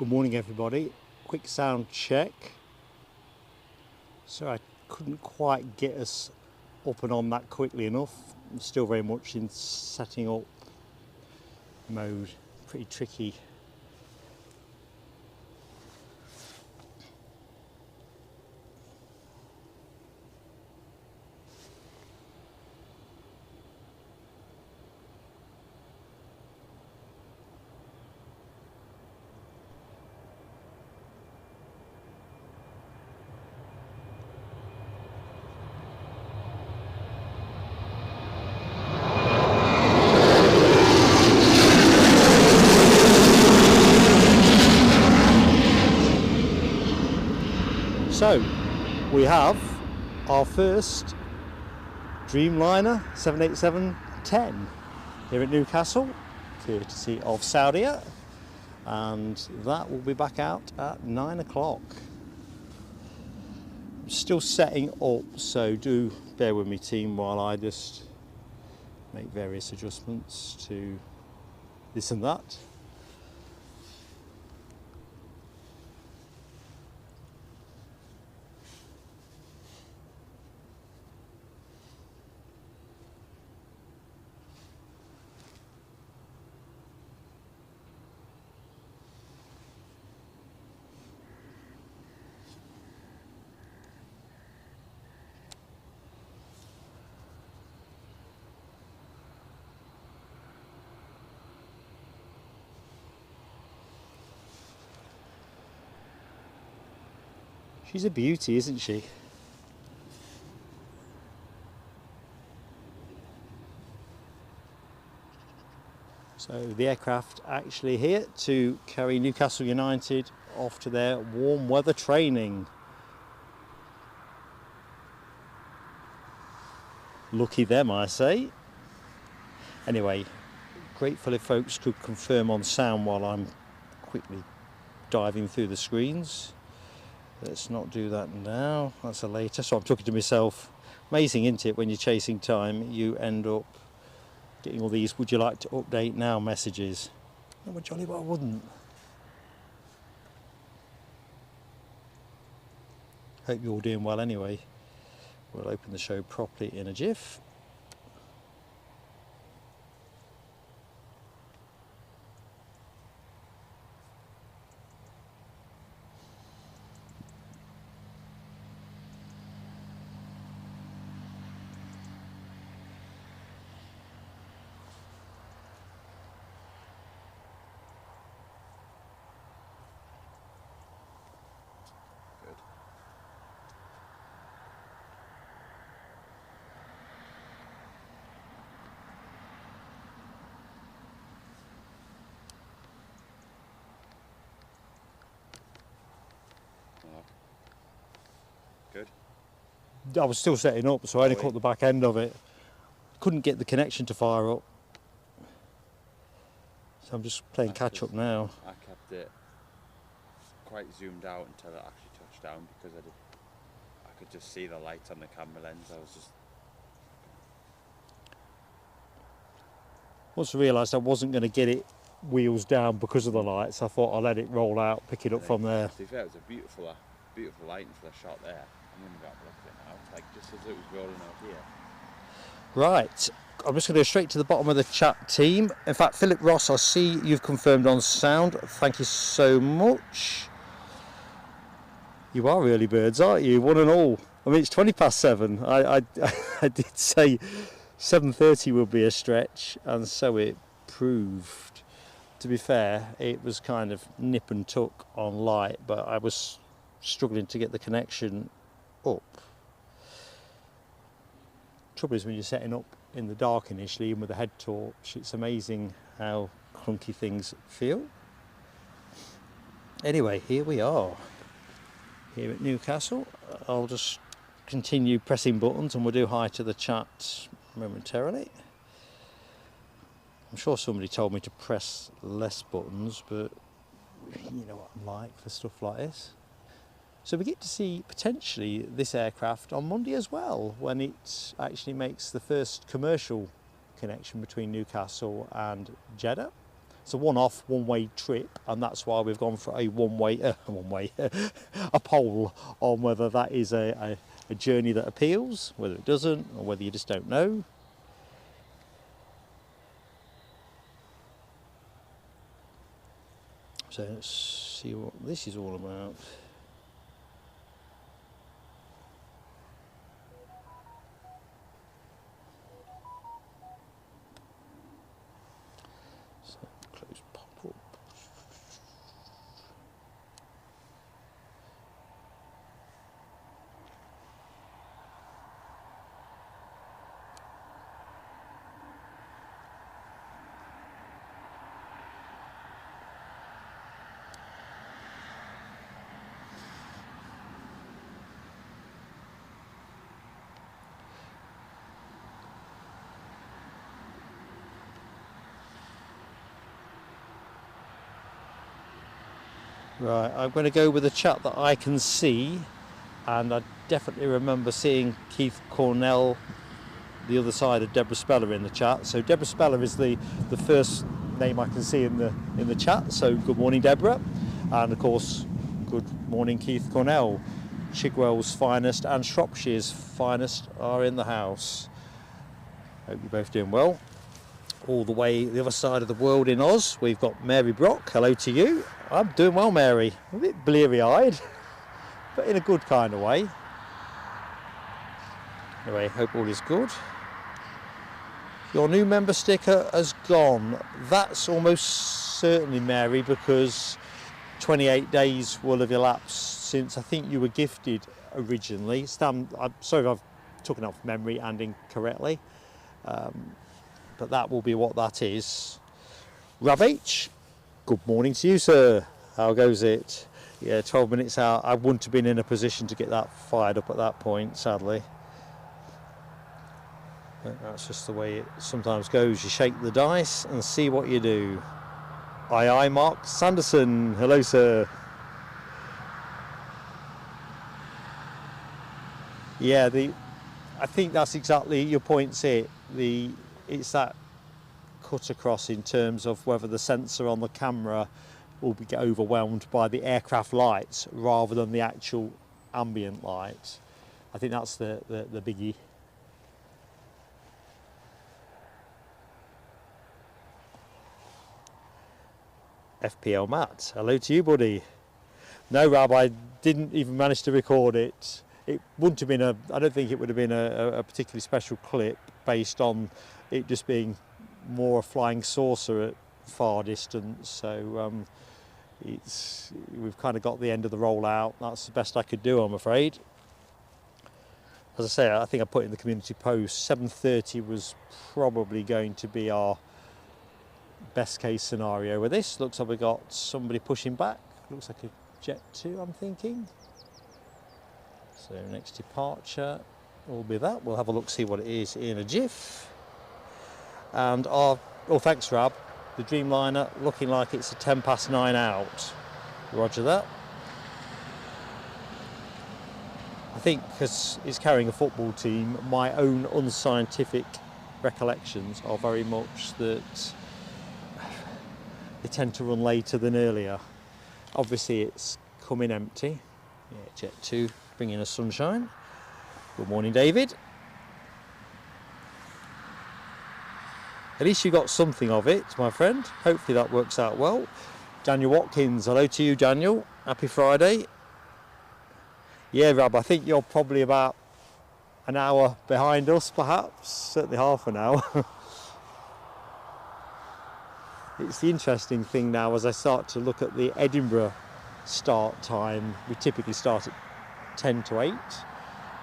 Good morning everybody, quick sound check. So I couldn't quite get us up and on that quickly enough. I'm still very much in setting up mode, pretty tricky. So we have our first Dreamliner 787-10 here at Newcastle, courtesy of Saudia, and that will be back out at 9 o'clock. I'm still setting up, so do bear with me team while I just make various adjustments to this and that. She's a beauty, isn't she? So the aircraft actually here to carry Newcastle United off to their warm weather training. Lucky them, I say. Anyway, grateful if folks could confirm on sound while I'm quickly diving through the screens. Let's not do that now, that's a later. So I'm talking to myself. Amazing, isn't it, when you're chasing time, you end up getting all these "would you like to update now" messages. Oh, well, jolly well I wouldn't. Hope you're all doing well anyway. We'll open the show properly in a jiff. Good. I was still setting up, so I only caught the back end of it. Couldn't get the connection to fire up. So I'm just playing catch up now. I kept it quite zoomed out until it actually touched down because I could just see the light on the camera lens. I was just... Once I realised I wasn't going to get it wheels down because of the lights, I thought I'll let it roll out, pick it up from there. To be fair, it was a beautiful lighting for the shot there. I'm going to go have a look at it now, like just as it was rolling out here. Right, I'm just going to go straight to the bottom of the chat team. In fact, Philip Ross, I see you've confirmed on sound. Thank you so much. You are early birds, aren't you? One and all. I mean, it's 7:20. I did say 7:30 would be a stretch, and so it proved. To be fair, it was kind of nip and tuck on light, but I was struggling to get the connection up. Trouble is when you're setting up in the dark initially and with a head torch, it's amazing how clunky things feel. Anyway, here we are, here at Newcastle. I'll just continue pressing buttons and we'll do hi to the chat momentarily. I'm sure somebody told me to press less buttons, but you know what I'm like for stuff like this. So we get to see potentially this aircraft on Monday as well, when it actually makes the first commercial connection between Newcastle and Jeddah. it's a one-off, one-way trip, and that's why we've gone for a a poll on whether that is a journey that appeals, whether it doesn't, or whether you just don't know. So let's see what this is all about. So close pop-up. Right, I'm going to go with a chap that I can see, and I definitely remember seeing Keith Cornell, the other side of Deborah Speller, in the chat. So Deborah Speller is the first name I can see in the chat. So good morning, Deborah, and of course, good morning, Keith Cornell. Chigwell's finest and Shropshire's finest are in the house. Hope you're both doing well. All the way the other side of the world in Oz, we've got Mary Brock. Hello to you. I'm doing well, Mary. A bit bleary-eyed, but in a good kind of way. Anyway, hope all is good. Your new member sticker has gone. That's almost certainly, Mary, because 28 days will have elapsed since I think you were gifted originally. Stan, I'm sorry if I've taken off memory and incorrectly. But that will be what that is. Rav H, good morning to you, sir. How goes it? Yeah, 12 minutes out. I wouldn't have been in a position to get that fired up at that point, sadly. But that's just the way it sometimes goes. You shake the dice and see what you do. Aye, aye, Mark Sanderson. Hello, sir. Yeah, I think that's exactly your point's it. It's that cut across in terms of whether the sensor on the camera will get overwhelmed by the aircraft lights rather than the actual ambient light. I think that's the biggie. FPL Matt, hello to you, buddy. No, Rob, I didn't even manage to record it. It wouldn't have been I don't think it would have been a particularly special clip based on it just being more a flying saucer at far distance. So we've kind of got the end of the rollout. That's the best I could do, I'm afraid. As I say, I think I put in the community post, 7:30 was probably going to be our best case scenario with this. Looks like we got somebody pushing back. Looks like a Jet2, I'm thinking. So next departure will be that. We'll have a look, see what it is in a jiff. And thanks, Rab. The Dreamliner looking like it's a 9:10 out. Roger that. I think because it's carrying a football team, my own unscientific recollections are very much that they tend to run later than earlier. Obviously it's coming empty. Yeah, Jet2 bringing us sunshine. Good morning, David. At least you got something of it, my friend. Hopefully that works out well. Daniel Watkins, hello to you, Daniel. Happy Friday. Yeah, Rab, I think you're probably about an hour behind us, perhaps. Certainly half an hour. It's the interesting thing now as I start to look at the Edinburgh start time. We typically start at 10 to 8,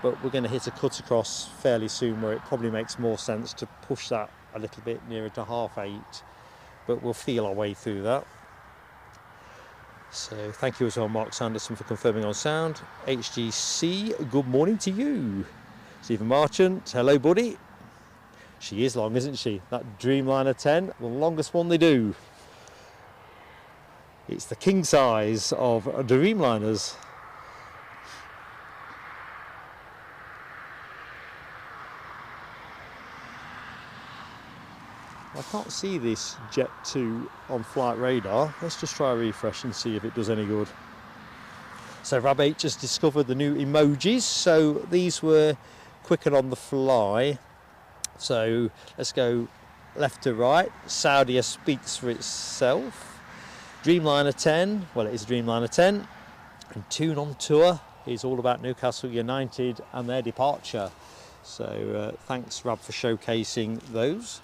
but we're going to hit a cut across fairly soon where it probably makes more sense to push that a little bit nearer to 8:30, but we'll feel our way through that. So thank you as well, Mark Sanderson, for confirming on sound. HGC, good morning to you. Stephen Marchant, hello buddy. She is long, isn't she? That Dreamliner 10, the longest one they do. It's the king size of Dreamliners. I can't see this Jet2 on flight radar. Let's just try a refresh and see if it does any good. So Rab8 just discovered the new emojis. So these were quicker on the fly. So let's go left to right. Saudia speaks for itself. Dreamliner 10, well, it is Dreamliner 10. And Tune on Tour is all about Newcastle United and their departure. So thanks, Rab, for showcasing those.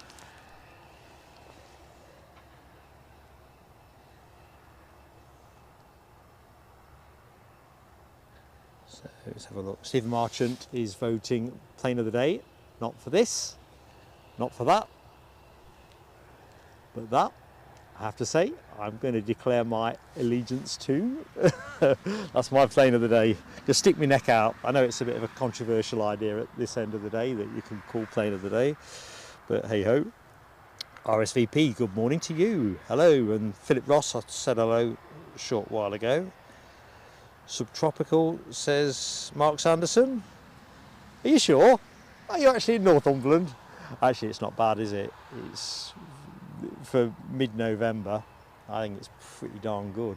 So let's have a look. Stephen Marchant is voting plane of the day. Not for this, not for that, but that. I have to say, I'm going to declare my allegiance to. That's my plane of the day. Just stick my neck out. I know it's a bit of a controversial idea at this end of the day that you can call plane of the day, but hey ho. RSVP, good morning to you. Hello. And Philip Ross, I said hello a short while ago. Subtropical says Mark Sanderson. Are you sure? Are you actually in Northumberland? Actually, it's not bad, is it? It's for mid-November. I think it's pretty darn good.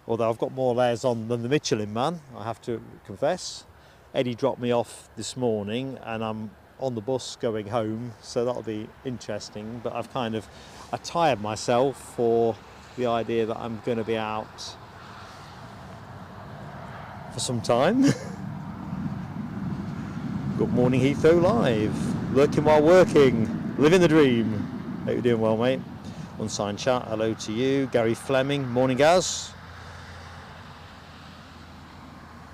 Although I've got more layers on than the Michelin man, I have to confess. Eddie dropped me off this morning and I'm on the bus going home, so that'll be interesting. But I tired myself for the idea that I'm going to be out for some time. Good morning, Heathrow Live. Lurking while working, living the dream. Hope you're doing well, mate. Unsigned chat, hello to you. Gary Fleming, morning, Gaz.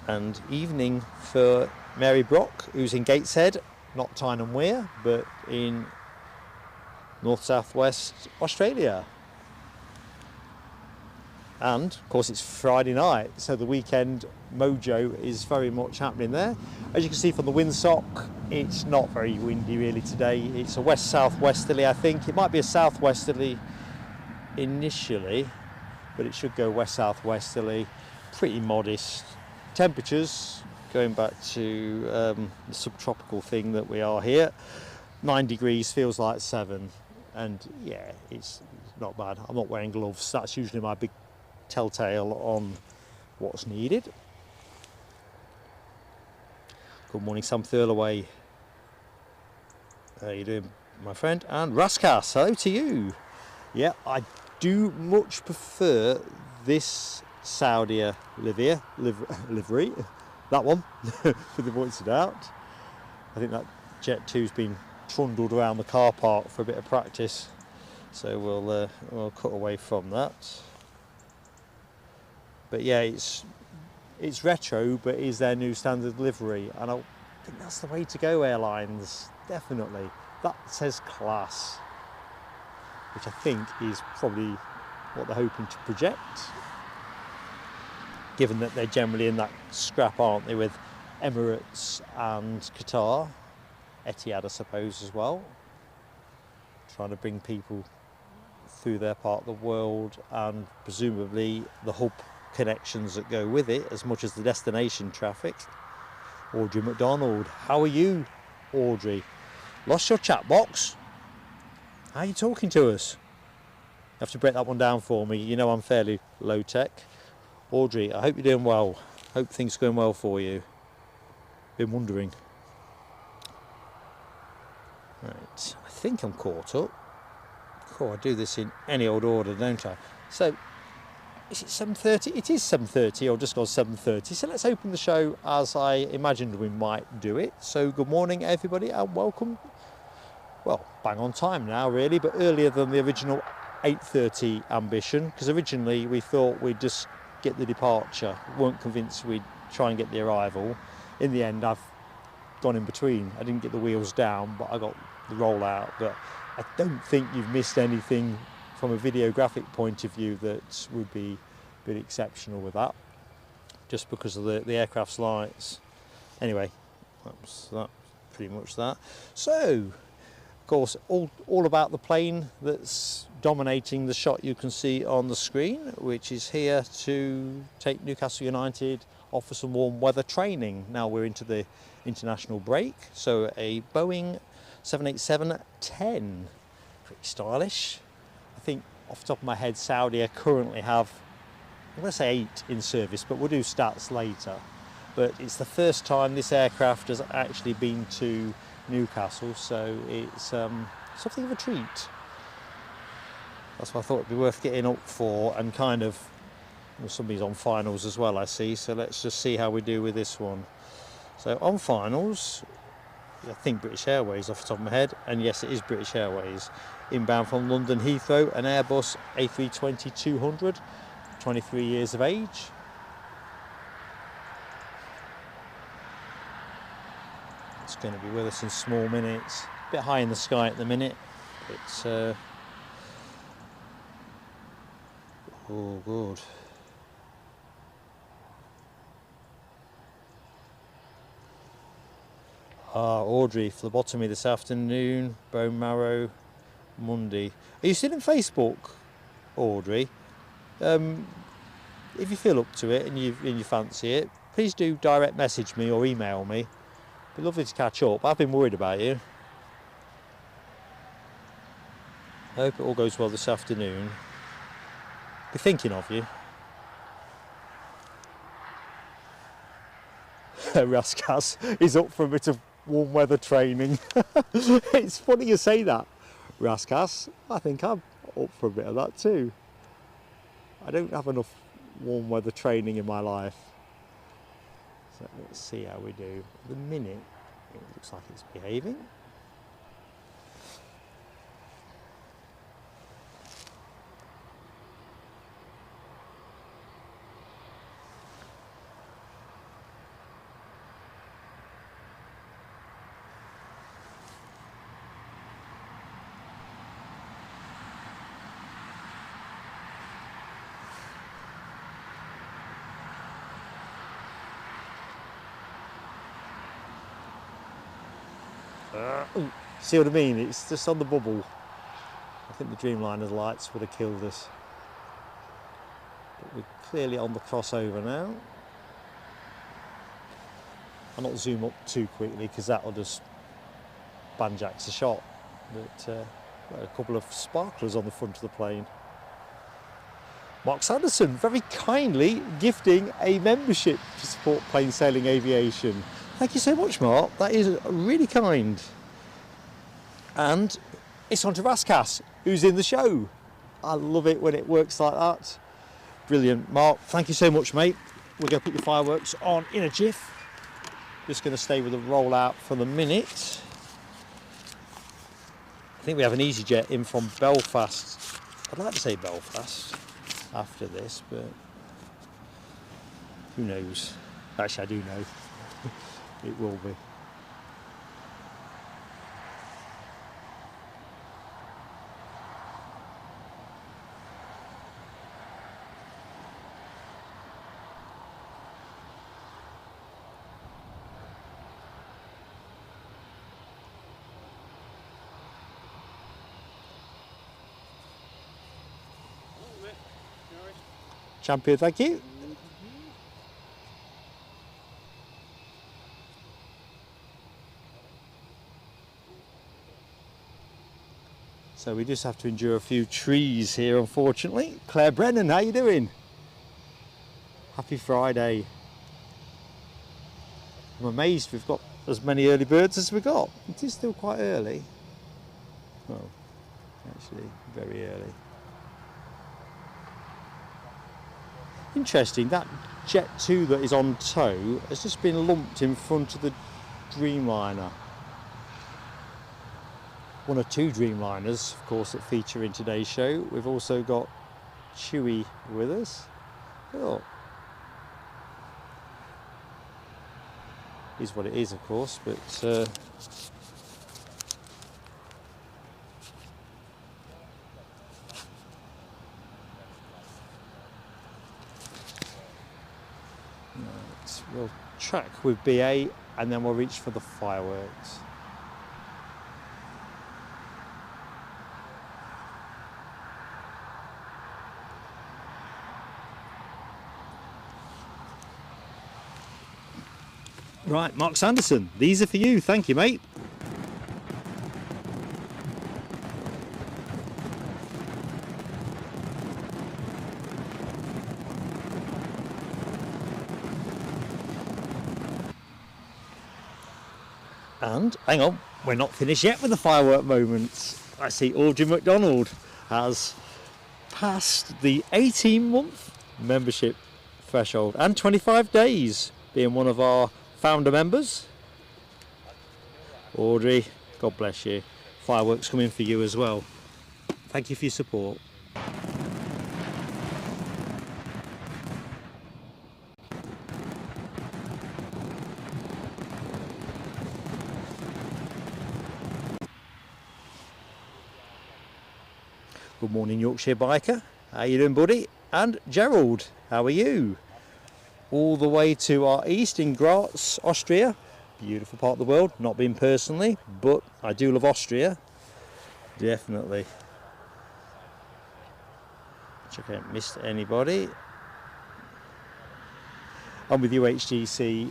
And evening for Mary Brock, who's in Gateshead, not Tyne and Wear, but in north-southwest Australia. And of course it's Friday night, so the weekend mojo is very much happening there. As you can see from the windsock, it's not very windy really today. It's a west-southwesterly, I think. It might be a southwesterly initially, but it should go west-southwesterly. Pretty modest temperatures, going back to the subtropical thing that we are here. 9 degrees feels like 7, and yeah, it's not bad. I'm not wearing gloves. That's usually my big telltale on what's needed. Good morning, Sam Thurlaway. How are you doing, my friend? And Raskas, hello to you. Yeah, I do much prefer this Saudia livery, that one, for the voice of doubt. I think that Jet2's been trundled around the car park for a bit of practice, so we'll cut away from that. But yeah, it's retro, but is their new standard livery, and I think that's the way to go, airlines, definitely. That says class, which I think is probably what they're hoping to project, given that they're generally in that scrap, aren't they, with Emirates and Qatar, Etihad I suppose as well, trying to bring people through their part of the world, and presumably the hub connections that go with it as much as the destination traffic. Audrey McDonald, how are you, Audrey? Lost your chat box? How are you talking to us? You have to break that one down for me. You know I'm fairly low tech. Audrey, I hope you're doing well. Hope things are going well for you. Been wondering. Right, I think I'm caught up. Cool, I do this in any old order, don't I? So, is it 7:30? It is 7:30, or just gone 7:30. So let's open the show as I imagined we might do it. So good morning, everybody, and welcome. Well, bang on time now, really, but earlier than the original 8:30 ambition, because originally we thought we'd just get the departure. Weren't convinced we'd try and get the arrival. In the end, I've gone in between. I didn't get the wheels down, but I got the rollout. But I don't think you've missed anything from a videographic point of view that would be really exceptional with that, just because of the aircraft's lights. Anyway, that's pretty much that. So, of course, all about the plane that's dominating the shot you can see on the screen, which is here to take Newcastle United off for some warm weather training. Now we're into the international break, so a Boeing 787-10. Pretty stylish. I think off the top of my head, Saudia currently have, I'm going to say 8 in service, but we'll do stats later. But it's the first time this aircraft has actually been to Newcastle, so it's something of a treat. That's why I thought it'd be worth getting up for, and kind of, well, somebody's on finals as well, I see, so let's just see how we do with this one. So on finals, I think British Airways off the top of my head, and yes, it is British Airways. Inbound from London Heathrow, an Airbus A320-200, 23 years of age. It's going to be with us in small minutes. A bit high in the sky at the minute. It's oh, good. Audrey, phlebotomy this afternoon, bone marrow Monday. Are you still on Facebook, Audrey? If you feel up to it and you fancy it, please do direct message me or email me. It'd be lovely to catch up. I've been worried about you. I hope it all goes well this afternoon. Be thinking of you. Raskas is up for a bit of warm weather training. It's funny you say that, Raskas. I think I'm up for a bit of that too. I don't have enough warm weather training in my life. So let's see how we do. At the minute, it looks like it's behaving. See what I mean? It's just on the bubble. I think the Dreamliner's lights would have killed us. But we're clearly on the crossover now. I'll not zoom up too quickly because that'll just banjax the shot. But a couple of sparklers on the front of the plane. Mark Sanderson very kindly gifting a membership to support plain sailing aviation. Thank you so much, Mark. That is really kind. And it's on to Raskas, who's in the show. I love it when it works like that. Brilliant. Mark, thank you so much, mate. We're going to put your fireworks on in a jiff. Just going to stay with the rollout for the minute. I think we have an EasyJet in from Belfast. I'd like to say Belfast after this, but who knows? Actually, I do know. It will be. Champion, thank you. So we just have to endure a few trees here, unfortunately. Claire Brennan, how you doing? Happy Friday. I'm amazed we've got as many early birds as we got. It is still quite early. Well, actually, very early. Interesting, that Jet2 that is on tow has just been lumped in front of the Dreamliner. One or two Dreamliners, of course, that feature in today's show. We've also got Chewy with us. Oh. Is what it is, of course, but we'll track with BA and then we'll reach for the fireworks. Right, Mark Sanderson, these are for you. Thank you, mate. And hang on, we're not finished yet with the firework moments. I see Audrey McDonald has passed the 18-month membership threshold and 25 days, being one of our founder members. Audrey, God bless you. Fireworks coming for you as well. Thank you for your support. Good morning, Yorkshire biker. How you doing, buddy? And Gerald, how are you? All the way to our east in Graz, Austria. Beautiful part of the world. Not been personally, but I do love Austria. Definitely. Check I haven't missed anybody. I'm with you, HGC.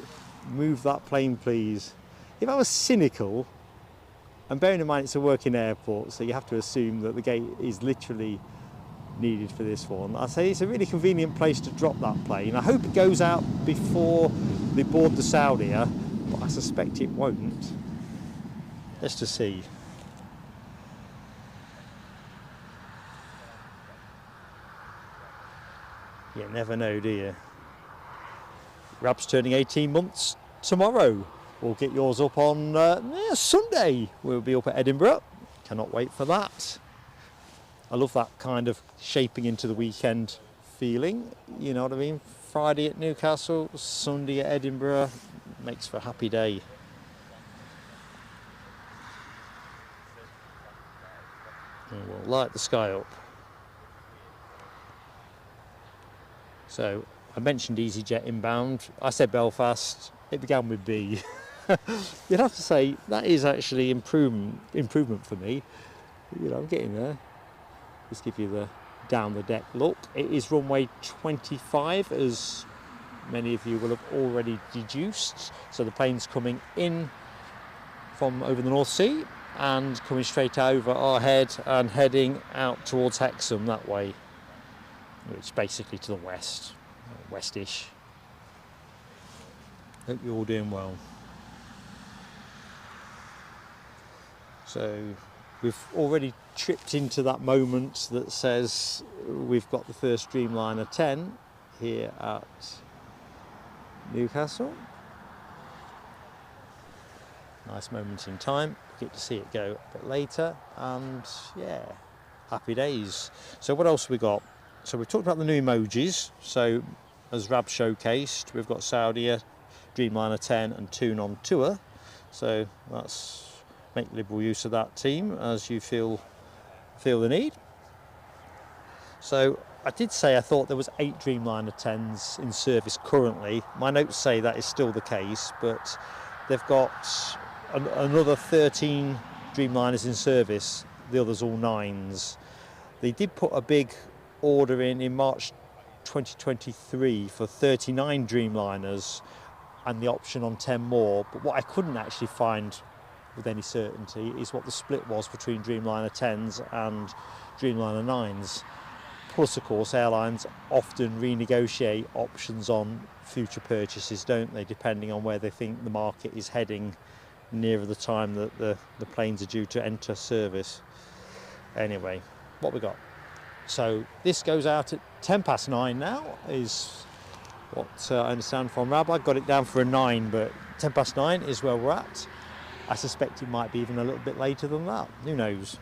Move that plane, please. If I was cynical, and bearing in mind it's a working airport, so you have to assume that the gate is literally needed for this one, I'd say it's a really convenient place to drop that plane. I hope it goes out before they board the Saudia, but I suspect it won't. Let's just see. You never know, do you? Rab's turning 18 months tomorrow. We'll get yours up on Sunday. We'll be up at Edinburgh. Cannot wait for that. I love that kind of shaping into the weekend feeling. You know what I mean? Friday at Newcastle, Sunday at Edinburgh. Makes for a happy day. And we'll light the sky up. So I mentioned EasyJet inbound. I said Belfast. It began with B. You'd have to say that is actually improvement for me. You know, I'm getting there. Just give you the down the deck look. It is runway 25, as many of you will have already deduced. So the plane's coming in from over the North Sea and coming straight over our head and heading out towards Hexham that way, which is basically to the west, westish. Hope you're all doing well. So we've already tripped into that moment that says we've got the first Dreamliner 10 here at Newcastle. Nice moment in time. Get to see it go a bit later, and yeah, happy days. So what else have we got? So we've talked about the new emojis. So as Rab showcased, we've got Saudia, Dreamliner 10 and Toon on tour. So that's make liberal use of that team as you feel the need. So I did say I thought there was 8 Dreamliner 10s in service currently. My notes say that is still the case, but they've got another 13 Dreamliners in service, the others all 9s. They did put a big order in March 2023 for 39 Dreamliners and the option on 10 more, but what I couldn't actually find with any certainty is what the split was between Dreamliner 10s and Dreamliner 9s. Plus, of course, airlines often renegotiate options on future purchases, don't they, depending on where they think the market is heading nearer the time that the planes are due to enter service. Anyway, what we got? So this goes out at 9:10 now, is what I understand from Rab. I got it down for a 9, but 9:10 is where we're at. I suspect it might be even a little bit later than that. Who knows?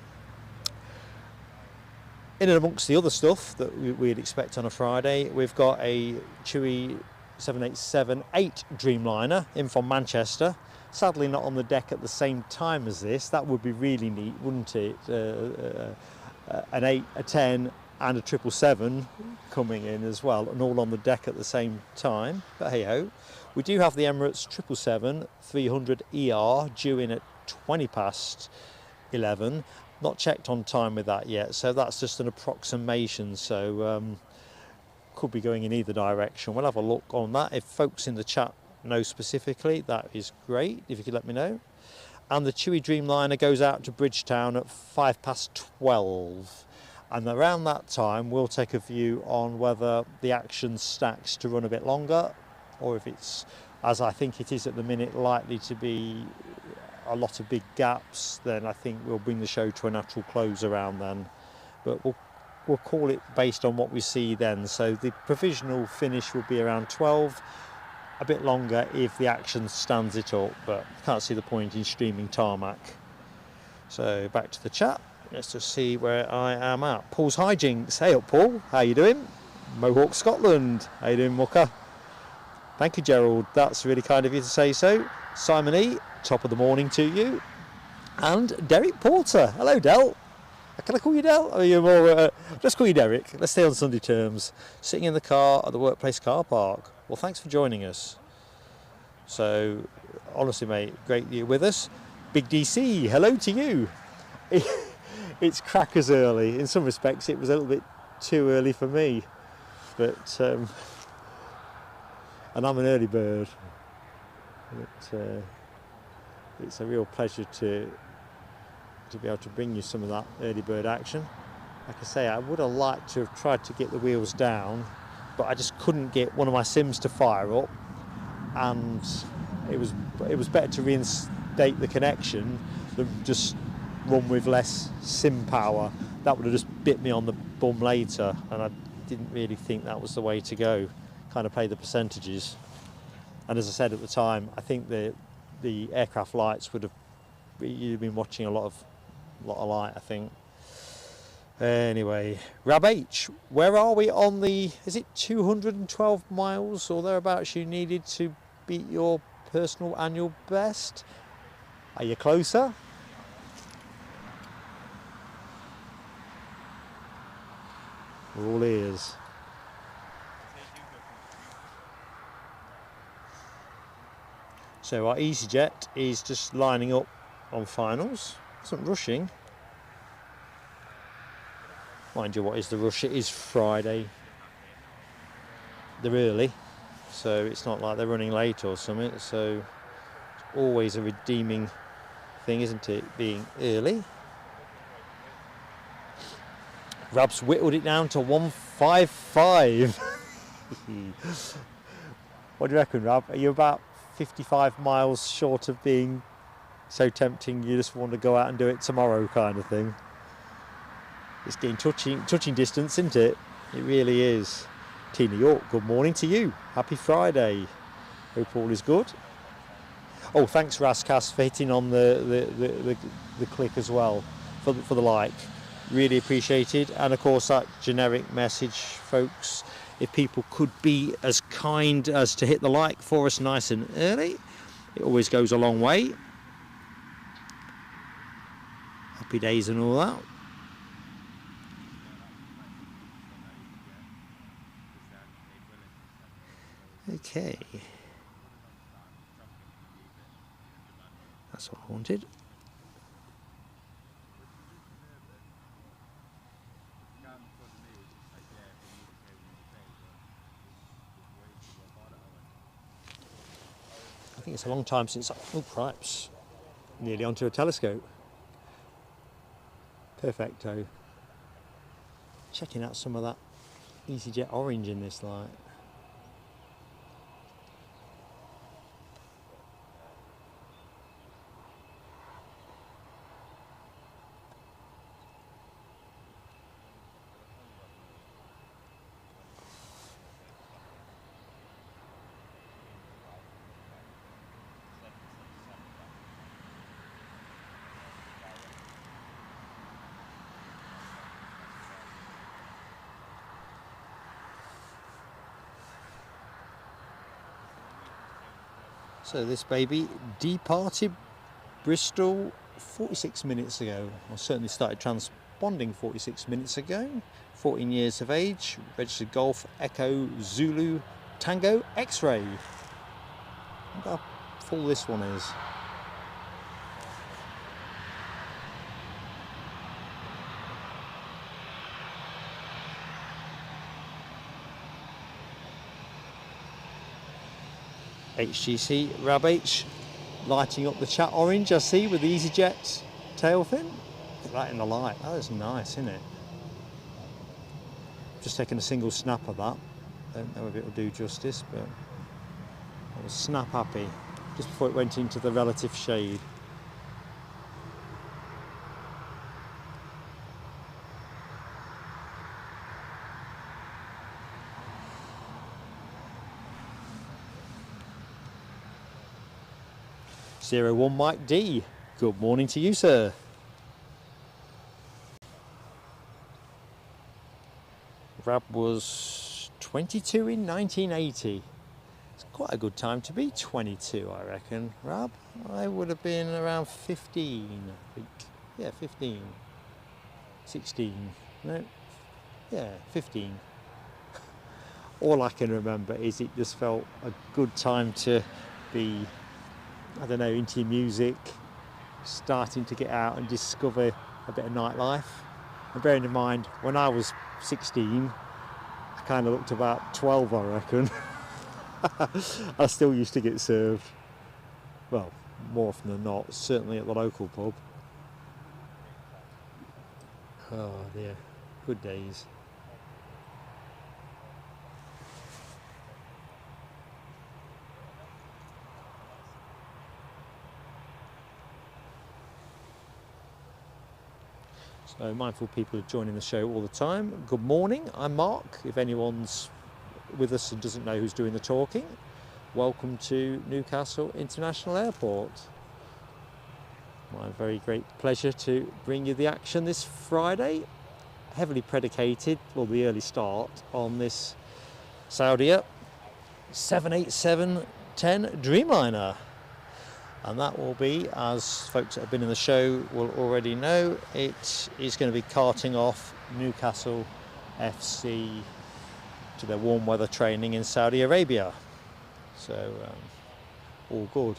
In and amongst the other stuff that we'd expect on a Friday, we've got a Chewy 787-8 Dreamliner in from Manchester. Sadly not on the deck at the same time as this. That would be really neat, wouldn't it? An 8, a 10 and a 777 coming in as well, and all on the deck at the same time. But hey ho. We do have the Emirates 777-300ER due in at 11:20. Not checked on time with that yet, so that's just an approximation. So could be going in either direction. We'll have a look on that. If folks in the chat know specifically, that is great. If you could let me know. And the Chewy Dreamliner goes out to Bridgetown at 12:05. And around that time, we'll take a view on whether the action stacks to run a bit longer, or if it's, as I think it is at the minute, likely to be a lot of big gaps, then I think we'll bring the show to a natural close around then. But we'll call it based on what we see then. So the provisional finish will be around 12, a bit longer if the action stands it up, but can't see the point in streaming tarmac. So back to the chat. Let's just see where I am at. Paul's hijinks. Hey up, Paul. How you doing? Mohawk, Scotland. How you doing, Mucker? Thank you, Gerald. That's really kind of you to say so. Simon E, top of the morning to you. And Derek Porter. Hello, Del. Can I call you Del? Or are you more? Let's call you Derek. Let's stay on Sunday terms. Sitting in the car at the workplace car park. Well, thanks for joining us. So, honestly, mate, great you're with us. Big DC, hello to you. It's crackers early. In some respects, it was a little bit too early for me. But, and I'm an early bird. But, it's a real pleasure to be able to bring you some of that early bird action. Like I say, I would have liked to have tried to get the wheels down, but I just couldn't get one of my sims to fire up, and it was better to reinstate the connection than just run with less sim power. That would have just bit me on the bum later, and I didn't really think that was the way to go. Kind of play the percentages. And as I said at the time, I think the aircraft lights would have, you've been watching a lot of light, I think. Anyway, Rab H, where are we on the, is it 212 miles or thereabouts you needed to beat your personal annual best? Are you closer? We're all ears. So our EasyJet is just lining up on finals. Isn't rushing. Mind you, what is the rush? It is Friday. They're early, so it's not like they're running late or something. So it's always a redeeming thing, isn't it, being early? Rab's whittled it down to 155. What do you reckon, Rab? Are you about 55 miles short of being so tempting you just want to go out and do it tomorrow kind of thing? It's getting touching distance, isn't it? It really is. Tina York, good morning to you. Happy Friday. Hope all is good. Oh, thanks Rascas for hitting on the click as well for the like. Really appreciated. And of course that generic message, folks, if people could be as kind as to hit the like for us nice and early, it always goes a long way. Happy days and all that. Okay. That's what I wanted. I think it's a long time since, oh cripes, nearly onto a telescope. Perfecto. Checking out some of that EasyJet orange in this light. So this baby departed Bristol 46 minutes ago. I certainly started transponding 46 minutes ago. 14 years of age, registered Golf Echo Zulu Tango X-Ray. Look how full this one is. HGC Rab H lighting up the chat orange, I see, with the EasyJet tail fin. Look at that in the light. That is nice, isn't it? Just taking a single snap of that. Don't know if it will do justice, but I was snap happy just before it went into the relative shade. 01 Mike D. Good morning to you, sir. Rab was 22 in 1980. It's quite a good time to be 22, I reckon, Rab. I would have been around 15, I think. Yeah, 15. 16. No. Yeah, 15. All I can remember is it just felt a good time to be, I don't know, into music, starting to get out and discover a bit of nightlife. And bearing in mind, when I was 16, I kind of looked about 12, I reckon. I still used to get served, well, more often than not, certainly at the local pub. Oh dear, good days. So mindful people are joining the show all the time. Good morning, I'm Mark. If anyone's with us and doesn't know who's doing the talking, welcome to Newcastle International Airport. My very great pleasure to bring you the action this Friday. Heavily predicated, well, the early start on this Saudia 787-10 Dreamliner. And that will be, as folks that have been in the show will already know, it is going to be carting off Newcastle FC to their warm weather training in Saudi Arabia. So, all good.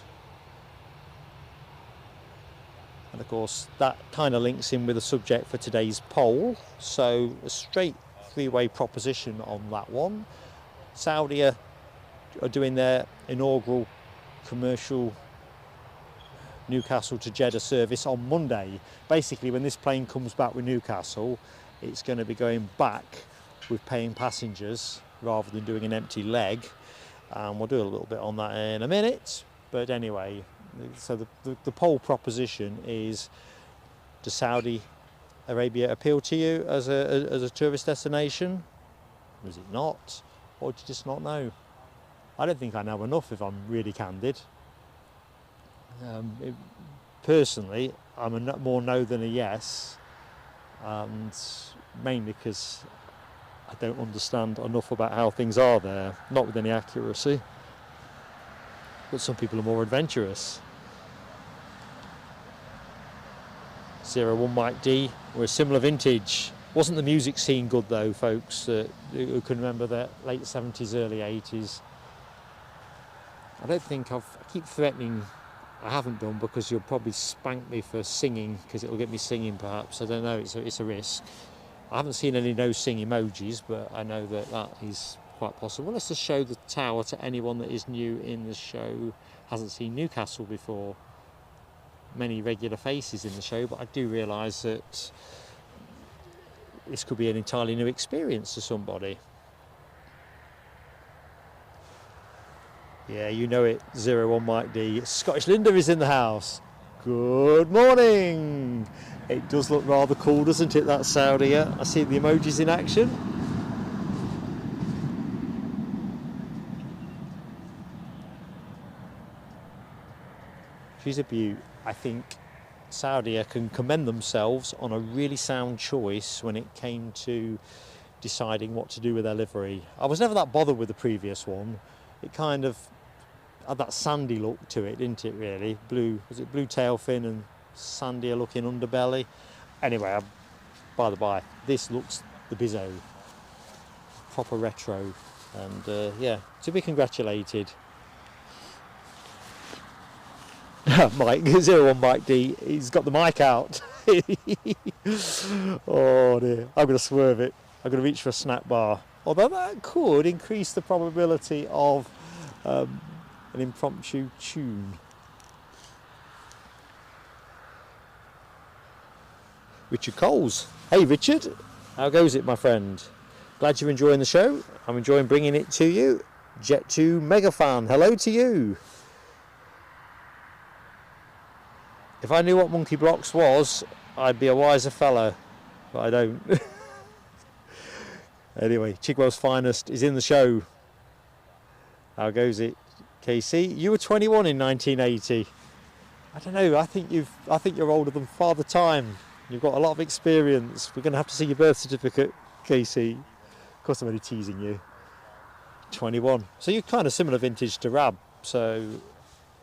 And of course, that kind of links in with the subject for today's poll. So, a straight three-way proposition on that one. Saudi are doing their inaugural commercial Newcastle to Jeddah service on Monday. Basically, when this plane comes back with Newcastle, it's going to be going back with paying passengers rather than doing an empty leg. And we'll do a little bit on that in a minute. But anyway, so the poll proposition is, does Saudi Arabia appeal to you as a tourist destination? Does it not? Or do you just not know? I don't think I know enough, if I'm really candid. Personally, I'm a more no than a yes, and mainly because I don't understand enough about how things are there, not with any accuracy, but some people are more adventurous. 01 Mike D, we're a similar vintage. Wasn't the music scene good though, folks, who can remember the late 70s, early 80s? I don't think I keep threatening I haven't done, because you'll probably spank me for singing, because it'll get me singing perhaps. I don't know, it's a risk. I haven't seen any no sing emojis, but I know that is quite possible. Let's just show the tower to anyone that is new in the show, hasn't seen Newcastle before. Many regular faces in the show, but I do realise that this could be an entirely new experience to somebody. Yeah, you know it, 01 Mike D. Scottish Linda is in the house. Good morning. It does look rather cool, doesn't it, that Saudia? I see the emojis in action. She's a beaut. I think Saudia can commend themselves on a really sound choice when it came to deciding what to do with their livery. I was never that bothered with the previous one. It kind of had that sandy look to it, didn't it, really? Blue, was it blue tail fin and sandier looking underbelly? Anyway, by the by, this looks the bizzo. Proper retro, and yeah, to be congratulated. Mike, 01 Mike D, he's got the mic out. Oh dear, I'm going to swerve it. I'm going to reach for a snack bar. Although that could increase the probability of an impromptu tune. Richard Coles. Hey Richard, how goes it, my friend? Glad you're enjoying the show. I'm enjoying bringing it to you. Jet2 mega fan, hello to you. If I knew what Monkey Blocks was, I'd be a wiser fellow, but I don't. Anyway, Chigwell's Finest is in the show. How goes it, KC? You were 21 in 1980. I don't know. I think you're older than Father Time. You've got a lot of experience. We're going to have to see your birth certificate, Casey. Of course, I'm only teasing you. 21. So you're kind of similar vintage to Rab. So,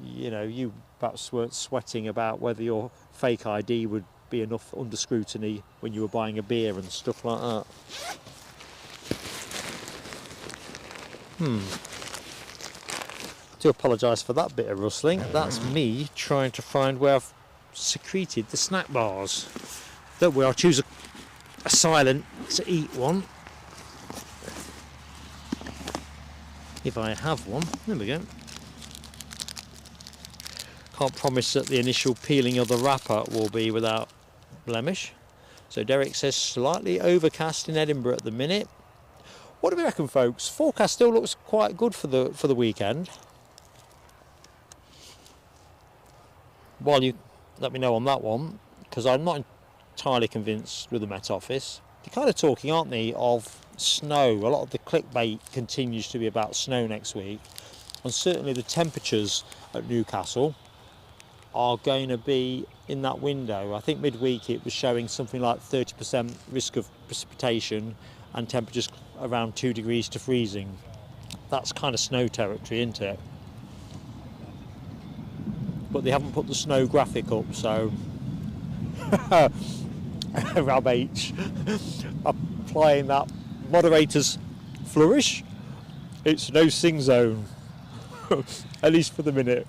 you know, you perhaps weren't sweating about whether your fake ID would be enough under scrutiny when you were buying a beer and stuff like that. I do apologise for that bit of rustling. That's me trying to find where I've secreted the snack bars. Don't worry, I'll choose a silent to eat one. If I have one. There we go. Can't promise that the initial peeling of the wrapper will be without blemish. So Derek says slightly overcast in Edinburgh at the minute. What do we reckon, folks? Forecast still looks quite good for the weekend. While you let me know on that one, because I'm not entirely convinced with the Met Office. They're kind of talking, aren't they, of snow. A lot of the clickbait continues to be about snow next week, and certainly the temperatures at Newcastle are going to be in that window. I think midweek it was showing something like 30% risk of precipitation and temperatures around 2 degrees to freezing. That's kind of snow territory, isn't it? But they haven't put the snow graphic up, so Rab H applying that moderator's flourish. It's no sing zone, at least for the minute.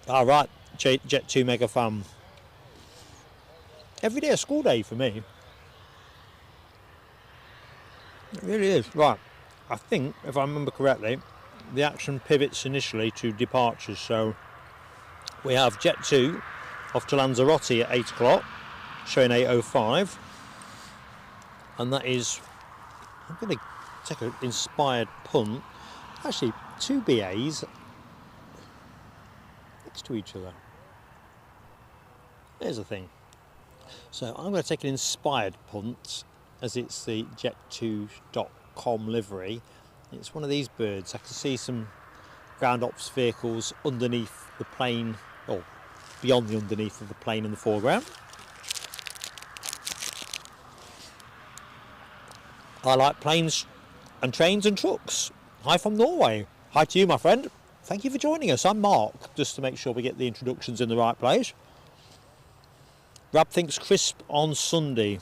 All right, Jet2 mega fan. Every day a school day for me. It really is. Right, I think, if I remember correctly, the action pivots initially to departures. So we have Jet2 off to Lanzarote at 8 o'clock, showing 8:05. And that is, I'm going to take an inspired punt. Actually, 2 BAs next to each other. There's the thing. So I'm going to take an inspired punt, as it's the Jet2.com livery. It's one of these birds. I can see some ground ops vehicles underneath the plane, or beyond the underneath of the plane in the foreground. I like planes and trains and trucks. Hi from Norway. Hi to you, my friend. Thank you for joining us. I'm Mark, just to make sure we get the introductions in the right place. Rab thinks crisp on Sunday.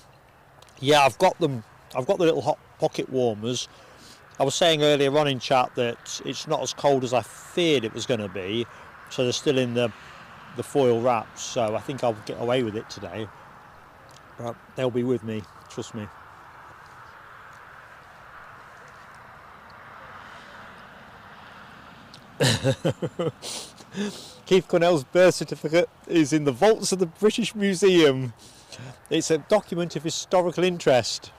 Yeah, I've got them. I've got the little hot pocket warmers. I was saying earlier on in chat that it's not as cold as I feared it was going to be, so they're still in the foil wraps. So I think I'll get away with it today. But they'll be with me, trust me. Keith Cornell's birth certificate is in the vaults of the British Museum. It's a document of historical interest.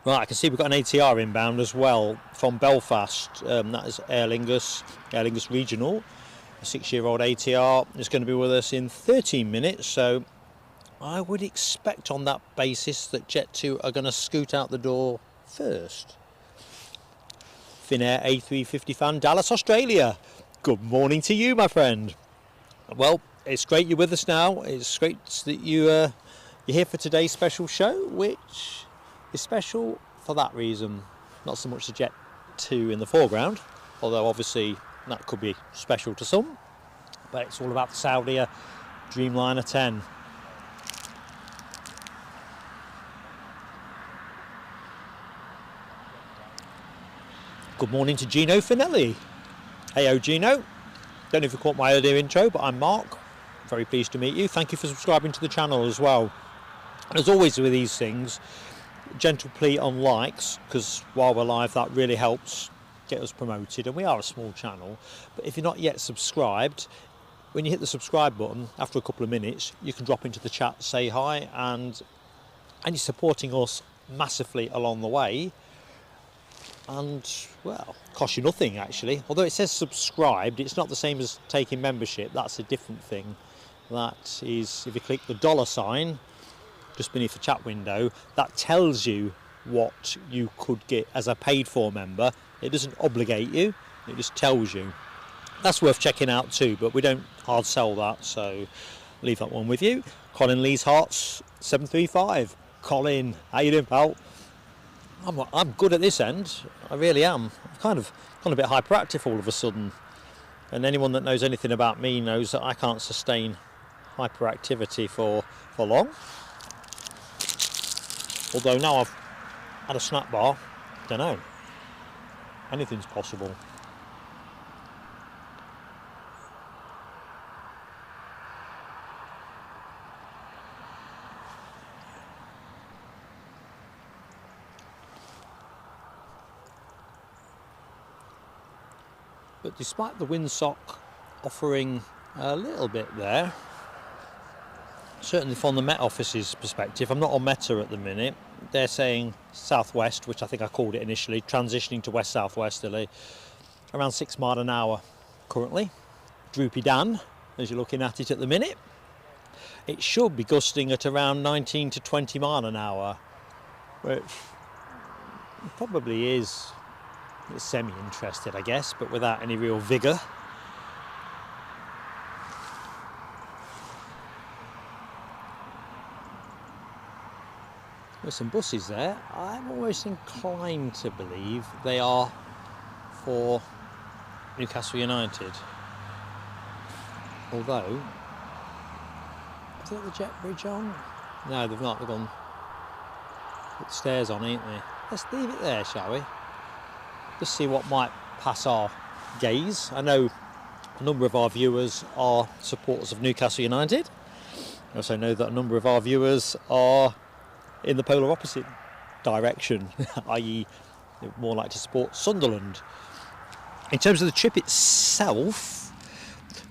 Right, I can see we've got an ATR inbound as well from Belfast. That is Aer Lingus Regional. A 6-year-old ATR is going to be with us in 13 minutes. So I would expect on that basis that Jet2 are going to scoot out the door first. Finnair A350 fan, Dallas, Australia. Good morning to you, my friend. Well, it's great you're with us now. It's great that you're here for today's special show, which is special for that reason. Not so much the Jet2 in the foreground, although obviously that could be special to some. But it's all about the Saudia Dreamliner 10. Good morning to Gino Finelli. Heyo Gino. Don't know if you caught my earlier intro, but I'm Mark. Very pleased to meet you. Thank you for subscribing to the channel as well. And as always with these things, gentle plea on likes, because while we're live that really helps get us promoted, and we are a small channel. But if you're not yet subscribed, when you hit the subscribe button, after a couple of minutes, you can drop into the chat, say hi, and you're supporting us massively along the way. And, well, costs you nothing actually. Although it says subscribed, it's not the same as taking membership. That's a different thing. That is, if you click the $ sign just beneath the chat window, that tells you what you could get as a paid for member. It doesn't obligate you, it just tells you. That's worth checking out too, but we don't hard sell that, so leave that one with you. Colin Lee's Hearts 735. Colin, how you doing, pal? I'm good at this end, I really am. I've kind of gone a bit hyperactive all of a sudden, and anyone that knows anything about me knows that I can't sustain hyperactivity for long. Although now I've had a snack bar, don't know, anything's possible. But despite the windsock offering a little bit there, certainly from the Met Office's perspective, I'm not on Meta at the minute, they're saying southwest, which I think I called it initially, transitioning to west southwesterly, around 6 miles an hour currently. Droopy Dan, as you're looking at it at the minute. It should be gusting at around 19 to 20 miles an hour, which probably is semi-interested, I guess, but without any real vigour. There's some buses there. I'm almost inclined to believe they are for Newcastle United. Although, is that the jet bridge on? No, they've not. They've gone, put the stairs on, ain't they? Let's leave it there, shall we? Just see what might pass our gaze. I know a number of our viewers are supporters of Newcastle United. I also know that a number of our viewers are in the polar opposite direction, i.e. they're more likely to support Sunderland. In terms of the trip itself,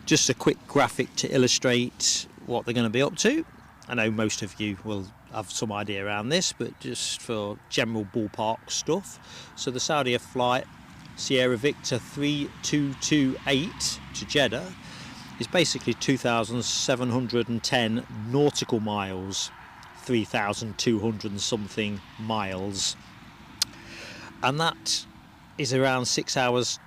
just a quick graphic to illustrate what they're going to be up to. I know most of you will have some idea around this, but just for general ballpark stuff. So the Saudia flight, Sierra Victor 3228 to Jeddah, is basically 2,710 nautical miles, 3,200 and something miles, and that is around 6 hours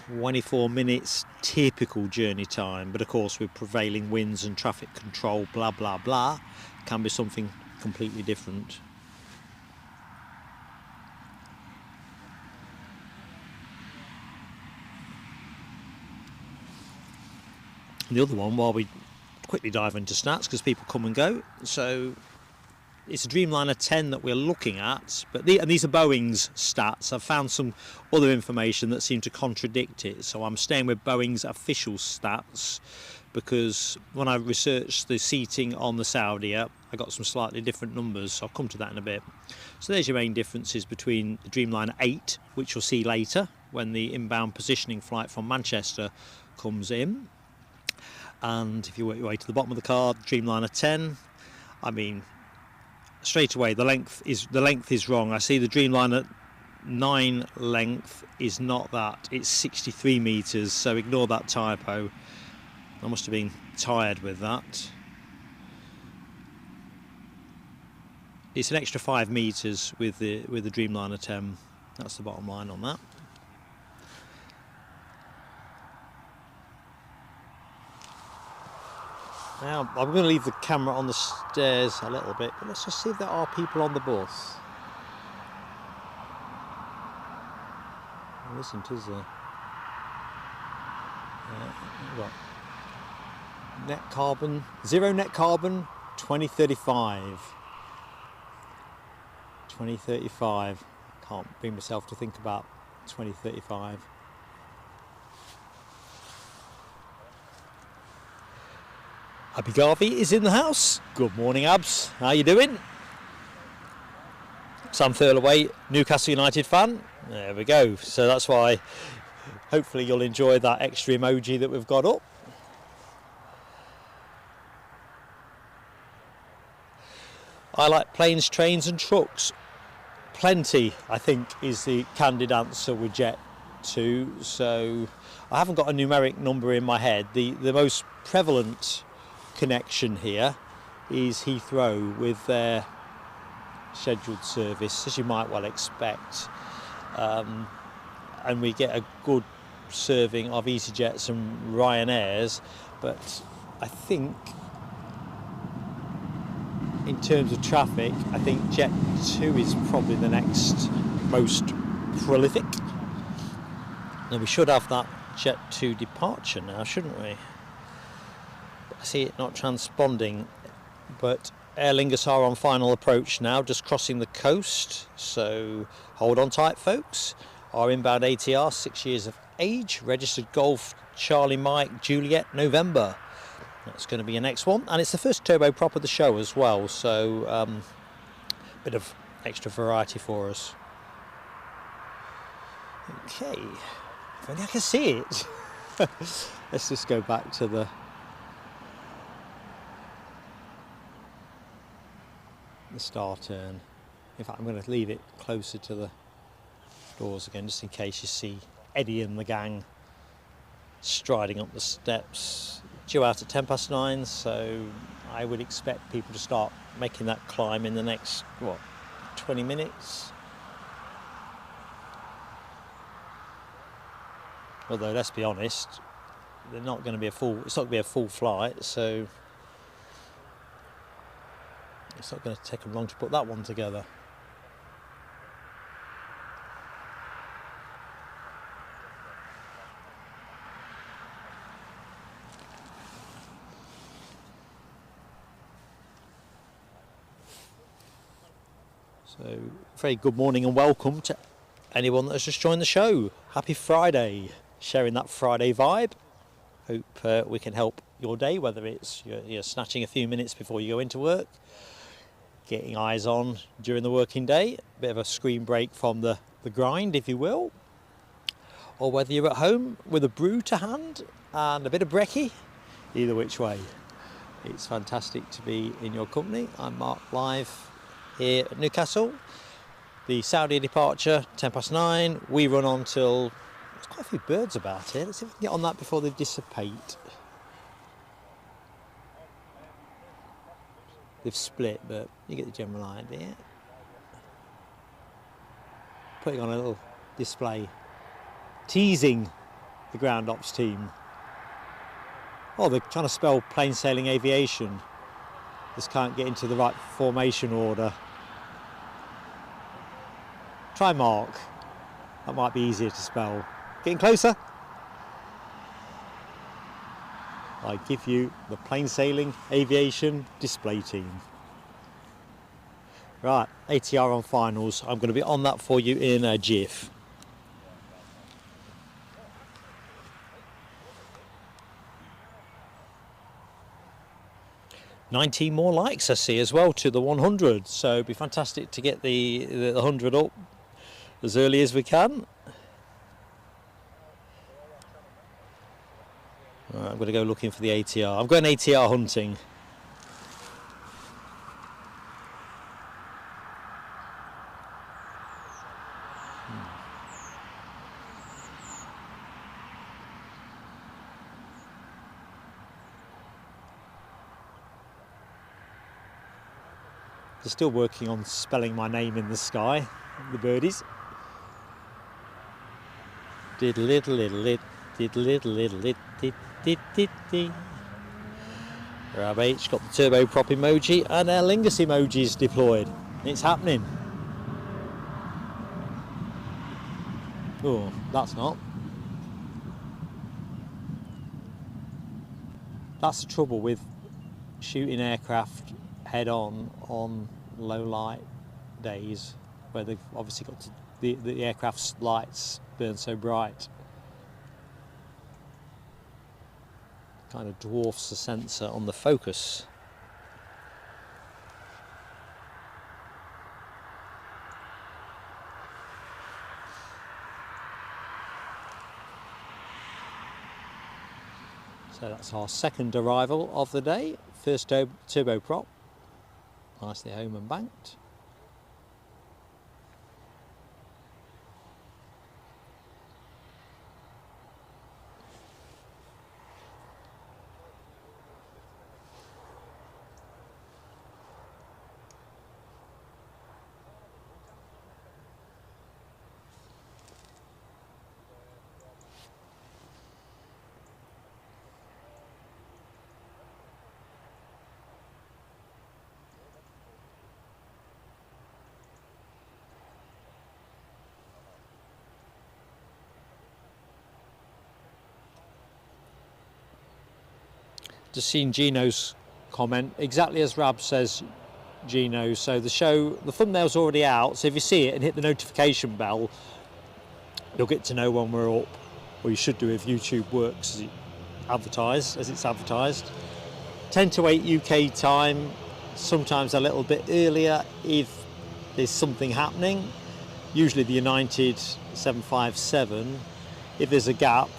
24 minutes typical journey time. But of course, with prevailing winds and traffic control, blah blah blah, can be something completely different. And the other one, while we quickly dive into stats, because people come and go, so it's a Dreamliner 10 that we're looking at, but and these are Boeing's stats. I've found some other information that seem to contradict it, so I'm staying with Boeing's official stats, because when I researched the seating on the Saudia, I got some slightly different numbers, so I'll come to that in a bit. So there's your main differences between the Dreamliner 8, which you'll see later when the inbound positioning flight from Manchester comes in. And if you work your way to the bottom of the card, Dreamliner 10, I mean, straight away the length is wrong. I see the Dreamliner 9 length is not that, it's 63 metres, so ignore that typo. I must have been tired with that. It's an extra 5 metres with the Dreamliner 10. That's the bottom line on that. Now, I'm going to leave the camera on the stairs a little bit, but let's just see if there are people on the bus. There isn't, is there? What? Net carbon, zero net carbon, 2035. 2035. Can't bring myself to think about 2035. Abby Garvey is in the house. Good morning, Abs. How you doing? Sam Thurlaway, Newcastle United fan. There we go. So that's why hopefully you'll enjoy that extra emoji that we've got up. I like planes, trains and trucks. Plenty, I think, is the candid answer with Jet2. So I haven't got a numeric number in my head. The most prevalent connection here is Heathrow with their scheduled service, as you might well expect, and we get a good serving of EasyJets and Ryanair's, but I think in terms of traffic, I think Jet2 is probably the next most prolific. Now we should have that Jet2 departure now, shouldn't we? I see it not transponding, but Aer Lingus are on final approach now, just crossing the coast, so hold on tight folks. Our inbound ATR, 6 years of age, registered Golf Charlie Mike Juliet November. That's going to be your next one, and it's the first turboprop of the show as well, so bit of extra variety for us. Okay, if only I can see it. Let's just go back to the star turn. In fact, I'm going to leave it closer to the doors again, just in case you see Eddie and the gang striding up the steps. Due out at 9:10, so I would expect people to start making that climb in the next 20 minutes. Although let's be honest, they're not going to be it's not going to be a full flight, so it's not going to take them long to put that one together. So, very good morning and welcome to anyone that has just joined the show. Happy Friday, sharing that Friday vibe. Hope we can help your day, whether it's you're snatching a few minutes before you go into work, getting eyes on during the working day, a bit of a screen break from the grind, if you will, or whether you're at home with a brew to hand and a bit of brekkie. Either which way, it's fantastic to be in your company. I'm Mark, live here at Newcastle. The Saudia departure, 9:10. We run on till, there's quite a few birds about here. Let's see if we can get on that before they dissipate. They've split, but you get the general idea. Putting on a little display, teasing the ground ops team. Oh, they're trying to spell plain sailing aviation. Just can't get into the right formation order. Try Mark. That might be easier to spell. Getting closer. I give you the plain sailing aviation display team. Right, ATR on finals. I'm going to be on that for you in a jiff. $19 more likes I see as well to the 100, so it'd be fantastic to get the 100 up as early as we can. Right, I'm going to go looking for the ATR. I'm going ATR hunting. They're still working on spelling my name in the sky, the birdies. Diddle-diddle-diddle-it, diddle-diddle-diddle-it, did-did-did-dee. Rab H got the turboprop emoji and Aer Lingus emojis deployed. It's happening. Oh, that's not. That's the trouble with shooting aircraft head on low light days, where they've obviously got the aircraft's lights burn so bright. Kind of dwarfs the sensor on the focus. So that's our second arrival of the day. First turboprop, nicely home and banked. just seen Gino's comment, exactly as Rab says, Gino. So the thumbnail's already out, so if you see it and hit the notification bell, you'll get to know when we're up, or you should do if YouTube works as it's advertised. 10 to 8 UK time, sometimes a little bit earlier if there's something happening. Usually the United 757. If there's a gap,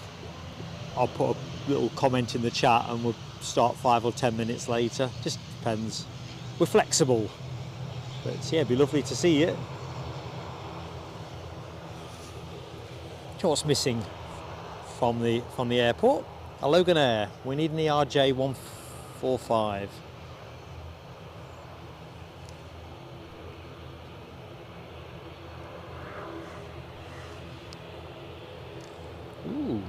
I'll put a little comment in the chat and we'll start 5 or 10 minutes later. Just depends. We're flexible. But yeah, it'd be lovely to see you. What's missing from the airport? A Logan Air. We need an ERJ 145. Ooh,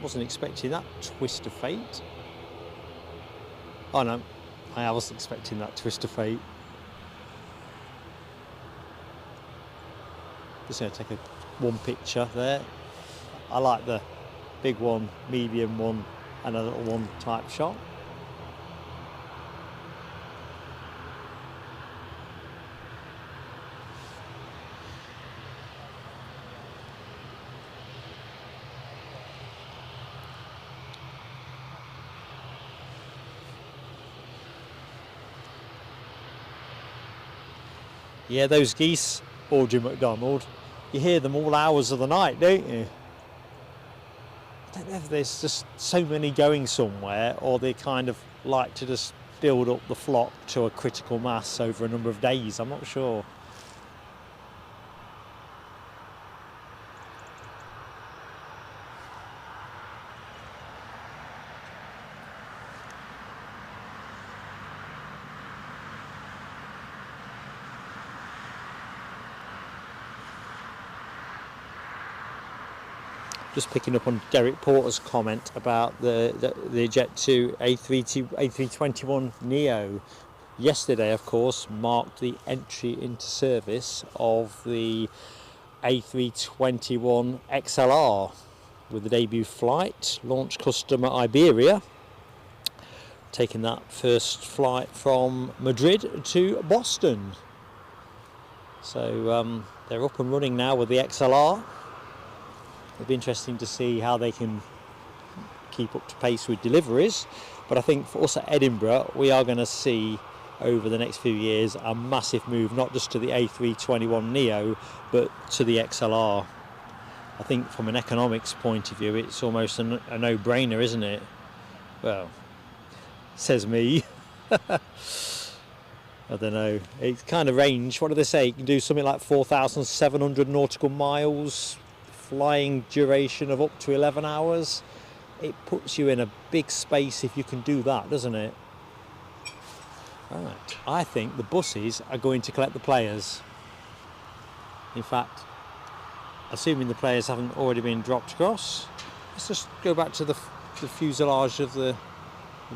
wasn't expecting that twist of fate. Oh no, I wasn't expecting that twist of fate. Just going to take one picture there. I like the big one, medium one, and a little one type shot. Yeah, those geese, Audrey McDonald, you hear them all hours of the night, don't you? I don't know if there's just so many going somewhere, or they kind of like to just build up the flock to a critical mass over a number of days. I'm not sure. Just picking up on Derek Porter's comment about the Jet2 A321 Neo. Yesterday, of course, marked the entry into service of the A321 XLR with the debut flight, launch customer Iberia, taking that first flight from Madrid to Boston. So they're up and running now with the XLR. It'll be interesting to see how they can keep up to pace with deliveries. But I think for us at Edinburgh, we are going to see over the next few years a massive move, not just to the A321 Neo, but to the XLR. I think from an economics point of view, it's almost a no-brainer, isn't it? Well, says me. I don't know. It's kind of range. What do they say? You can do something like 4,700 nautical miles. Flying duration of up to 11 hours. It puts you in a big space if you can do that, doesn't it? Right. I think the buses are going to collect the players. In fact, assuming the players haven't already been dropped across, let's just go back to the fuselage of the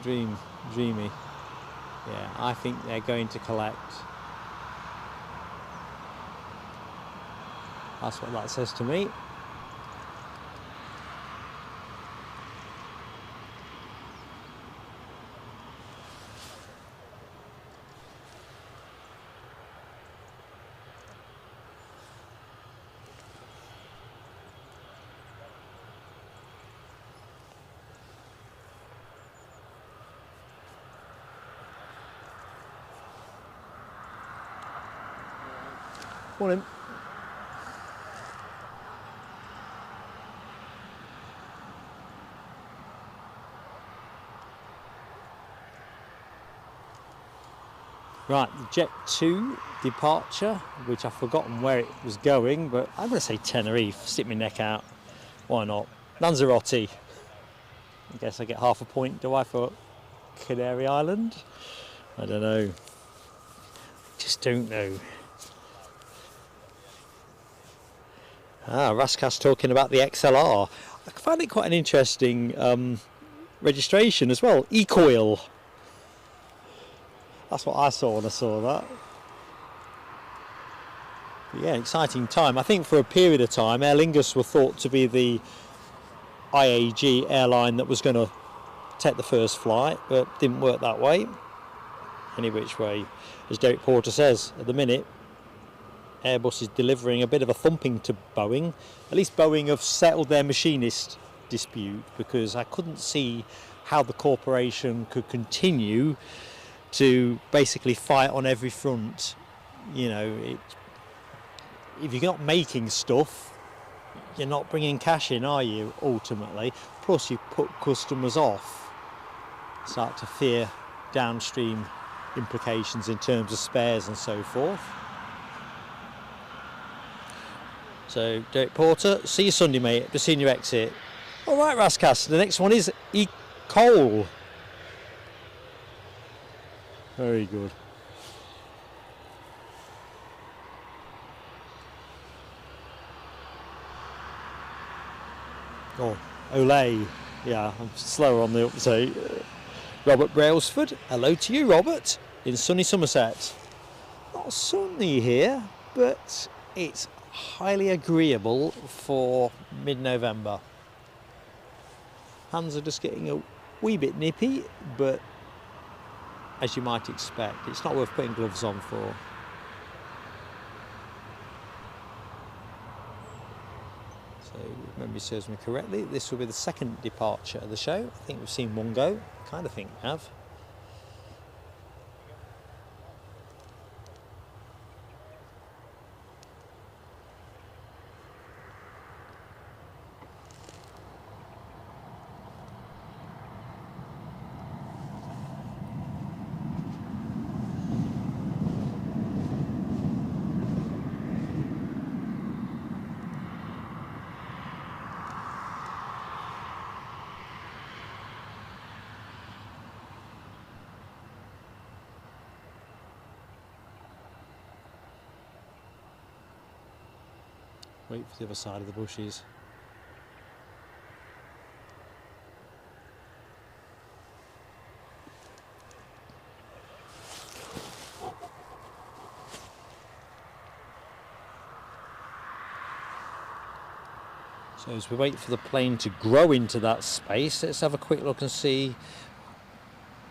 Dreamy. Yeah, I think they're going to collect. That's what that says to me. Morning. Right, the Jet2 departure, which I've forgotten where it was going, but I'm going to say Tenerife, stick my neck out. Why not? Lanzarote. I guess I get half a point, do I, for Canary Island? I don't know. Just don't know. Raskas talking about the XLR. I find it quite an interesting registration as well. E-coil. That's what I saw when I saw that. But yeah, exciting time. I think for a period of time, Aer Lingus were thought to be the IAG airline that was going to take the first flight, but didn't work that way. Any which way, as Derek Porter says, at the minute Airbus is delivering a bit of a thumping to Boeing. At least Boeing have settled their machinist dispute, because I couldn't see how the corporation could continue to basically fight on every front. You know, if you're not making stuff, you're not bringing cash in, are you, ultimately? Plus you put customers off, start to fear downstream implications in terms of spares and so forth. So Derek Porter, see you Sunday, mate. Just seen your exit. All right, Raskas, the next one is Cole. Very good. Oh, Olay. Yeah, I'm slower on the uptake. Robert Brailsford. Hello to you, Robert, in sunny Somerset. Not sunny here, but it's highly agreeable for mid-November. Hands are just getting a wee bit nippy, but as you might expect, it's not worth putting gloves on for. So, if memory serves me correctly, this will be the second departure of the show. I think we've seen one go. I kind of think we have. Wait for the other side of the bushes. So as we wait for the plane to grow into that space, let's have a quick look and see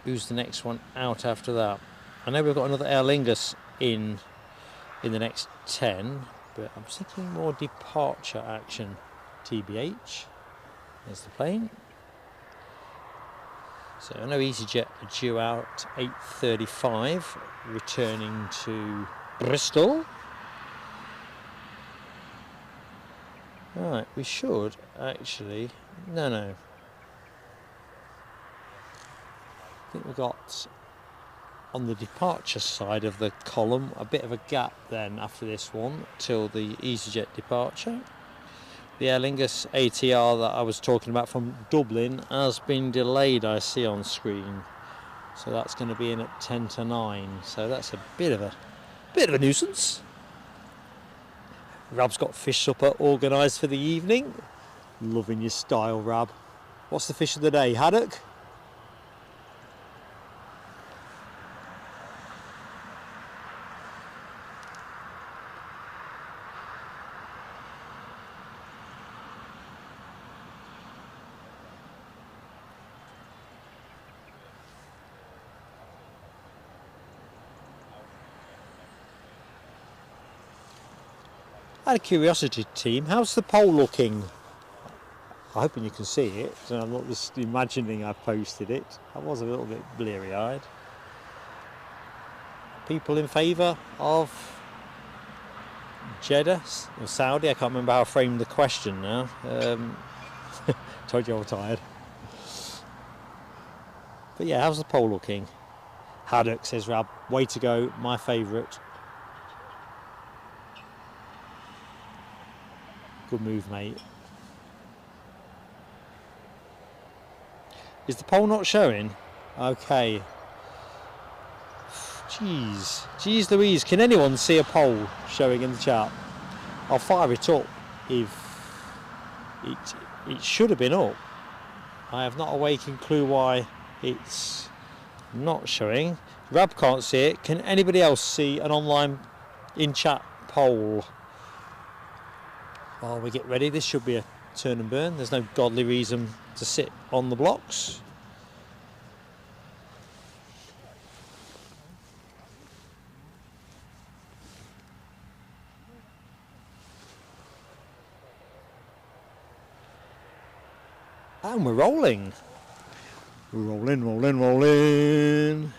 who's the next one out after that. I know we've got another Aer Lingus in the next 10, but I'm thinking more departure action. TBH. There's the plane. So I know EasyJet are due out 8:35, returning to Bristol. Right, we should actually... No. I think we've got, on the departure side of the column, a bit of a gap then after this one till the EasyJet departure. The Aer Lingus ATR that I was talking about from Dublin has been delayed, I see on screen. So that's going to be in at 10 to 9. So that's a bit of a nuisance. Rab's got fish supper organised for the evening. Loving your style, Rab. What's the fish of the day? Haddock? Out of curiosity, team, how's the pole looking? I'm hoping you can see it, so I'm not just imagining I posted it. I was a little bit bleary-eyed. People in favour of Jeddah or Saudi? I can't remember how I framed the question now. Told you I was tired. But yeah, how's the pole looking? Haddock, says Rab. Way to go, my favourite. Good move, mate. Is the pole not showing? Okay. Jeez Louise, can anyone see a pole showing in the chat? I'll fire it up if it should have been up. I have not a waking clue why it's not showing. Rab can't see it. Can anybody else see an online in-chat poll? While we get ready, this should be a turn and burn. There's no godly reason to sit on the blocks. And we're rolling. Rolling, rolling, rolling.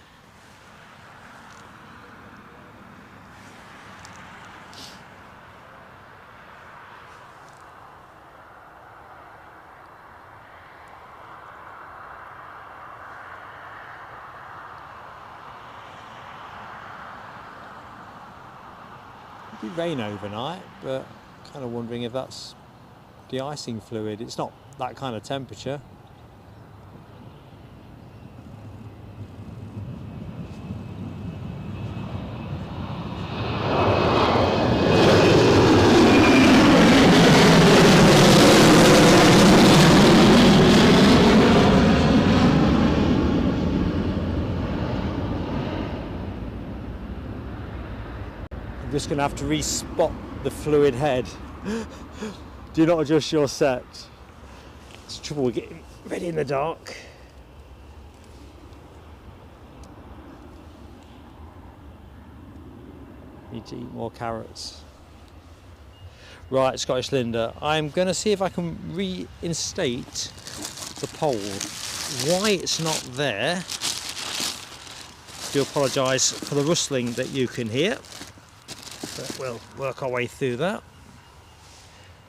It did rain overnight, but kind of wondering if that's de-icing fluid. It's not that kind of temperature. I'm just going to have to re-spot the fluid head. Do not adjust your set. It's trouble with getting ready in the dark. Need to eat more carrots. Right, Scottish Linda, I'm going to see if I can reinstate the pole. Why it's not there, do apologise for the rustling that you can hear, but we'll work our way through that.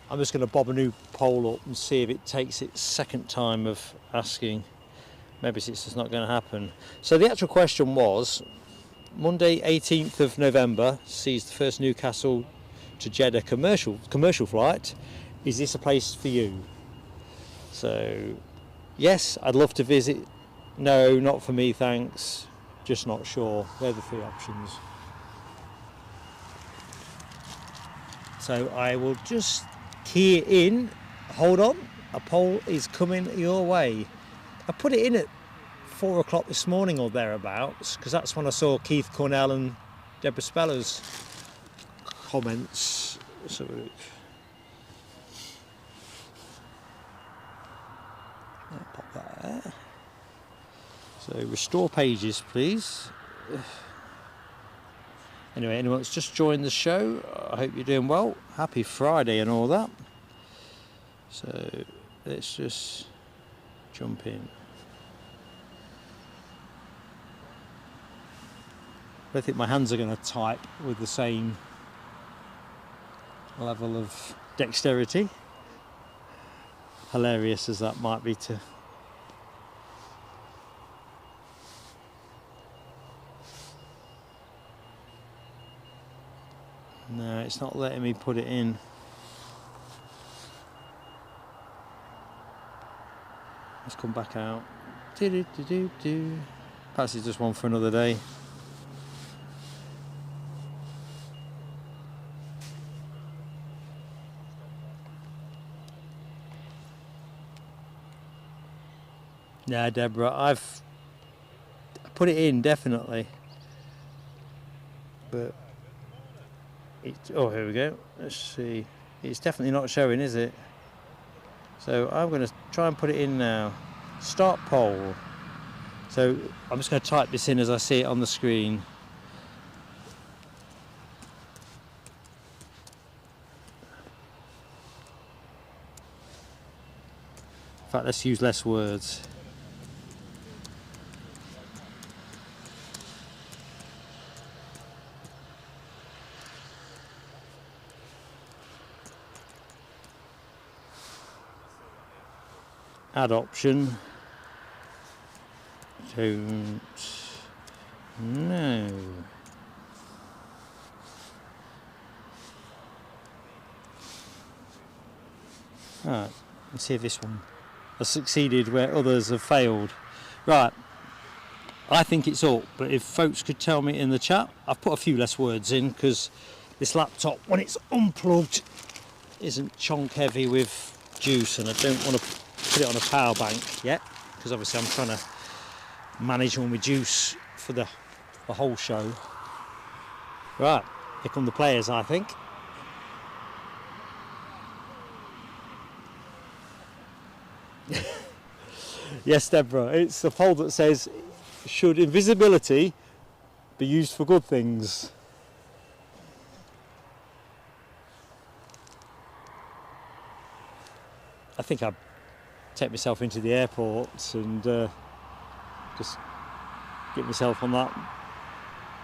I'm just going to bob a new pole up and see if it takes its second time of asking. Maybe it's just not going to happen. So the actual question was, Monday 18th of November sees the first Newcastle to Jeddah commercial flight. Is this a place for you? So yes, I'd love to visit. No, not for me, thanks. Just not sure. They're the three options. So I will just key it in. Hold on, a poll is coming your way. I put it in at 4 o'clock this morning or thereabouts, because that's when I saw Keith Cornell and Deborah Speller's comments. So I'll pop that there. So restore pages, please. Anyway, anyone that's just joined the show, I hope you're doing well. Happy Friday and all that. So let's just jump in. I don't think my hands are going to type with the same level of dexterity. Hilarious as that might be to no, it's not letting me put it in. Let's come back out. Perhaps it's just one for another day. Yeah, Deborah, I've put it in definitely, but oh, here we go. Let's see. It's definitely not showing, is it? So I'm going to try and put it in now. Start poll. So I'm just going to type this in as I see it on the screen. In fact, let's use less words. Add option. Don't know. Right, let's see if this one has succeeded where others have failed. Right, I think it's up, but if folks could tell me in the chat, I've put a few less words in because this laptop, when it's unplugged, isn't chonk heavy with juice, and I don't want to put it on a power bank yet because obviously I'm trying to manage all my juice for the whole show. Right, here come the players, I think. Yes, Deborah, it's the poll that says, should invisibility be used for good things? I think I take myself into the airport and just get myself on that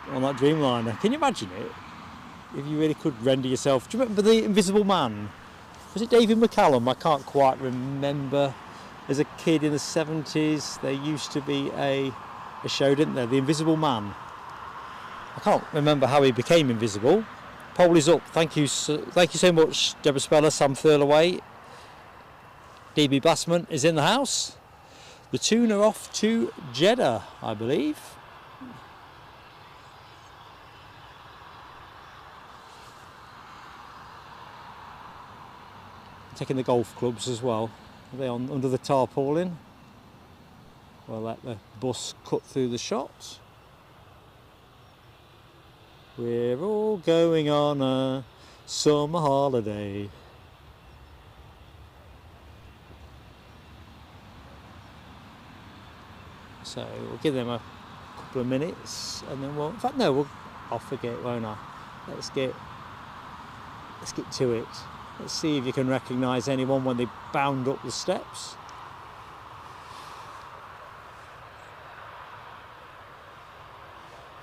Dreamliner. Can you imagine it? If you really could render yourself. Do you remember the Invisible Man? Was it David McCallum? I can't quite remember. As a kid in the 70s, there used to be a show, didn't there? The Invisible Man. I can't remember how he became invisible. Poll is up. Thank you so much, Deborah Speller, Sam Thurlaway. DB Bassman is in the house. The tune are off to Jeddah, I believe. Taking the golf clubs as well. Are they on under the tarpaulin? We'll let the bus cut through the shot. We're all going on a summer holiday. So we'll give them a couple of minutes and then in fact no, I'll forget, won't I? Let's get to it. Let's see if you can recognise anyone when they bound up the steps.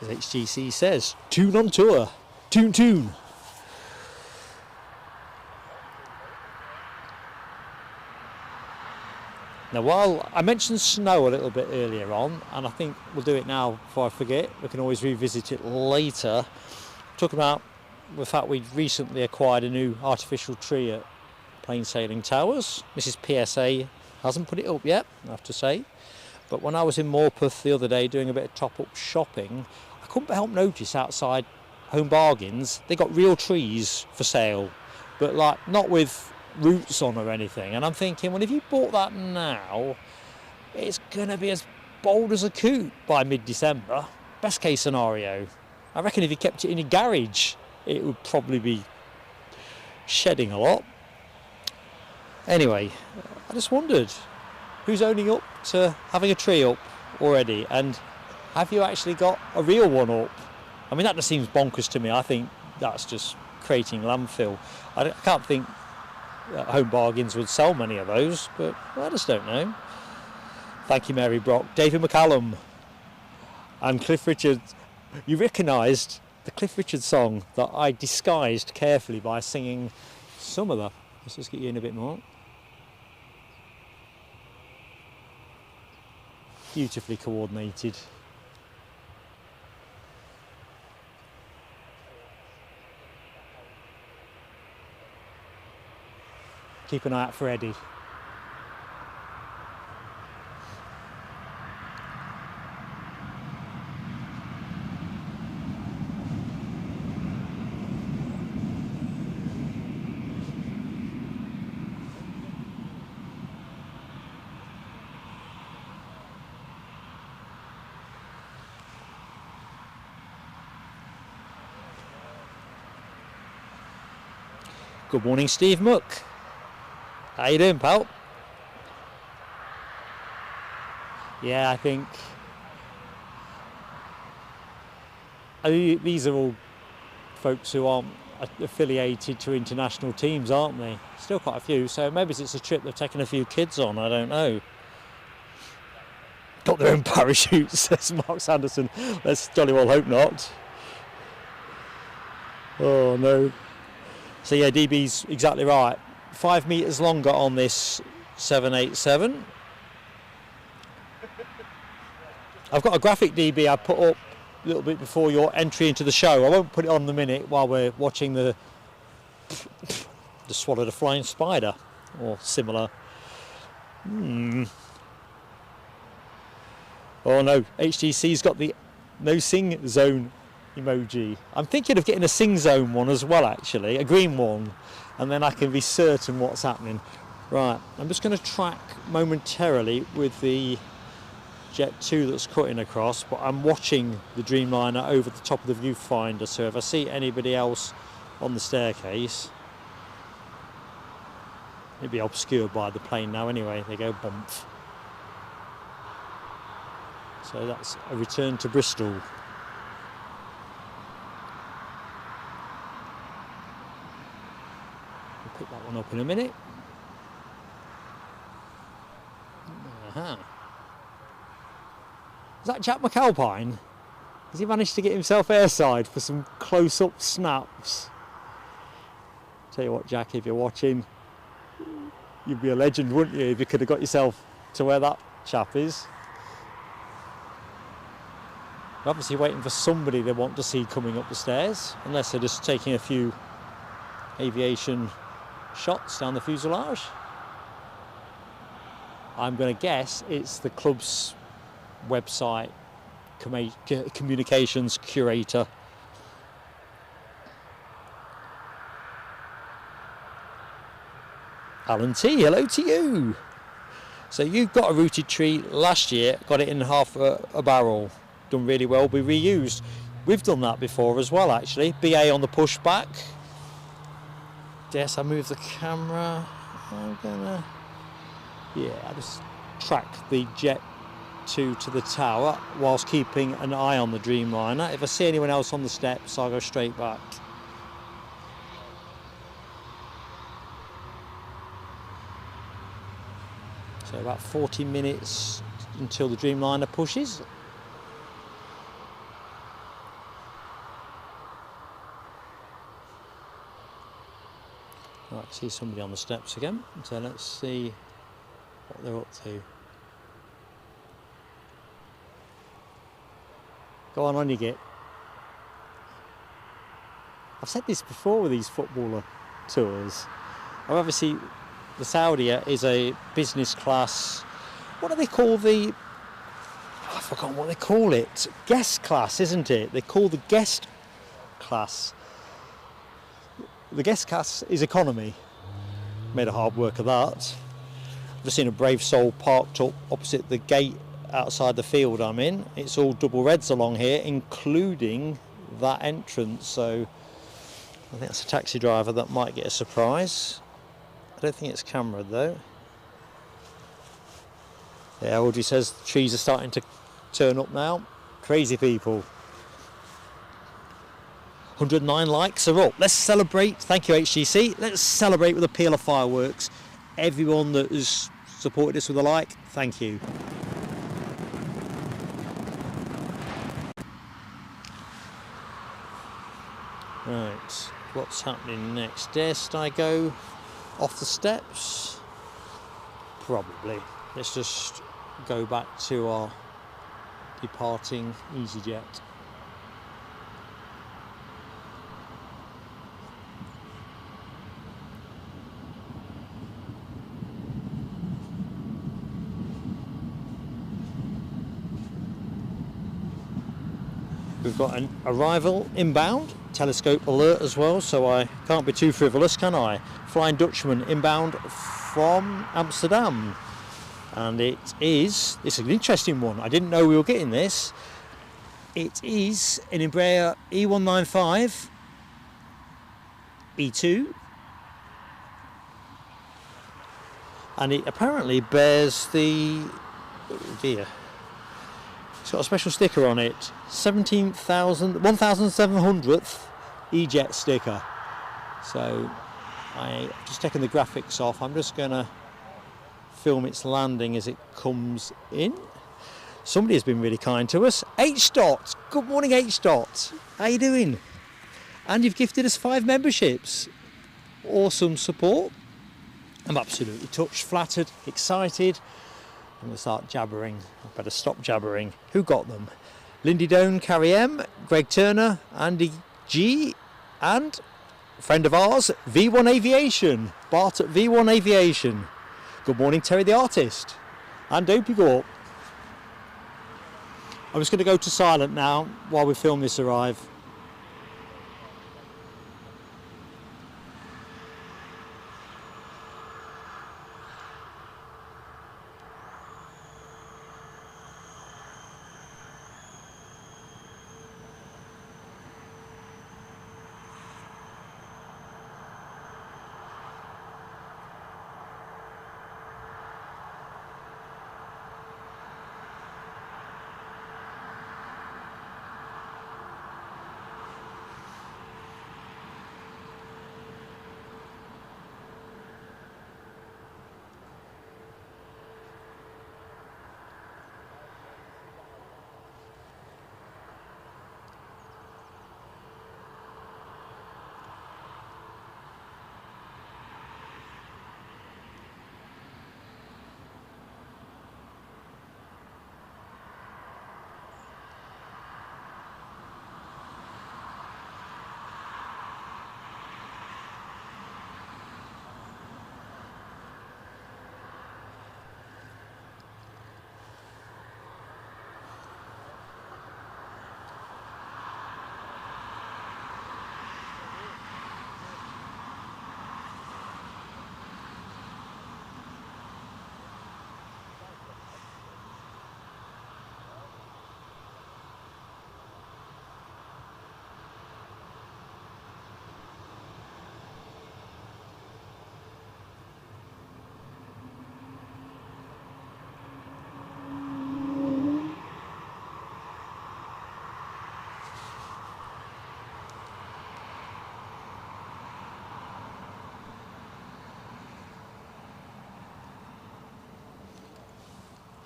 As HGC says, tune on tour. Tune. Now, while I mentioned snow a little bit earlier on, and I think we'll do it now before I forget, we can always revisit it later. Talking about the fact we've recently acquired a new artificial tree at Plain Sailing Towers. Mrs. PSA hasn't put it up yet, I have to say. But when I was in Morpeth the other day doing a bit of top-up shopping, I couldn't help notice outside Home Bargains, they got real trees for sale, but like not with roots on or anything. And I'm thinking, well, if you bought that now, it's going to be as bold as a coot by mid-December. Best case scenario. I reckon if you kept it in your garage, it would probably be shedding a lot. Anyway, I just wondered, who's owning up to having a tree up already? And have you actually got a real one up? I mean, that just seems bonkers to me. I think that's just creating landfill. I can't think that Home Bargains would sell many of those, but I just don't know. Thank you, Mary Brock. David McCallum and Cliff Richard. You recognised the Cliff Richard song that I disguised carefully by singing some of the. Let's just get you in a bit more. Beautifully coordinated. Keep an eye out for Eddie. Good morning, Steve Muck. How you doing, pal? Yeah, I think these are all folks who aren't affiliated to international teams, aren't they? Still quite a few, so maybe it's a trip they've taken a few kids on, I don't know. Got their own parachutes, says Mark Sanderson. Let's jolly well hope not. Oh no. So yeah, DB's exactly right. 5 metres longer on this 787. I've got a graphic, DB, I put up a little bit before your entry into the show. I won't put it on the minute while we're watching the swallow the flying spider or similar. Oh no, HTC's got the no sing zone emoji. I'm thinking of getting a sing zone one as well, actually, a green one, and then I can be certain what's happening. Right, I'm just going to track momentarily with the Jet2 that's cutting across, but I'm watching the Dreamliner over the top of the viewfinder, so if I see anybody else on the staircase, it'll be obscured by the plane now anyway. They go bump. So that's a return to Bristol. We'll pick that one up in a minute. Is that Jack McAlpine? Has he managed to get himself airside for some close-up snaps? Tell you what, Jack, if you're watching, you'd be a legend, wouldn't you, if you could have got yourself to where that chap is. They're obviously waiting for somebody they want to see coming up the stairs, unless they're just taking a few aviation shots down the fuselage. I'm going to guess it's the club's website communications curator. Alan T, hello to you. So you got a rooted tree last year, got it in half a barrel, done really well, be reused. We've done that before as well, actually. BA on the pushback. Yes, I move the camera. I just track the Jet2 to the tower whilst keeping an eye on the Dreamliner. If I see anyone else on the steps, I'll go straight back. So about 40 minutes until the Dreamliner pushes. Right, I see somebody on the steps again, so let's see what they're up to. Go on you get. I've said this before with these footballer tours. Obviously, the Saudia is a business class. What do they call the? I've forgotten what they call it. Guest class, isn't it? They call the guest class. The guest class is economy. Made a hard work of that. I've just seen a brave soul parked up opposite the gate outside the field I'm in. It's all double reds along here, including that entrance. So I think that's a taxi driver that might get a surprise. I don't think it's camera though. Yeah, Audrey says the trees are starting to turn up now. Crazy people. 109 likes are up. Let's celebrate. Thank you, HTC. Let's celebrate with a peal of fireworks. Everyone that has supported us with a like, thank you. Right, what's happening next? Dare I go off the steps? Probably. Let's just go back to our departing EasyJet. We've got an arrival inbound, telescope alert as well, so I can't be too frivolous, can I? Flying Dutchman inbound from Amsterdam. And it's an interesting one. I didn't know we were getting this. It is an Embraer E195-E2. And it apparently bears the... oh dear. It's got a special sticker on it, 17,000 EasyJet sticker. So I've just taken the graphics off. I'm just going to film its landing as it comes in. Somebody has been really kind to us. H-Dot, good morning H-Dot. How you doing? And you've gifted us 5 memberships. Awesome support. I'm absolutely touched, flattered, excited. I'm going to start jabbering. I better stop jabbering. Who got them? Lindy Doan, Carrie M, Greg Turner, Andy G, and a friend of ours, V1 Aviation. Bart at V1 Aviation. Good morning, Terry the Artist. And Dopey Gorp. I'm just going to go to silent now while we film this arrive.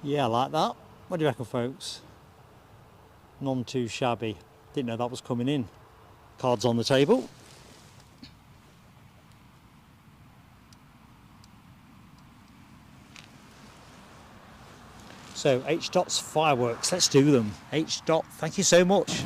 Yeah, I like that. What do you reckon, folks? None too shabby. Didn't know that was coming in. Cards on the table. So H Dot's fireworks, let's do them. H Dot, thank you so much.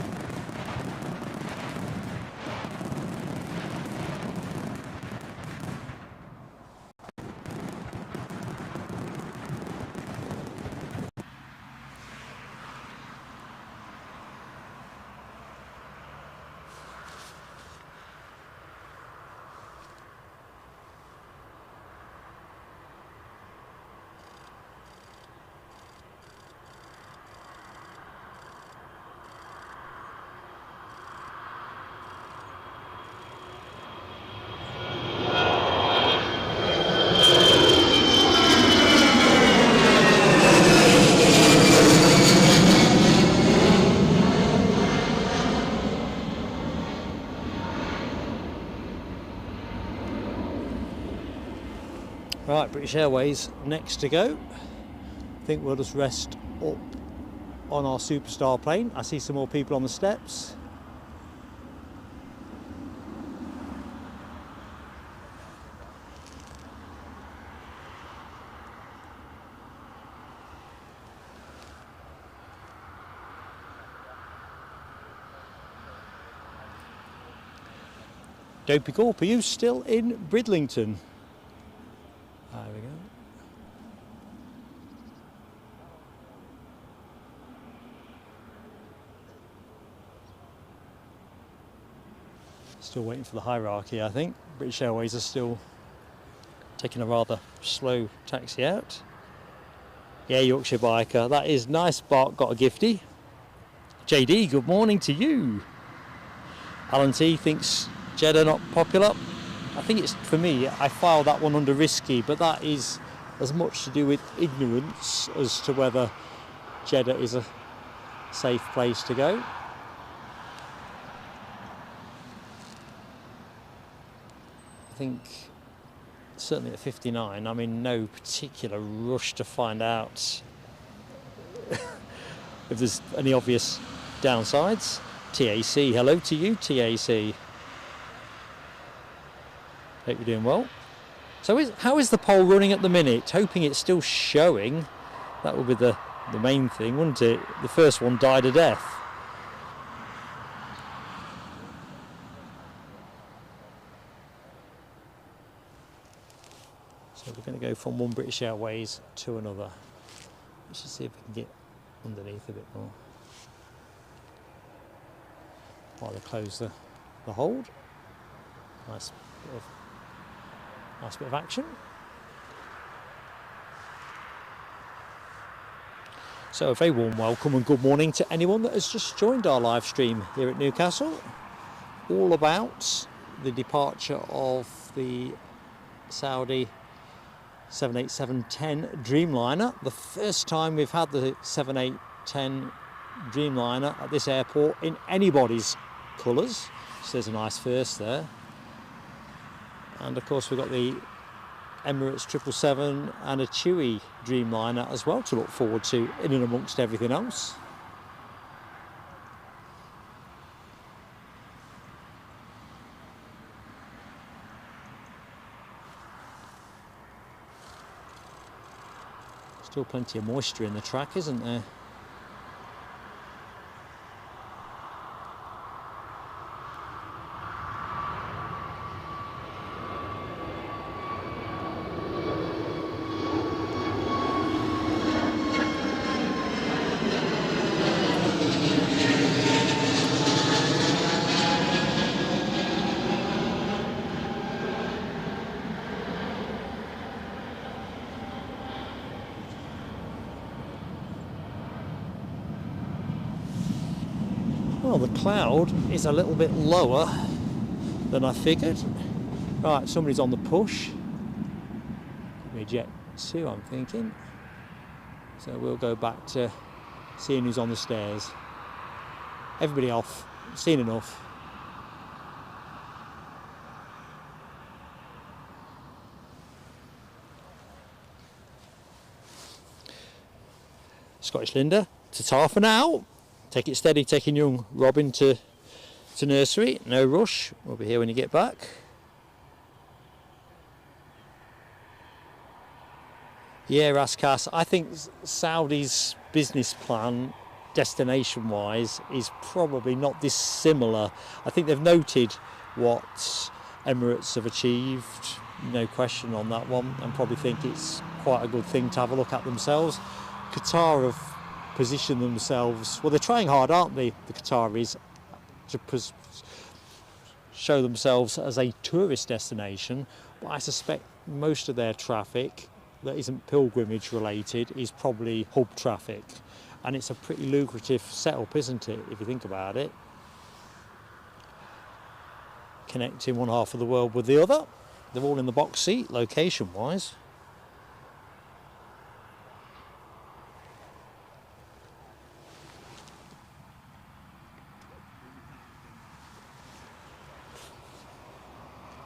Right, British Airways next to go. I think we'll just rest up on our superstar plane. I see some more people on the steps. Dopey Corp, are you still in Bridlington? There we go. Still waiting for the hierarchy, I think. British Airways are still taking a rather slow taxi out. Yeah, Yorkshire Biker, that is nice. Bart got a gifty. JD, good morning to you. Alan T thinks Jeddah not popular. I think it's, for me, I file that one under risky, but that is as much to do with ignorance as to whether Jeddah is a safe place to go. I think certainly at 59, I'm in no particular rush to find out if there's any obvious downsides. TAC, hello to you, TAC. Hope you're doing well. So how is the poll running at the minute? Hoping it's still showing. That would be the main thing, wouldn't it? The first one died a death. So we're going to go from one British Airways to another. Let's just see if we can get underneath a bit more. While they close the hold. Nice bit of action. So a very warm welcome and good morning to anyone that has just joined our live stream here at Newcastle. All about the departure of the Saudi 787-10 Dreamliner. The first time we've had the 7810 Dreamliner at this airport in anybody's colours. So there's a nice first there. And of course we've got the Emirates 777 and a Chewy Dreamliner as well to look forward to in and amongst everything else. Still plenty of moisture in the track, isn't there? Well, the cloud is a little bit lower than I figured. Right, somebody's on the push. Could be Jet2, I'm thinking. So we'll go back to seeing who's on the stairs. Everybody off, seen enough. Scottish Linda, Tatar for now. Take it steady, taking young Robin to nursery. No rush. We'll be here when you get back. Yeah, Raskas, I think Saudi's business plan, destination-wise, is probably not dissimilar. I think they've noted what Emirates have achieved, no question on that one, and probably think it's quite a good thing to have a look at themselves. Qatar have positioned themselves, well, they're trying hard, aren't they, the Qataris, to show themselves as a tourist destination, but I suspect most of their traffic that isn't pilgrimage related is probably hub traffic, and it's a pretty lucrative setup, isn't it, if you think about it, connecting one half of the world with the other. They're all in the box seat location wise.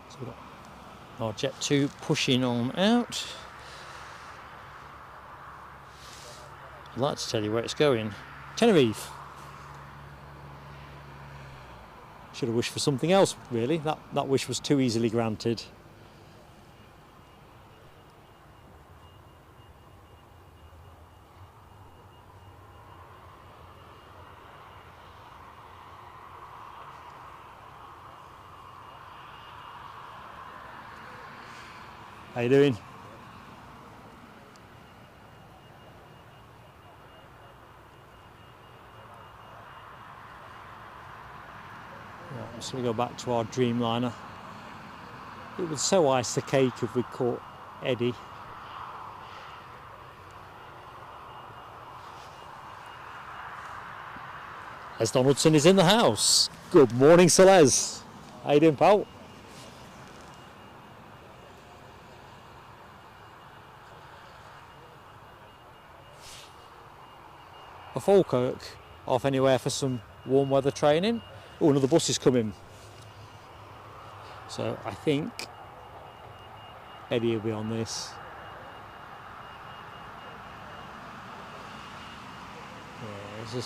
So we've got our Jet2 pushing on out. I'd like to tell you where it's going. Tenerife. Should have wished for something else, really. That wish was too easily granted. How you doing? So we go back to our Dreamliner. It would so ice the cake if we caught Eddie. Les Donaldson is in the house. Good morning, Sir Les. How you doing, pal? A Falkirk off anywhere for some warm weather training. Oh, another bus is coming. So I think Eddie will be on this. Yeah,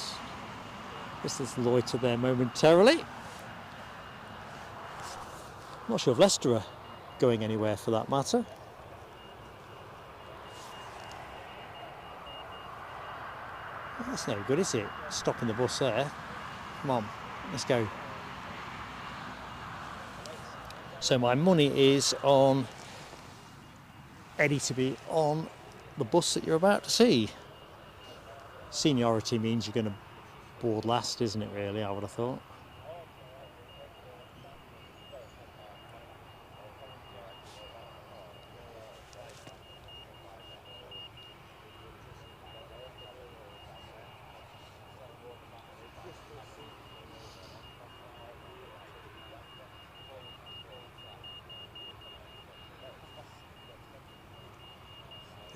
let's just loiter there momentarily. Not sure if Leicester are going anywhere for that matter. That's no good, is it? Stopping the bus there. Come on. Let's go. So my money is on Eddie to be on the bus that you're about to see. Seniority means you're going to board last, isn't it, really, I would have thought.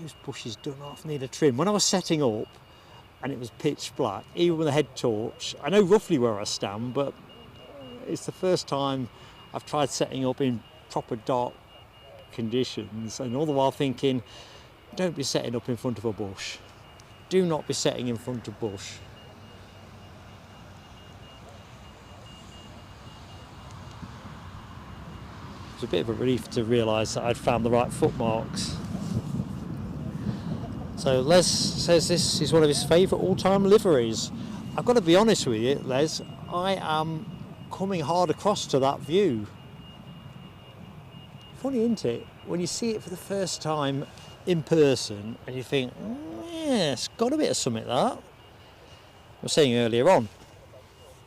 Those bushes do not need a trim. When I was setting up and it was pitch black, even with a head torch, I know roughly where I stand, but it's the first time I've tried setting up in proper dark conditions, and all the while thinking, don't be setting up in front of a bush. Do not be setting in front of bush. It was a bit of a relief to realise that I'd found the right footmarks. So Les says this is one of his favourite all-time liveries. I've got to be honest with you, Les, I am coming hard across to that view. Funny, isn't it? When you see it for the first time in person and you think, yeah, it's got a bit of something, that. I was saying earlier on,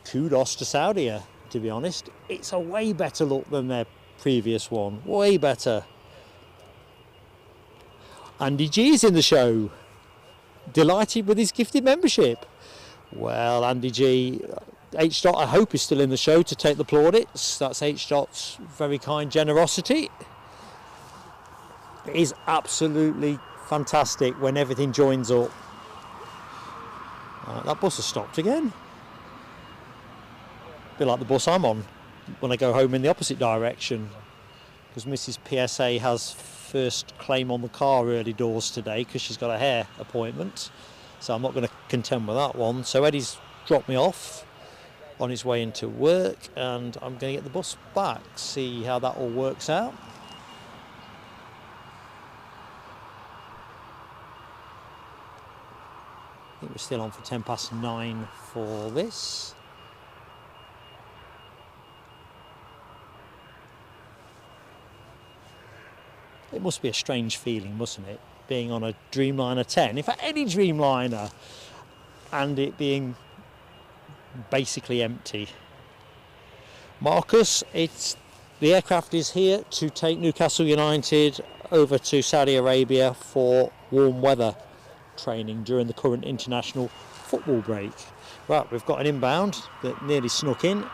kudos to Saudia, to be honest. It's a way better look than their previous one, way better. Andy G's in the show, delighted with his gifted membership. Well, Andy G, H. I hope is still in the show to take the plaudits. That's H. very kind generosity. It is absolutely fantastic when everything joins up. That bus has stopped again. A bit like the bus I'm on when I go home in the opposite direction, because Mrs. PSA has first claim on the car early doors today because she's got a hair appointment. so I'm not going to contend with that one. So Eddie's dropped me off on his way into work, and I'm going to get the bus back, see how that all works out. I think we're still on for 9:10 for this. It must be a strange feeling, mustn't it, being on a Dreamliner 10, in fact any Dreamliner, and it being basically empty. Marcus, the aircraft is here to take Newcastle United over to Saudi Arabia for warm weather training during the current international football break. Right, we've got an inbound that nearly snuck in,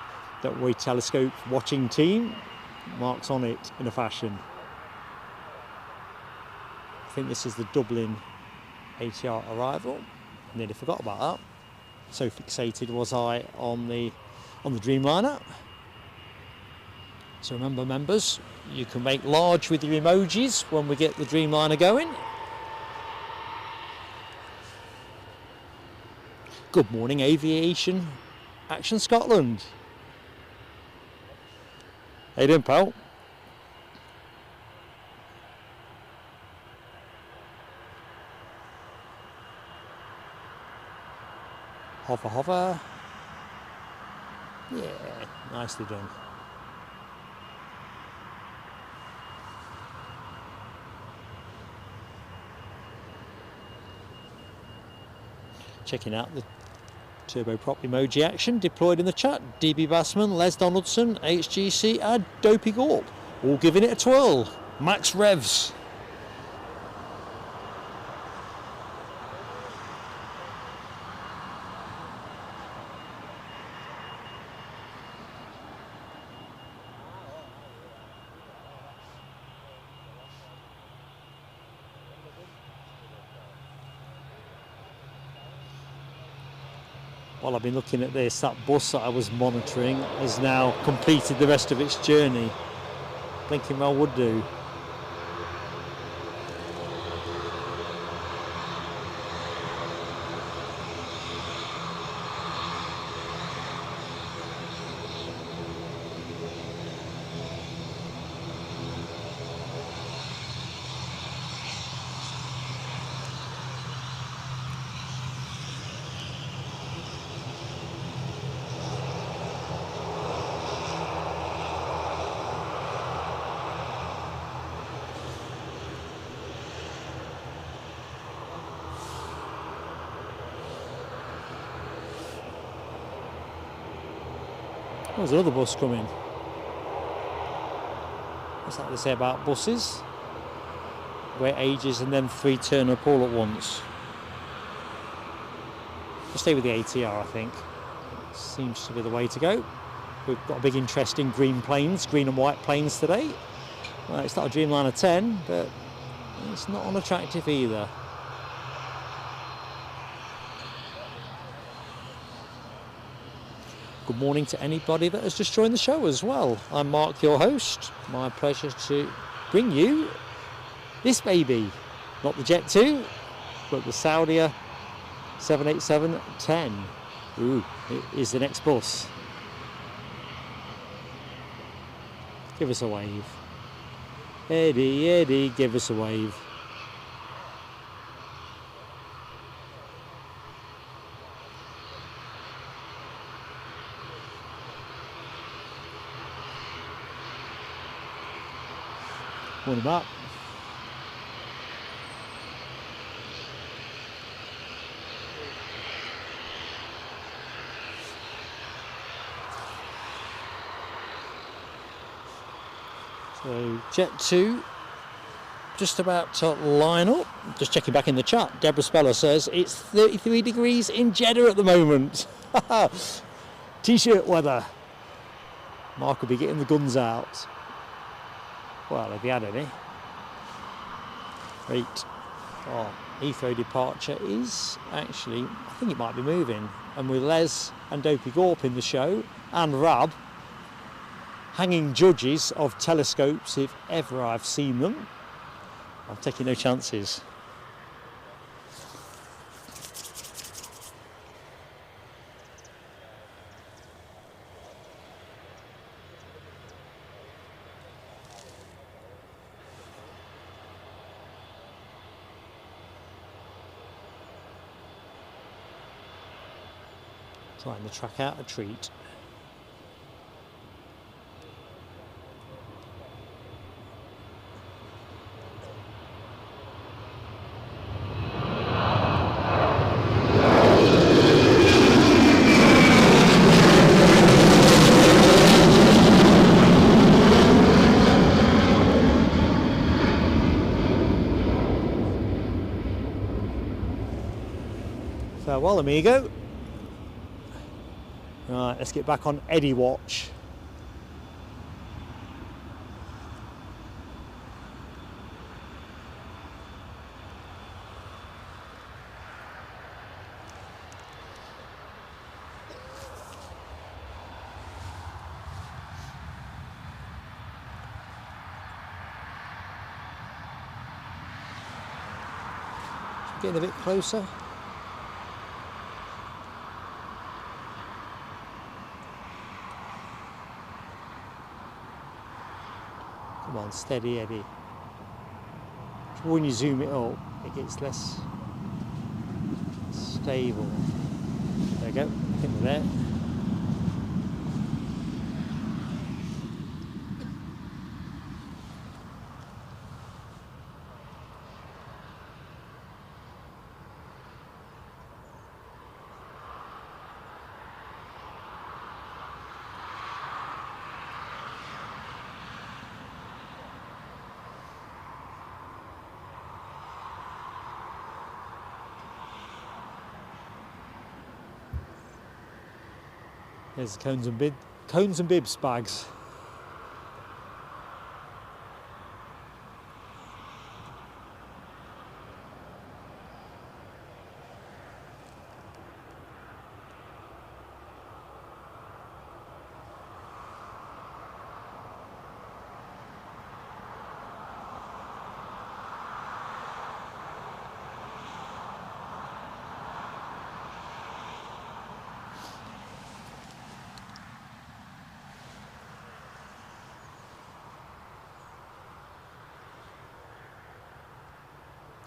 that we telescope watching team. Mark's on it in a fashion. I think this is the Dublin ATR arrival. Nearly forgot about that. So fixated was I on the Dreamliner. So remember, members, you can make large with your emojis when we get the Dreamliner going. Good morning, Aviation Action Scotland. How you doing, pal? Hover, hover. Yeah, nicely done. Checking out the turboprop emoji action deployed in the chat. DB Bassman, Les Donaldson, HGC and Dopey Gorp, all giving it a twirl. Max revs. While I've been looking at this, that bus that I was monitoring has now completed the rest of its journey. Blinking well would do. There's another bus coming. What's that they say about buses? Wait ages and then 3 turn up all at once. We'll stay with the ATR, I think. Seems to be the way to go. We've got a big interest in green planes, green and white planes today. Well, it's not a Dreamliner 10, but it's not unattractive either. Good morning to anybody that has just joined the show as well. I'm Mark, your host. My pleasure to bring you this baby. Not the Jet2, but the Saudia 787-10. Ooh, it is the next bus. Give us a wave. Eddie, Eddie, give us a wave. Morning, Mark. So Jet2 just about to line up. Just checking back in the chat. Deborah Speller says it's 33 degrees in Jeddah at the moment. T-shirt weather. Mark will be getting the guns out. Well, if he had any. Right. Oh, Heathrow departure is actually, I think it might be moving. And with Les and Dopey Gorp in the show, and Rab, hanging judges of telescopes if ever I've seen them. I'm taking no chances. Trying the track out a treat. Farewell, amigo. Right, let's get back on Eddie watch. Getting a bit closer. Come on, steady Eddie. When you zoom it up, it gets less stable. There we go, I think we're there. There's the cones and bibs bags.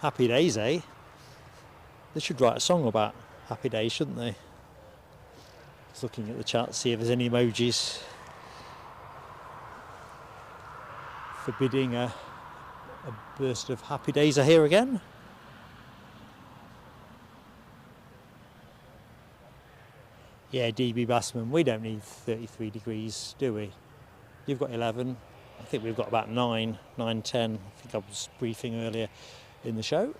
Happy days, eh? They should write a song about happy days, shouldn't they? Just looking at the chat, see if there's any emojis forbidding a burst of happy days are here again. Yeah, DB Bassman, we don't need 33 degrees, do we? You've got 11. I think we've got about 9, 10. I think I was briefing earlier in the show.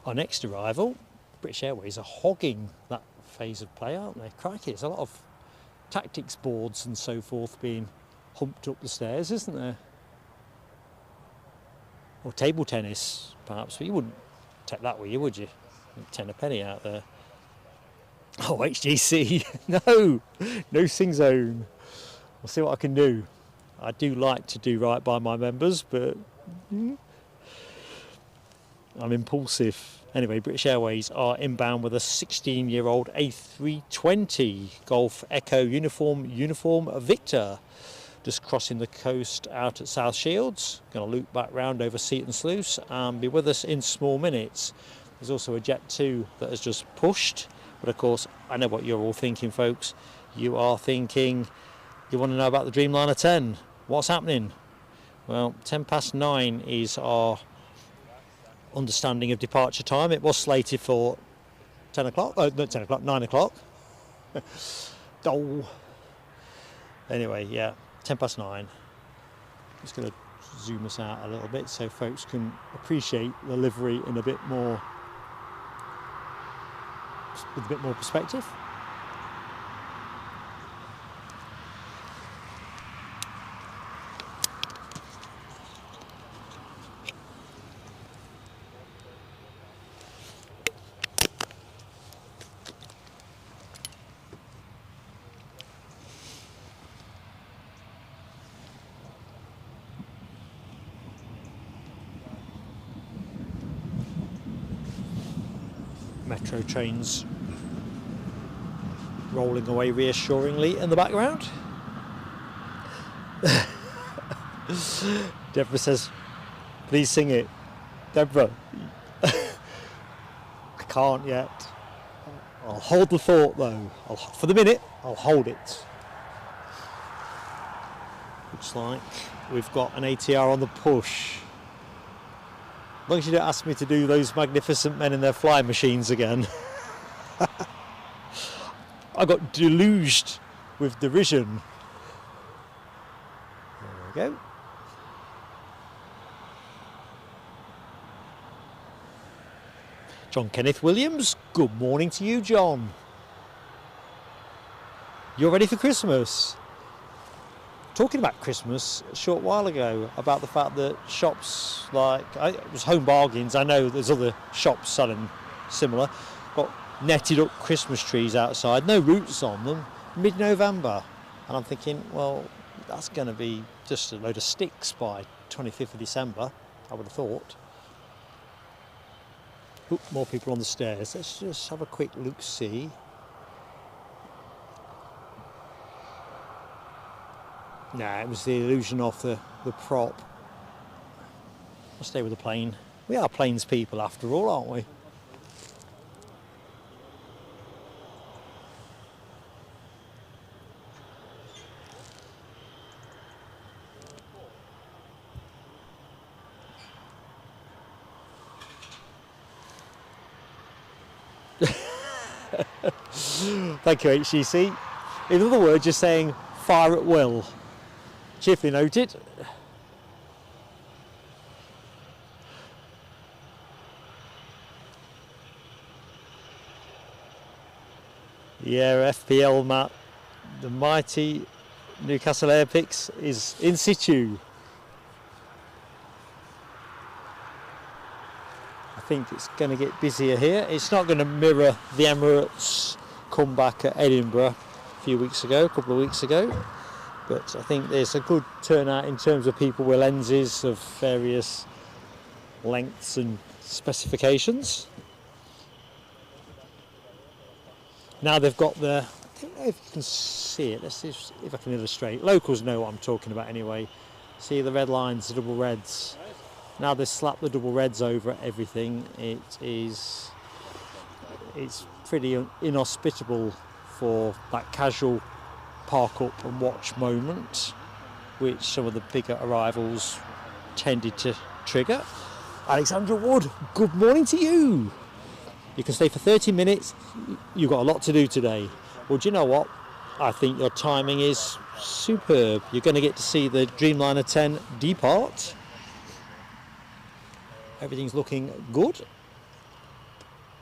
Our next arrival, British Airways are hogging that phase of play, aren't they? Crikey, there's a lot of tactics boards and so forth being humped up the stairs, isn't there? Or table tennis, perhaps, but you wouldn't take that with you, would you? 10 a penny out there. Oh, HGC, no sing zone. I'll see what I can do. I do like to do right by my members, but I'm impulsive. Anyway, British Airways are inbound with a 16-year-old A320 Golf Echo Uniform Victor, just crossing the coast out at South Shields. Going to loop back round over Seaton Sluice and be with us in small minutes. There's also a Jet2 that has just pushed, but of course, I know what you're all thinking, folks. You are thinking, you want to know about the Dreamliner 10. What's happening? Well, 9 is our understanding of departure time. It was slated for 10 o'clock. Oh, not 10 o'clock, 9 o'clock. Oh. Anyway, yeah, 9. Just going to zoom us out a little bit so folks can appreciate the livery in a bit more, with a bit more perspective. Metro trains rolling away reassuringly in the background. Deborah says, please sing it. Deborah, can't yet. I'll hold the thought though. For the minute, I'll hold it. Looks like we've got an ATR on the push. As long as you don't ask me to do those magnificent men in their flying machines again. I got deluged with derision. There we go. John Kenneth Williams, good morning to you, John. You're ready for Christmas? Talking about Christmas a short while ago, about the fact that shops like, it was Home Bargains, I know there's other shops selling similar, got netted up Christmas trees outside, no roots on them, mid-November. And I'm thinking, well, that's going to be just a load of sticks by 25th of December, I would have thought. Ooh, more people on the stairs. Let's just have a quick look-see. Nah, it was the illusion of the prop. I'll stay with the plane. We are planes people after all, aren't we? Thank you, HCC. In other words, you're saying fire at will. Cheerfully noted. Yeah, FPL Matt, the mighty Newcastle Airpix is in situ. I think it's going to get busier here. It's not going to mirror the Emirates comeback at Edinburgh a couple of weeks ago. But I think there's a good turnout in terms of people with lenses of various lengths and specifications. Now they've got the, I don't know if you can see it, let's see if I can illustrate. Locals know what I'm talking about anyway. See the red lines, the double reds. Now they've slapped the double reds over everything. It's pretty inhospitable for that casual park up and watch moment, which some of the bigger arrivals tended to trigger. Alexandra Wood, good morning to you. You can stay for 30 minutes. You've got a lot to do today. Well, do you know what? I think your timing is superb. You're going to get to see the Dreamliner 10 depart. Everything's looking good.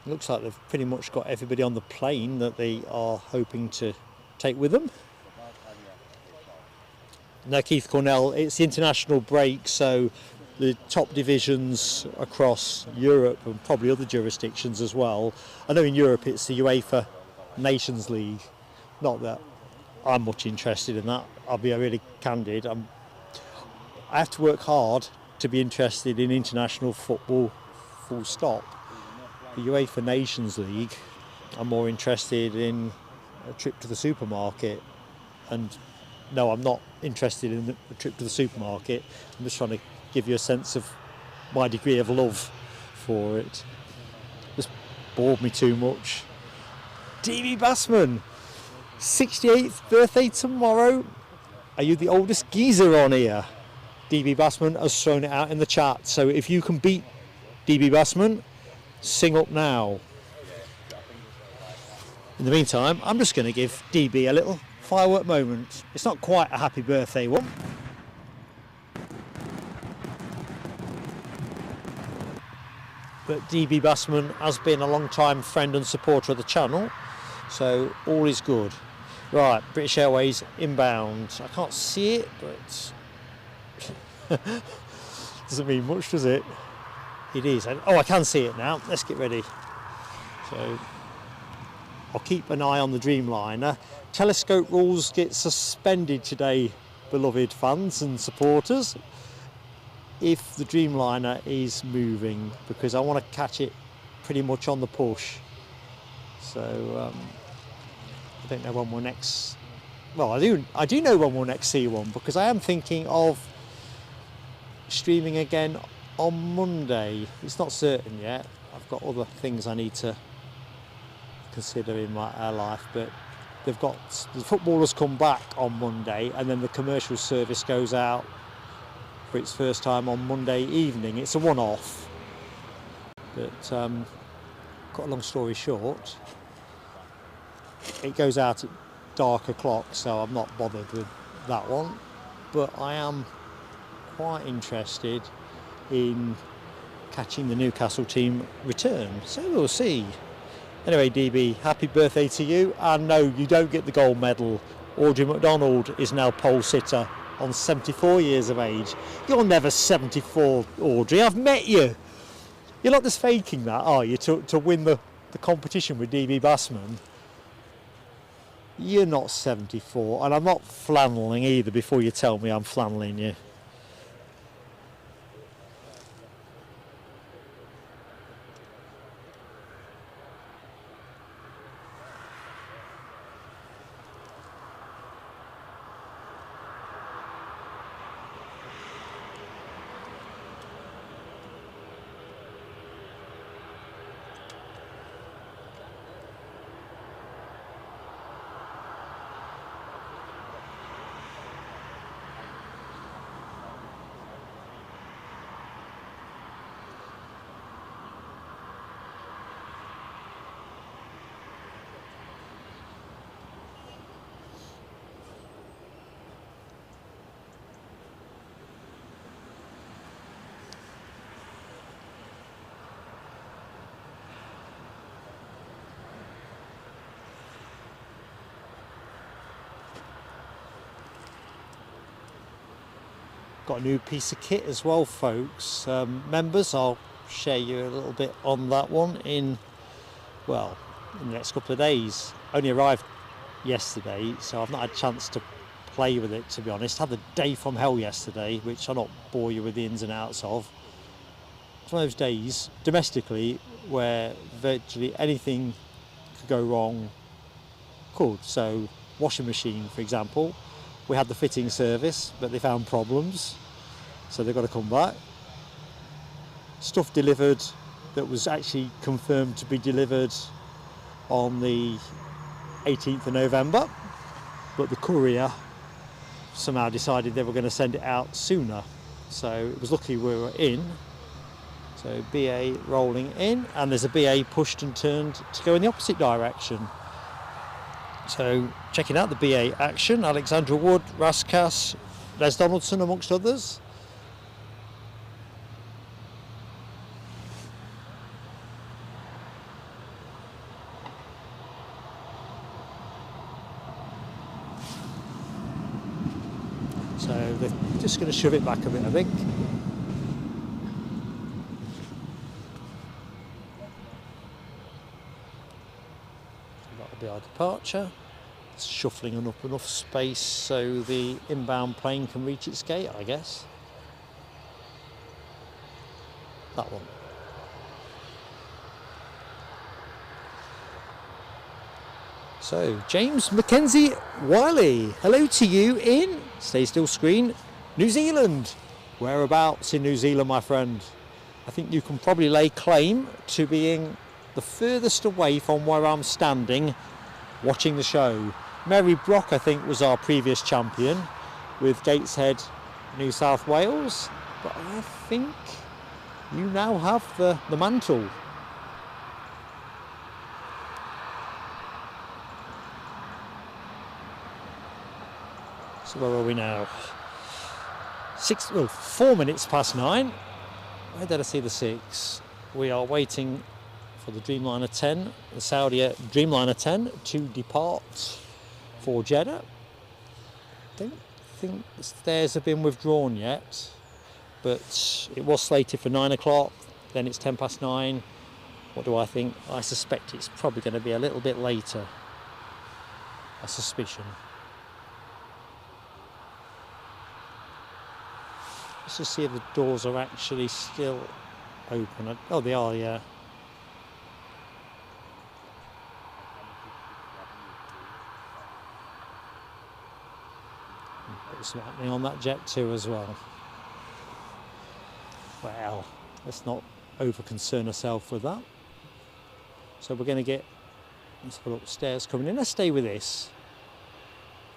Looks like they've pretty much got everybody on the plane that they are hoping to take with them. Now, Keith Cornell, it's the international break, so the top divisions across Europe and probably other jurisdictions as well. I know in Europe it's the UEFA Nations League. Not that I'm much interested in that. I'll be really candid. I have to work hard to be interested in international football, full stop. The UEFA Nations League, I'm more interested in a trip to the supermarket. And no, I'm not interested in a trip to the supermarket. I'm just trying to give you a sense of my degree of love for it. Just bored me too much. DB Bassman, 68th birthday tomorrow. Are you the oldest geezer on here? DB Bassman has thrown it out in the chat. So if you can beat DB Bassman, sing up now. In the meantime, I'm just going to give DB a little firework moment. It's not quite a happy birthday one. But DB Bassman has been a long-time friend and supporter of the channel, so all is good. Right, British Airways inbound. I can't see it, but doesn't mean much, does it? It is. Oh, I can see it now. Let's get ready. So I'll keep an eye on the Dreamliner. Telescope rules get suspended today, beloved fans and supporters, if the Dreamliner is moving, because I want to catch it pretty much on the push. So I don't know when we'll next, well, I do know when we'll next see one, because I am thinking of streaming again on Monday. It's not certain yet, I've got other things I need to consider in my life, but the footballers come back on Monday, and then the commercial service goes out for its first time on Monday evening. It's a one-off, but cut a long story short, it goes out at dark o'clock, so I'm not bothered with that one. But I am quite interested in catching the Newcastle team return, so we'll see. Anyway, DB, happy birthday to you. And no, you don't get the gold medal. Audrey McDonald is now pole sitter on 74 years of age. You're never 74, Audrey. I've met you. You're not just faking that, are you, to win the competition with DB Bassman? You're not 74, and I'm not flanneling either before you tell me I'm flanneling you. Got a new piece of kit as well, folks. Members, I'll share you a little bit on that one in the next couple of days. Only arrived yesterday, so I've not had a chance to play with it, to be honest. Had the day from hell yesterday, which I'll not bore you with the ins and outs of. It's one of those days domestically where virtually anything could go wrong. Could. So washing machine, for example, we had the fitting service, but they found problems, so they've got to come back. Stuff delivered that was actually confirmed to be delivered on the 18th of November, but the courier somehow decided they were going to send it out sooner, so it was lucky we were in. So BA rolling in, and there's a BA pushed and turned to go in the opposite direction. So checking out the BA action, Alexandra Wood, Raskas, Les Donaldson amongst others. So they're just going to shove it back a bit, I think. That'll be our departure. It's shuffling up enough space so the inbound plane can reach its gate, I guess. That one. So, James Mackenzie Wiley, hello to you in, stay still screen, New Zealand. Whereabouts in New Zealand, my friend? I think you can probably lay claim to being the furthest away from where I'm standing watching the show. Mary Brock, I think, was our previous champion with Gateshead, New South Wales, but I think you now have the mantle. So where are we now? 4 minutes past 9. Where did I see the 6? We are waiting for the Dreamliner 10, the Saudia Dreamliner 10 to depart for Jeddah. Don't think the stairs have been withdrawn yet, but it was slated for 9 o'clock, then it's 10 past 9. What do I think? I suspect it's probably going to be a little bit later. A suspicion. Let's just see if the doors are actually still open. Oh, they are, yeah. It's happening on that Jet2 as well. Well, let's not over concern ourselves with that. So we're going to get, let's have a look, stairs coming in. Let's stay with this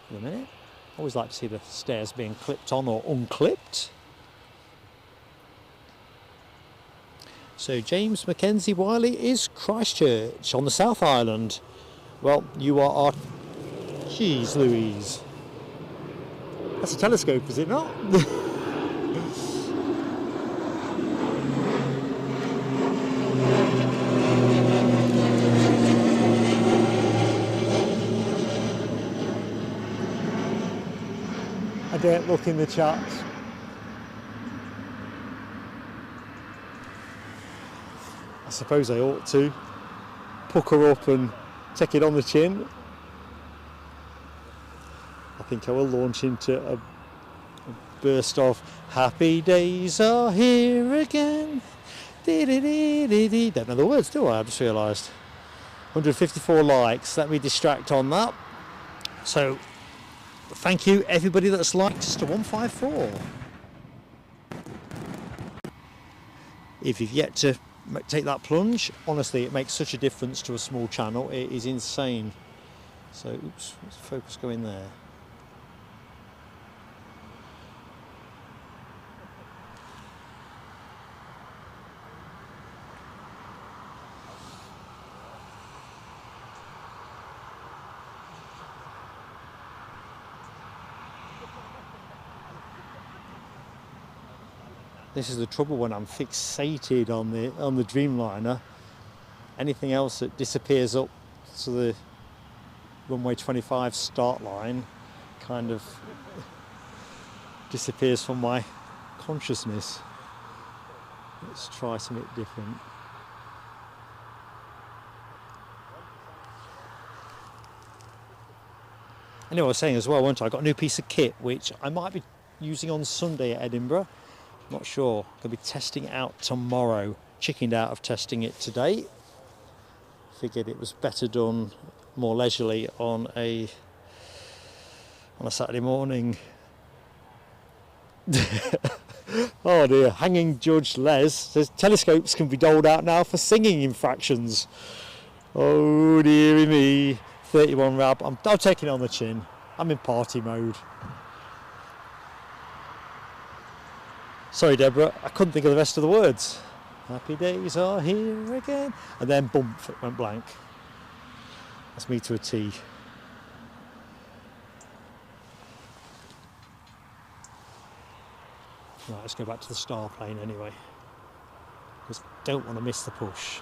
for a minute. Always like to see the stairs being clipped on or unclipped. So James Mackenzie Wiley is Christchurch on the South Island. Well, you are our... Jeez Louise. That's a telescope, is it not? I don't look in the chat. I suppose I ought to pucker up and take it on the chin. I think I will launch into a burst of happy days are here again. Don't know the words, do I? I just realised. 154 likes. Let me distract on that. So, thank you everybody that's liked us to 154. If you've yet to take that plunge, honestly, it makes such a difference to a small channel. It is insane. So, oops, let's focus go in there. This is the trouble when I'm fixated on the Dreamliner. Anything else that disappears up to the runway 25 start line kind of disappears from my consciousness. Let's try something different. Anyway, I was saying as well, weren't I? I got a new piece of kit which I might be using on Sunday at Edinburgh. Not sure. Going to be testing it out tomorrow. Chickened out of testing it today. Figured it was better done more leisurely on a Saturday morning. Oh dear. Hanging Judge Les says telescopes can be doled out now for singing infractions. Oh dearie me. 31 Rab. I'm taking it on the chin. I'm in party mode. Sorry, Deborah, I couldn't think of the rest of the words. Happy days are here again. And then, boom, it went blank. That's me to a T. Right, let's go back to the star plane anyway. Because I don't want to miss the push.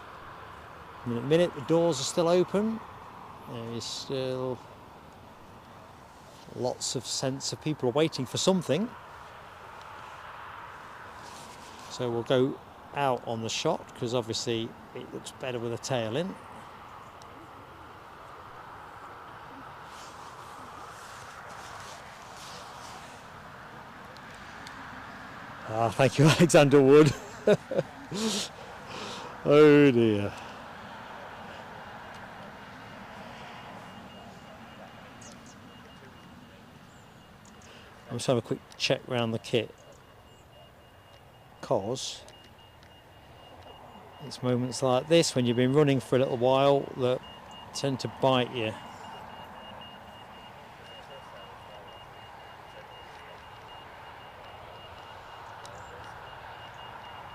And in a minute, the doors are still open. There is still lots of sense of people are waiting for something. So we'll go out on the shot because obviously it looks better with a tail in. Thank you, Alexander Wood. Oh dear. I'll just have a quick check around the kit. Because it's moments like this when you've been running for a little while that tend to bite you.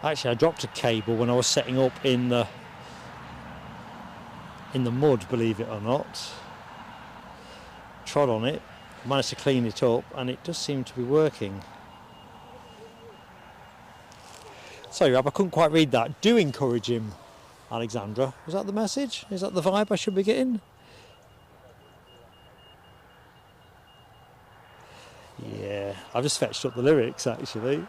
Actually, I dropped a cable when I was setting up in the mud, believe it or not. Trod on it, managed to clean it up, and it does seem to be working. Sorry, Rob, I couldn't quite read that. Do encourage him, Alexandra. Was that the message? Is that the vibe I should be getting? Yeah, I've just fetched up the lyrics, actually.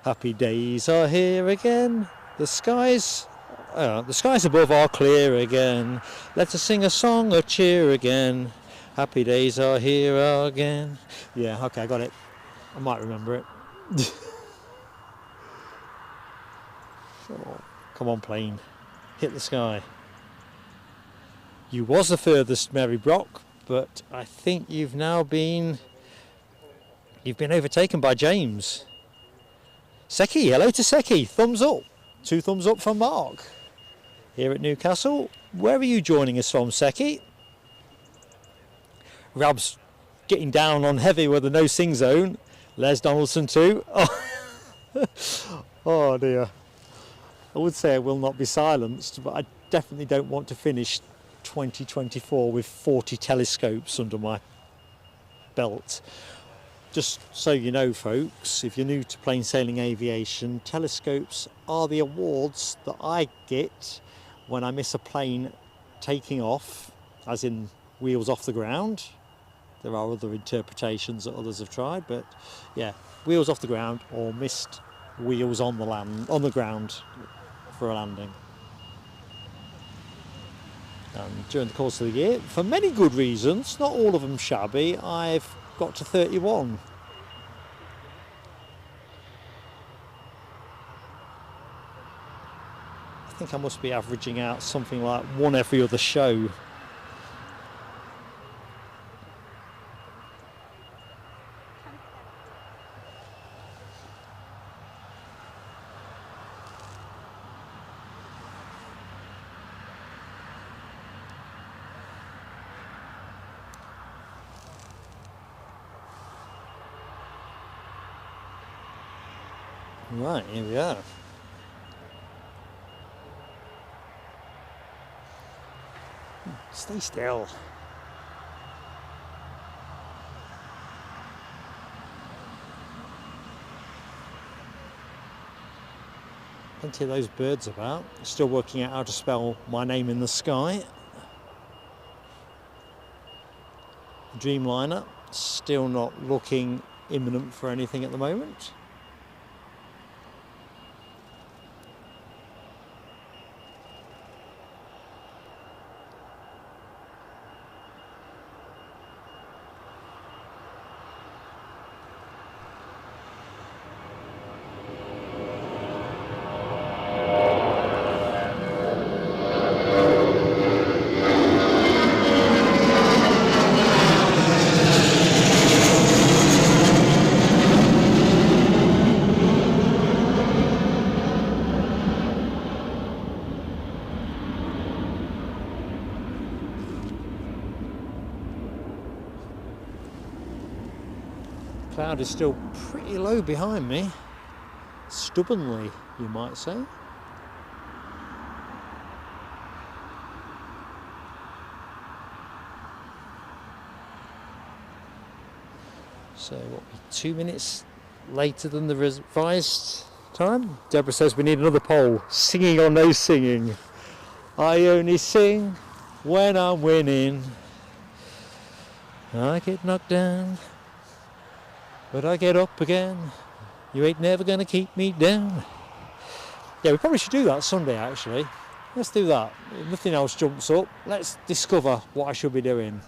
Happy days are here again. The skies above are clear again. Let us sing a song of cheer again. Happy days are here again. Yeah, okay, I got it. I might remember it. Oh, come on, plane. Hit the sky. You was the furthest, Mary Brock, but I think you've been overtaken by James. Seki, hello to Seki. Thumbs up. 2 thumbs up for Mark. Here at Newcastle. Where are you joining us from, Seki? Rab's getting down on heavy with the no sing zone. Les Donaldson too. Oh. Oh dear. I would say I will not be silenced, but I definitely don't want to finish 2024 with 40 telescopes under my belt. Just so you know, folks, if you're new to plain sailing aviation, telescopes are the awards that I get when I miss a plane taking off, as in wheels off the ground. There are other interpretations that others have tried, but yeah, wheels off the ground or missed wheels on the ground for a landing. And during the course of the year, for many good reasons, not all of them shabby, I've got to 31. I think I must be averaging out something like one every other show. Right, here we are. Stay still. Plenty of those birds about. Still working out how to spell my name in the sky. Dreamliner, still not looking imminent for anything at the moment. Cloud is still pretty low behind me, stubbornly you might say. So what, 2 minutes later than the revised time? Deborah says we need another poll. Singing or no singing? I only sing when I'm winning. I get knocked down, but I get up again. You ain't never gonna keep me down. Yeah, we probably should do that Sunday actually. Let's do that. If nothing else jumps up, let's discover what I should be doing.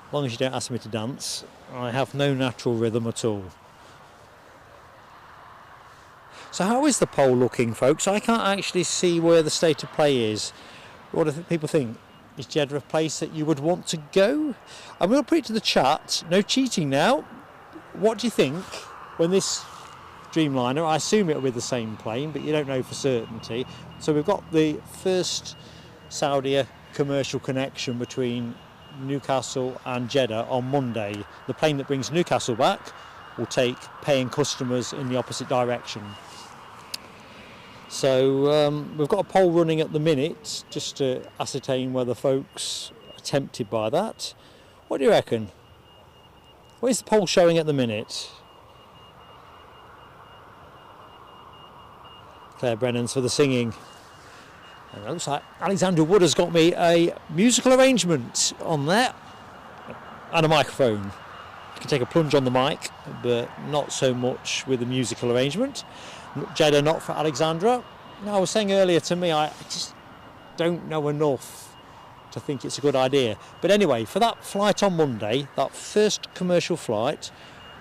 As long as you don't ask me to dance, I have no natural rhythm at all. So how is the poll looking, folks? I can't actually see where the state of play is. What do people think? Is Jeddah a place that you would want to go? I'm going to put it to the chat. No cheating now. What do you think when this Dreamliner, I assume it'll be the same plane, but you don't know for certainty. So we've got the first Saudia commercial connection between Newcastle and Jeddah on Monday. The plane that brings Newcastle back will take paying customers in the opposite direction. So we've got a poll running at the minute just to ascertain whether folks are tempted by that. What do you reckon? What is the poll showing at the minute? Claire Brennan's for the singing. And it looks like Alexandra Wood has got me a musical arrangement on there and a microphone. You can take a plunge on the mic, but not so much with the musical arrangement. Jeddah not for Alexandra. Now, I was saying earlier to me, I just don't know enough to think it's a good idea. But anyway, for that flight on Monday, that first commercial flight,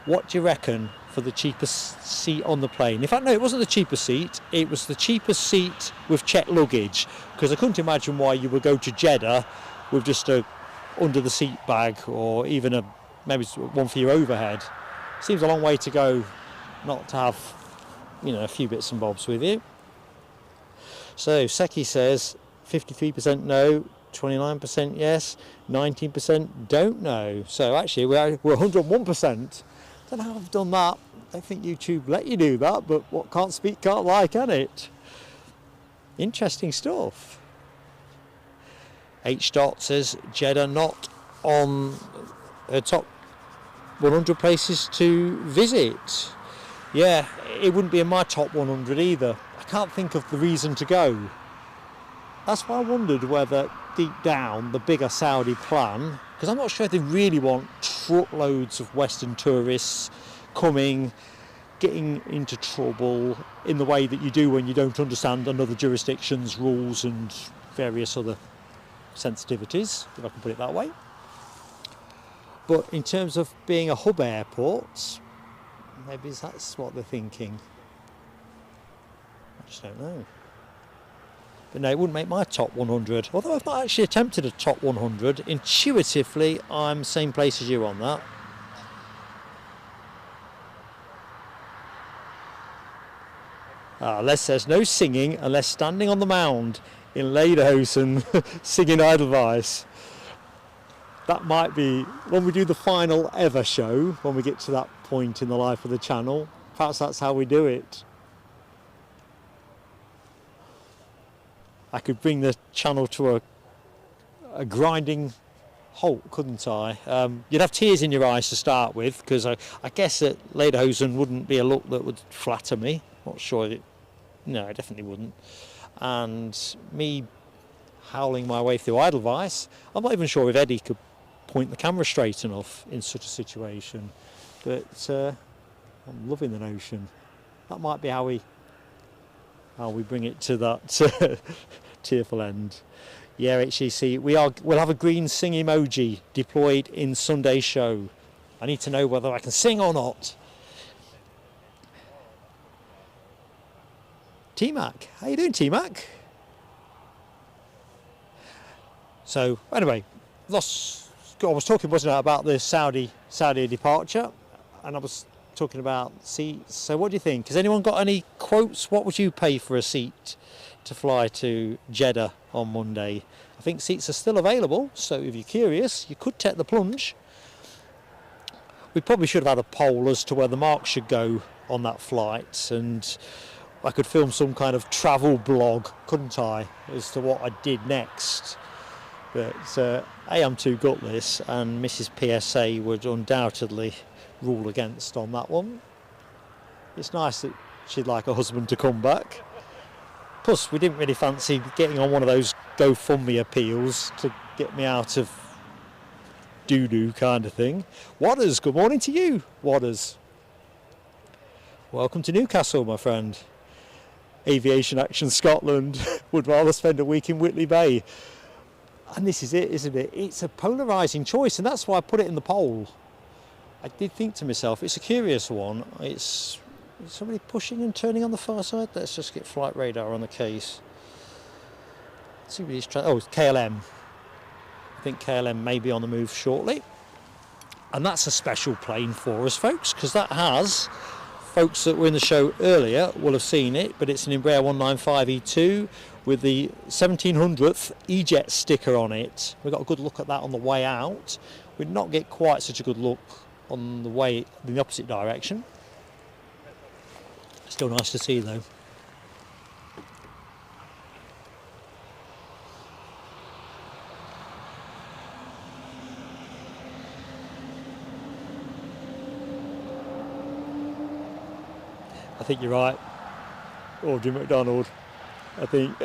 what do you reckon for the cheapest seat on the plane? In fact, no, it wasn't the cheapest seat, it was the cheapest seat with checked luggage, because I couldn't imagine why you would go to Jeddah with just a under the seat bag or even maybe one for your overhead. Seems a long way to go not to have, you know, a few bits and bobs with you. So Seki says 53% no, 29% yes, 19% don't know. So actually we're 101%. Don't know how I've done that. I don't think YouTube let you do that, but what can't speak can't lie, can it? Interesting stuff. H. Dot says Jeddah not on her top 100 places to visit. Yeah, it wouldn't be in my top 100 either. I can't think of the reason to go. That's why I wondered whether deep down the bigger Saudi plan, because I'm not sure if they really want truckloads of Western tourists coming, getting into trouble in the way that you do when you don't understand another jurisdiction's rules and various other sensitivities, if I can put it that way. But in terms of being a hub airport, maybe that's what they're thinking. I just don't know. But no, it wouldn't make my top 100. Although I've not actually attempted a top 100, intuitively I'm same place as you on that. Les says no singing unless standing on the mound in Lederhosen singing Edelweiss. That might be when we do the final ever show, when we get to that point in the life of the channel. Perhaps that's how we do it. I could bring the channel to a grinding halt, couldn't I? You'd have tears in your eyes to start with, because I guess that Lederhosen wouldn't be a look that would flatter me. Not sure no, it definitely wouldn't. And me howling my way through Edelweiss, I'm not even sure if Eddie could point the camera straight enough in such a situation. But I'm loving the notion. That might be how we bring it to that tearful end. Yeah, HCC, we'll have a green sing emoji deployed in Sunday's show. I need to know whether I can sing or not. T-Mac, how you doing, T-Mac? So anyway, I was talking, wasn't I, about the Saudi departure, and I was talking about seats. So what do you think? Has anyone got any quotes? What would you pay for a seat to fly to Jeddah on Monday? I think seats are still available, so if you're curious, you could take the plunge. We probably should have had a poll as to where the marks should go on that flight, and I could film some kind of travel blog, couldn't I, as to what I did next. But I'm too gutless, and Mrs. PSA would undoubtedly rule against on that one. It's nice that she'd like her husband to come back. Plus, we didn't really fancy getting on one of those GoFundMe appeals to get me out of doo-doo kind of thing. Wadders, good morning to you, Wadders. Welcome to Newcastle, my friend. Aviation Action Scotland would rather spend a week in Whitley Bay. And this is it, isn't it? It's a polarising choice, and that's why I put it in the poll. I did think to myself, it's a curious one. Is somebody pushing and turning on the far side? Let's just get flight radar on the case. Let's see what he's trying. Oh, it's KLM. I think KLM may be on the move shortly. And that's a special plane for us, folks, because that has... Folks that were in the show earlier will have seen it, but it's an Embraer E195-E2 with the 1700th EasyJet sticker on it. We got a good look at that on the way out. We did not get quite such a good look on the way in the opposite direction. Still nice to see though. I think you're right, Audrey McDonald. I think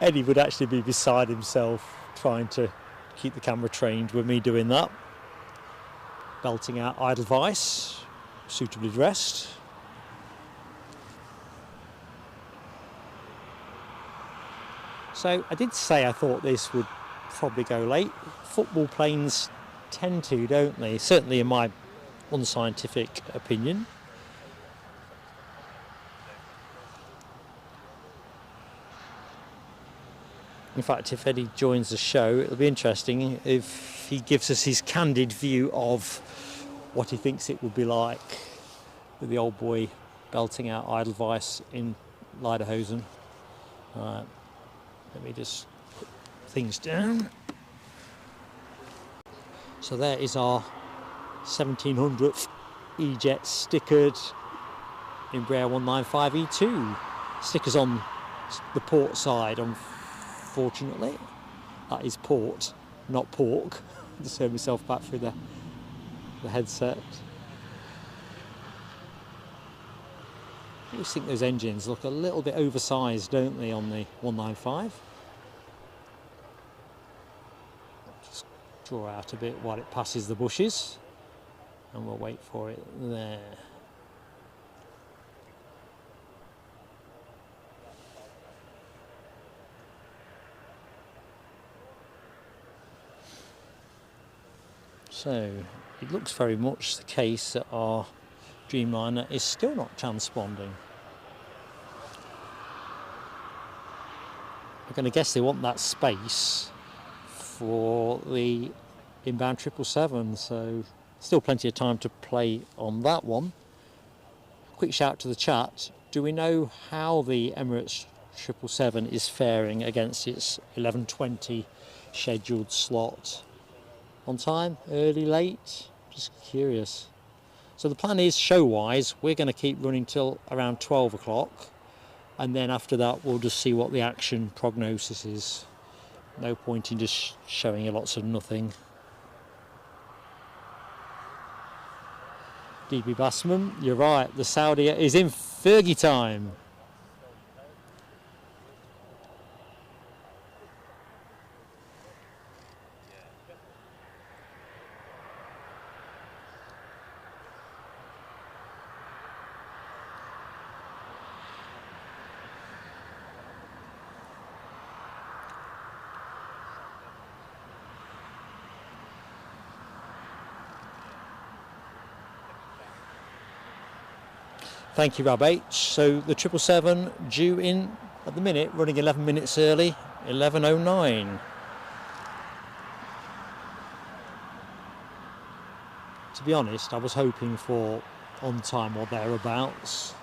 Eddie would actually be beside himself trying to keep the camera trained with me doing that. Belting out Edelweiss, suitably dressed. So I did say I thought this would probably go late. Football planes tend to, don't they? Certainly in my unscientific opinion. In fact, if Eddie joins the show, it'll be interesting if he gives us his candid view of what he thinks it would be like with the old boy belting out Edelweiss in Lederhosen. Right, let me just put things down. So there is our 1700th EasyJet stickered Embraer E195-E2. Stickers on the port side, unfortunately. That is port, not pork. Just heard myself back through the headset. I always think those engines look a little bit oversized, don't they, on the 195? Just draw out a bit while it passes the bushes, and we'll wait for it there. So it looks very much the case that our Dreamliner is still not transponding. I'm going to guess they want that space for the inbound 777, so still plenty of time to play on that one. Quick shout to the chat. Do we know how the Emirates 777 is faring against its 11:20 scheduled slot? On time, early, late? Just curious. So the plan is, show-wise, we're going to keep running till around 12 o'clock, and then after that we'll just see what the action prognosis is. No point in just showing you lots of nothing. DB Bassman, you're right, the Saudia is in Fergie time. Thank you, Rob H. So the 777 due in at the minute, running 11 minutes early, 11:09. To be honest, I was hoping for on time or thereabouts.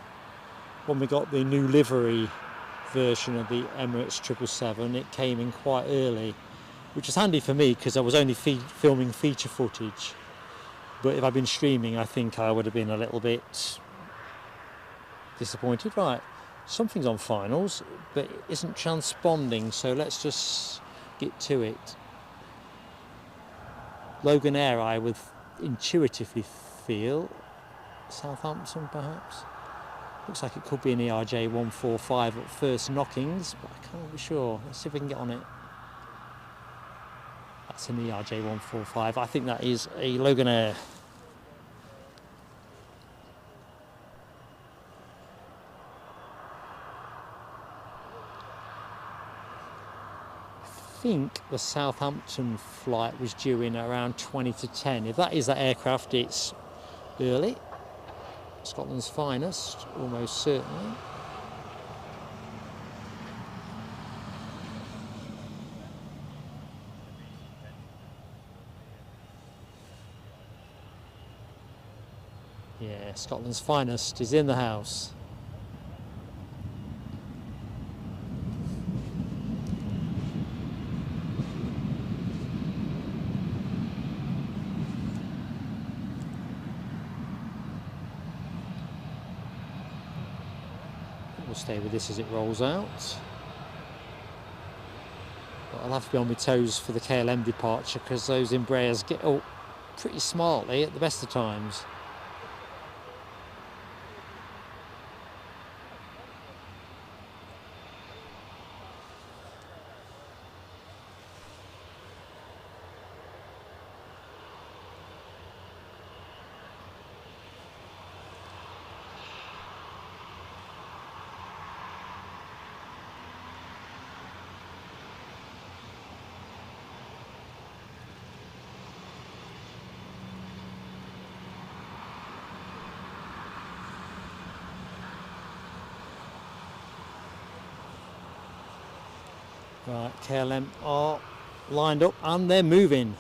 When we got the new livery version of the Emirates 777, it came in quite early, which was handy for me because I was only filming feature footage. But if I'd been streaming, I think I would have been a little bit disappointed. Right, something's on finals, but it isn't transponding, so let's just get to it. Logan Air, I would intuitively feel Southampton, perhaps. Looks like it could be an ERJ 145 at first knockings, but I can't be sure. Let's see if we can get on it. That's an ERJ 145. I think that is a Logan Air. I think the Southampton flight was due in around 20 to 10. If that is that aircraft, it's early. Scotland's finest, almost certainly. Yeah, Scotland's finest is in the house. Stay with this as it rolls out. But I'll have to be on my toes for the KLM departure because those Embraers get up pretty smartly at the best of times. Right, KLM are lined up and they're moving.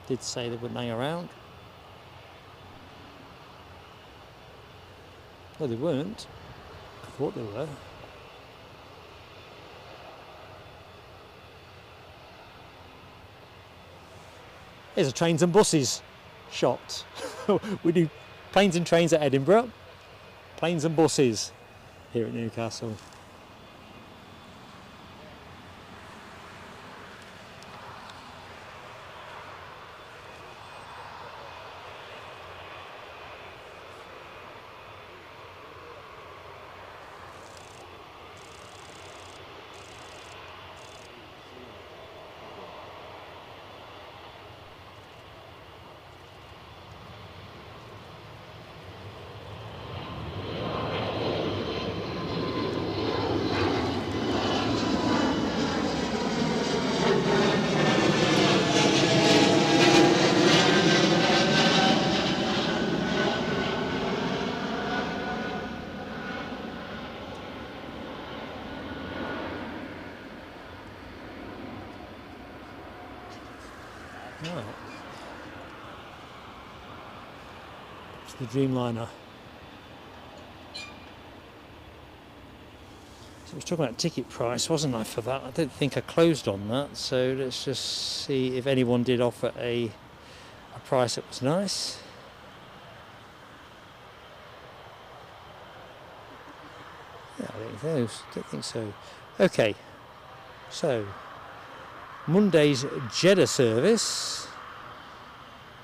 Did say they wouldn't hang around. Well, they weren't. I thought they were. Here's a trains and buses shot. We do planes and trains at Edinburgh, planes and buses here at Newcastle. Right. It's the Dreamliner. So I was talking about ticket price, wasn't I, for that? I don't think I closed on that, so let's just see if anyone did offer a price that was nice. Yeah, I don't think so. Okay, so Monday's Jeddah service,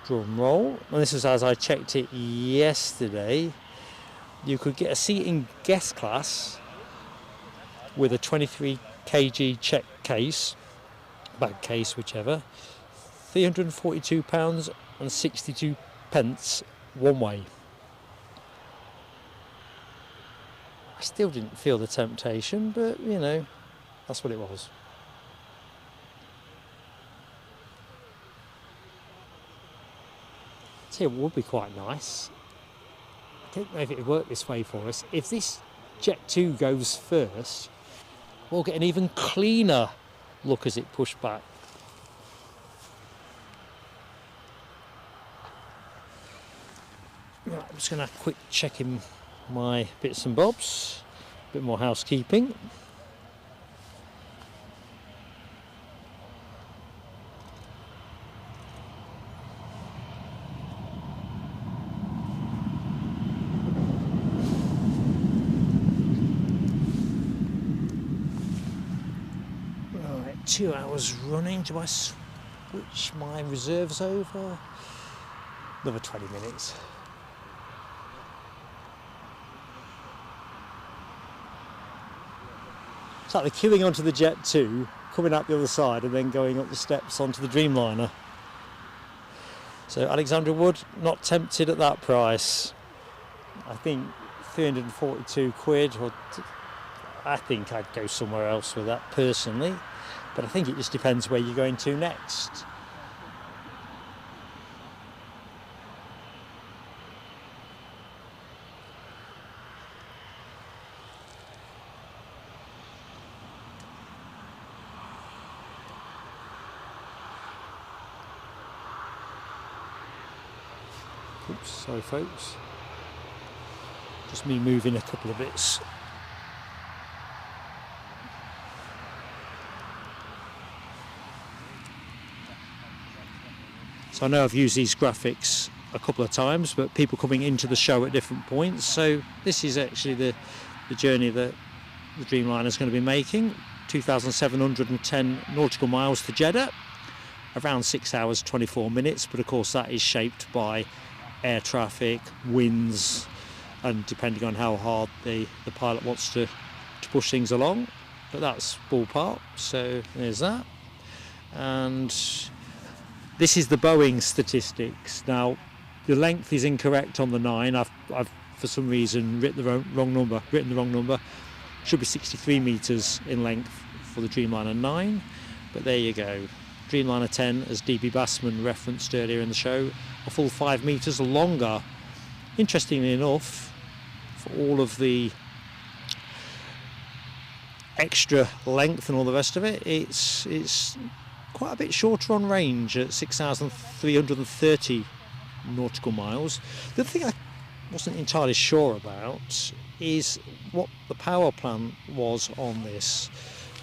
drum roll, and this was as I checked it yesterday. You could get a seat in guest class with a 23 kg check case, bag case, whichever, £342.62 one way. I still didn't feel the temptation, but you know, that's what it was. See, it would be quite nice. I don't know if it would work this way for us. If this Jet2 goes first, we'll get an even cleaner look as it pushed back. Right, I'm just going to quick check in my bits and bobs, a bit more housekeeping. Right, 2 hours running. Do I switch my reserves over? Another 20 minutes. It's like the queuing onto the Jet2, coming out the other side and then going up the steps onto the Dreamliner. So Alexandra Wood, not tempted at that price. I think 342 quid, or I think I'd go somewhere else with that personally, but I think it just depends where you're going to next. Oops, sorry folks. Just me moving a couple of bits. So I know I've used these graphics a couple of times, but people coming into the show at different points. So this is actually the journey that the Dreamliner is going to be making. 2,710 nautical miles to Jeddah, around 6 hours 24 minutes, but of course that is shaped by air traffic, winds, and depending on how hard the pilot wants to push things along. But that's ballpark, so there's that. And this is the Boeing statistics. Now the length is incorrect on the 9. I've for some reason written the wrong number. Should be 63 metres in length for the Dreamliner 9, but there you go. Dreamliner 10, as DB Bassman referenced earlier in the show, a full 5 metres longer. Interestingly enough, for all of the extra length and all the rest of it, it's quite a bit shorter on range at 6,330 nautical miles. The other thing I wasn't entirely sure about is what the power plant was on this,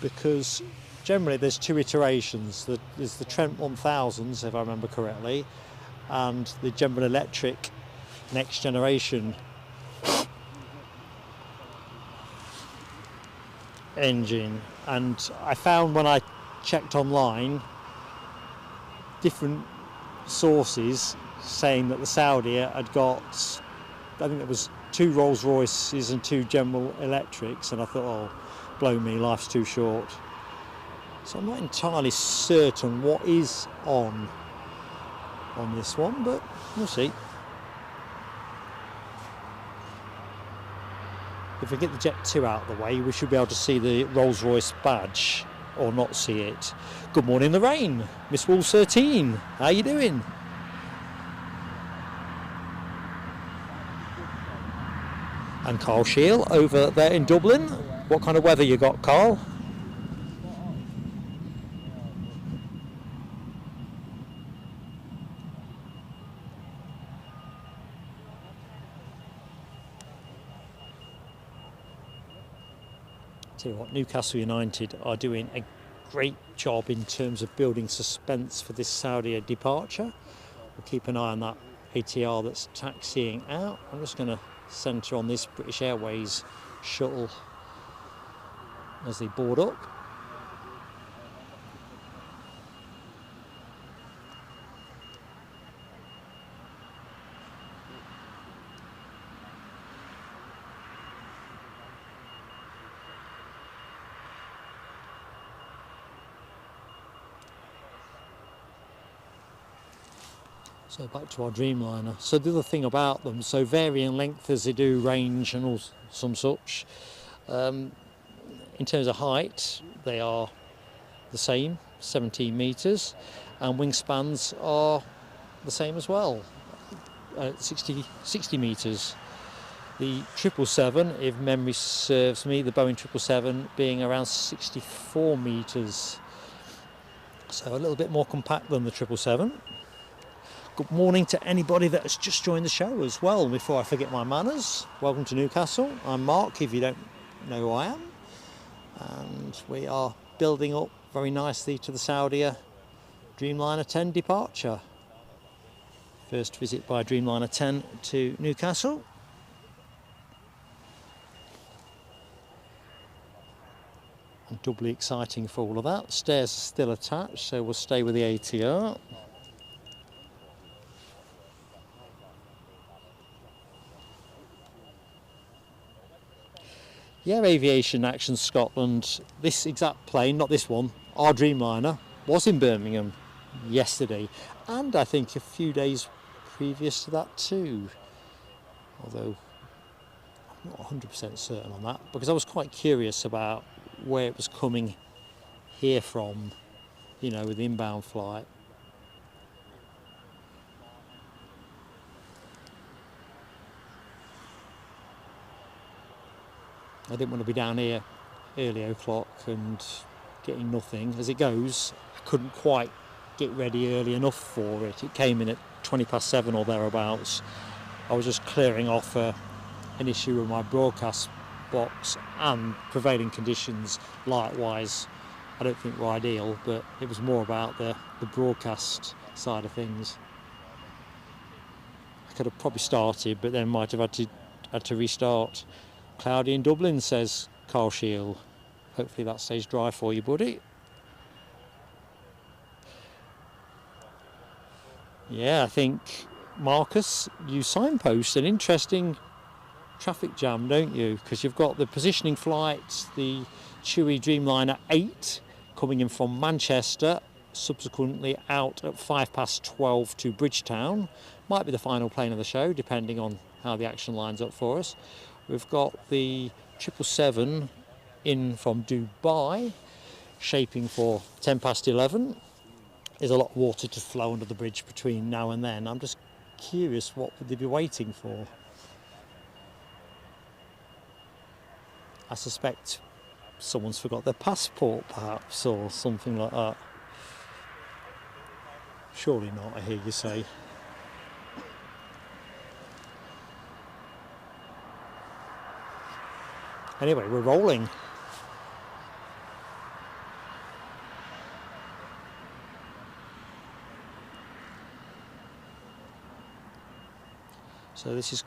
because generally there's two iterations. There's the Trent 1000s, if I remember correctly, and the General Electric next generation engine. And I found when I checked online different sources saying that the Saudia had got, I think there was 2 Rolls Royces and 2 General Electrics, and I thought, oh, blow me, life's too short. So I'm not entirely certain what is on this one, but we'll see. If we get the Jet2 out of the way, we should be able to see the Rolls Royce badge, or not see it. Good morning, Lorraine, Miss Wolves 13. How you doing? And Carl Shield over there in Dublin. What kind of weather you got, Carl? Tell you what, Newcastle United are doing a great job in terms of building suspense for this Saudia departure. We'll keep an eye on that ATR that's taxiing out. I'm just going to centre on this British Airways shuttle as they board up. So back to our Dreamliner. So the other thing about them, so varying length as they do range and all some such. In terms of height, they are the same, 17 metres, and wingspans are the same as well, 60 metres. The 777, if memory serves me, the Boeing 777 being around 64 metres. So a little bit more compact than the 777. Good morning to anybody that has just joined the show as well. Before I forget my manners, welcome to Newcastle. I'm Mark, if you don't know who I am. And we are building up very nicely to the Saudia Dreamliner 10 departure. First visit by Dreamliner 10 to Newcastle. And doubly exciting for all of that. Stairs are still attached, so we'll stay with the ATR. Yeah, Aviation Action Scotland, this exact plane, not this one, our Dreamliner, was in Birmingham yesterday, and I think a few days previous to that too, although I'm not 100% certain on that, because I was quite curious about where it was coming here from, you know, with the inbound flight. I didn't want to be down here early o'clock and getting nothing. As it goes, I couldn't quite get ready early enough for it. It came in at 7:20 or thereabouts. I was just clearing off an issue with my broadcast box, and prevailing conditions likewise I don't think were ideal, but it was more about the broadcast side of things. I could have probably started, but then might have had to restart. Cloudy in Dublin, says Carl Shield. Hopefully that stays dry for you, buddy. Yeah, I think, Marcus, you signpost an interesting traffic jam, don't you? Because you've got the positioning flights, the Chewy Dreamliner 8 coming in from Manchester, subsequently out at 12:05 to Bridgetown. Might be the final plane of the show, depending on how the action lines up for us. We've got the 777 in from Dubai, shaping for 11:10. There's a lot of water to flow under the bridge between now and then. I'm just curious, what would they be waiting for? I suspect someone's forgot their passport, perhaps, or something like that. Surely not, I hear you say. Anyway, we're rolling. So this is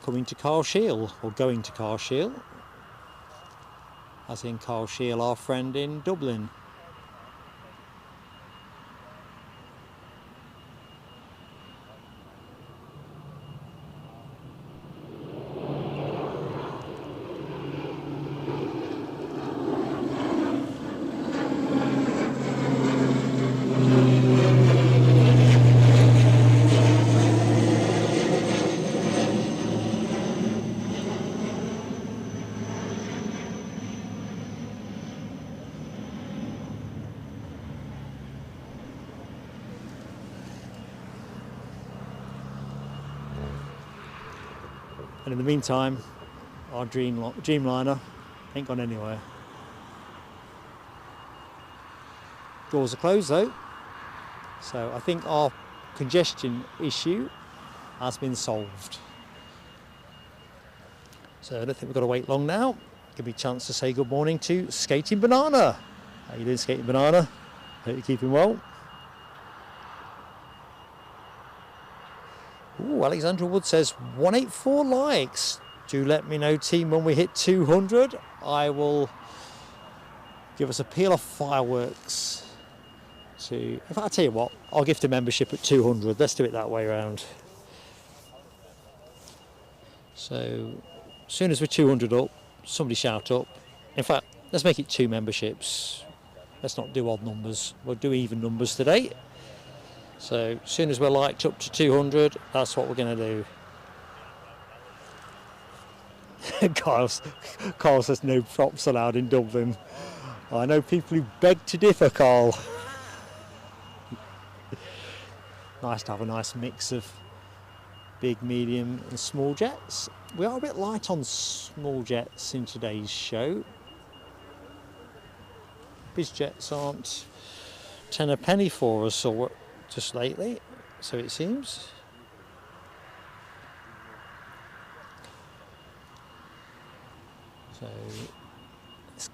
coming to Carlisle, or going to Carlisle, as in Carlisle, our friend in Dublin. And in the meantime, our Dreamliner ain't gone anywhere. Doors are closed though, so I think our congestion issue has been solved. So I don't think we've got to wait long now. Give me a chance to say good morning to Skating Banana. How you doing, Skating Banana? Hope you're keeping well. Ooh, Alexandra Wood says 184 likes. Do let me know, team, when we hit 200. I will give us a peal of fireworks. In fact, I'll tell you what, I'll gift a membership at 200. Let's do it that way around. So, as soon as we're 200 up, somebody shout up. In fact, let's make it 2 memberships. Let's not do odd numbers. We'll do even numbers today. So, as soon as we're liked up to 200, that's what we're going to do. Carl says no props allowed in Dublin. I know people who beg to differ, Carl. Nice to have a nice mix of big, medium and small jets. We are a bit light on small jets in today's show. Biz jets aren't 10 a penny for us or just lately, so it seems. So let's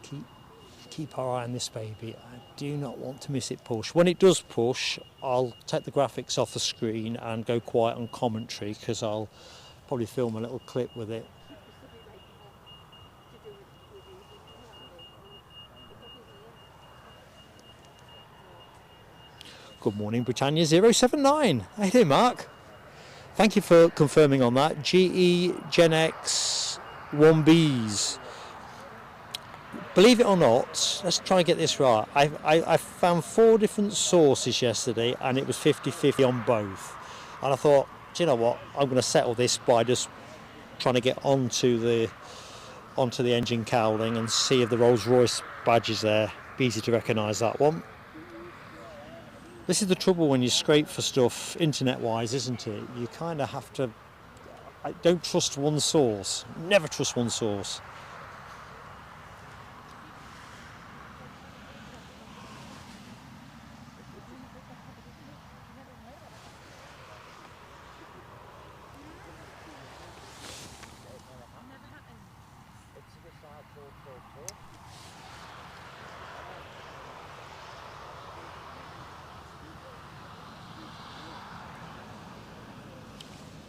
keep our eye on this baby. I do not want to miss it push. When it does push, I'll take the graphics off the screen and go quiet on commentary, because I'll probably film a little clip with it. Good morning, Britannia 079. How you doing, Mark? Thank you for confirming on that. GE Gen X 1Bs. Believe it or not, let's try and get this right. I found 4 different sources yesterday, and it was 50-50 on both. And I thought, do you know what? I'm going to settle this by just trying to get onto the engine cowling and see if the Rolls-Royce badge is there. Be easy to recognise that one. This is the trouble when you scrape for stuff internet-wise, isn't it? You kind of have to... don't trust one source. Never trust one source.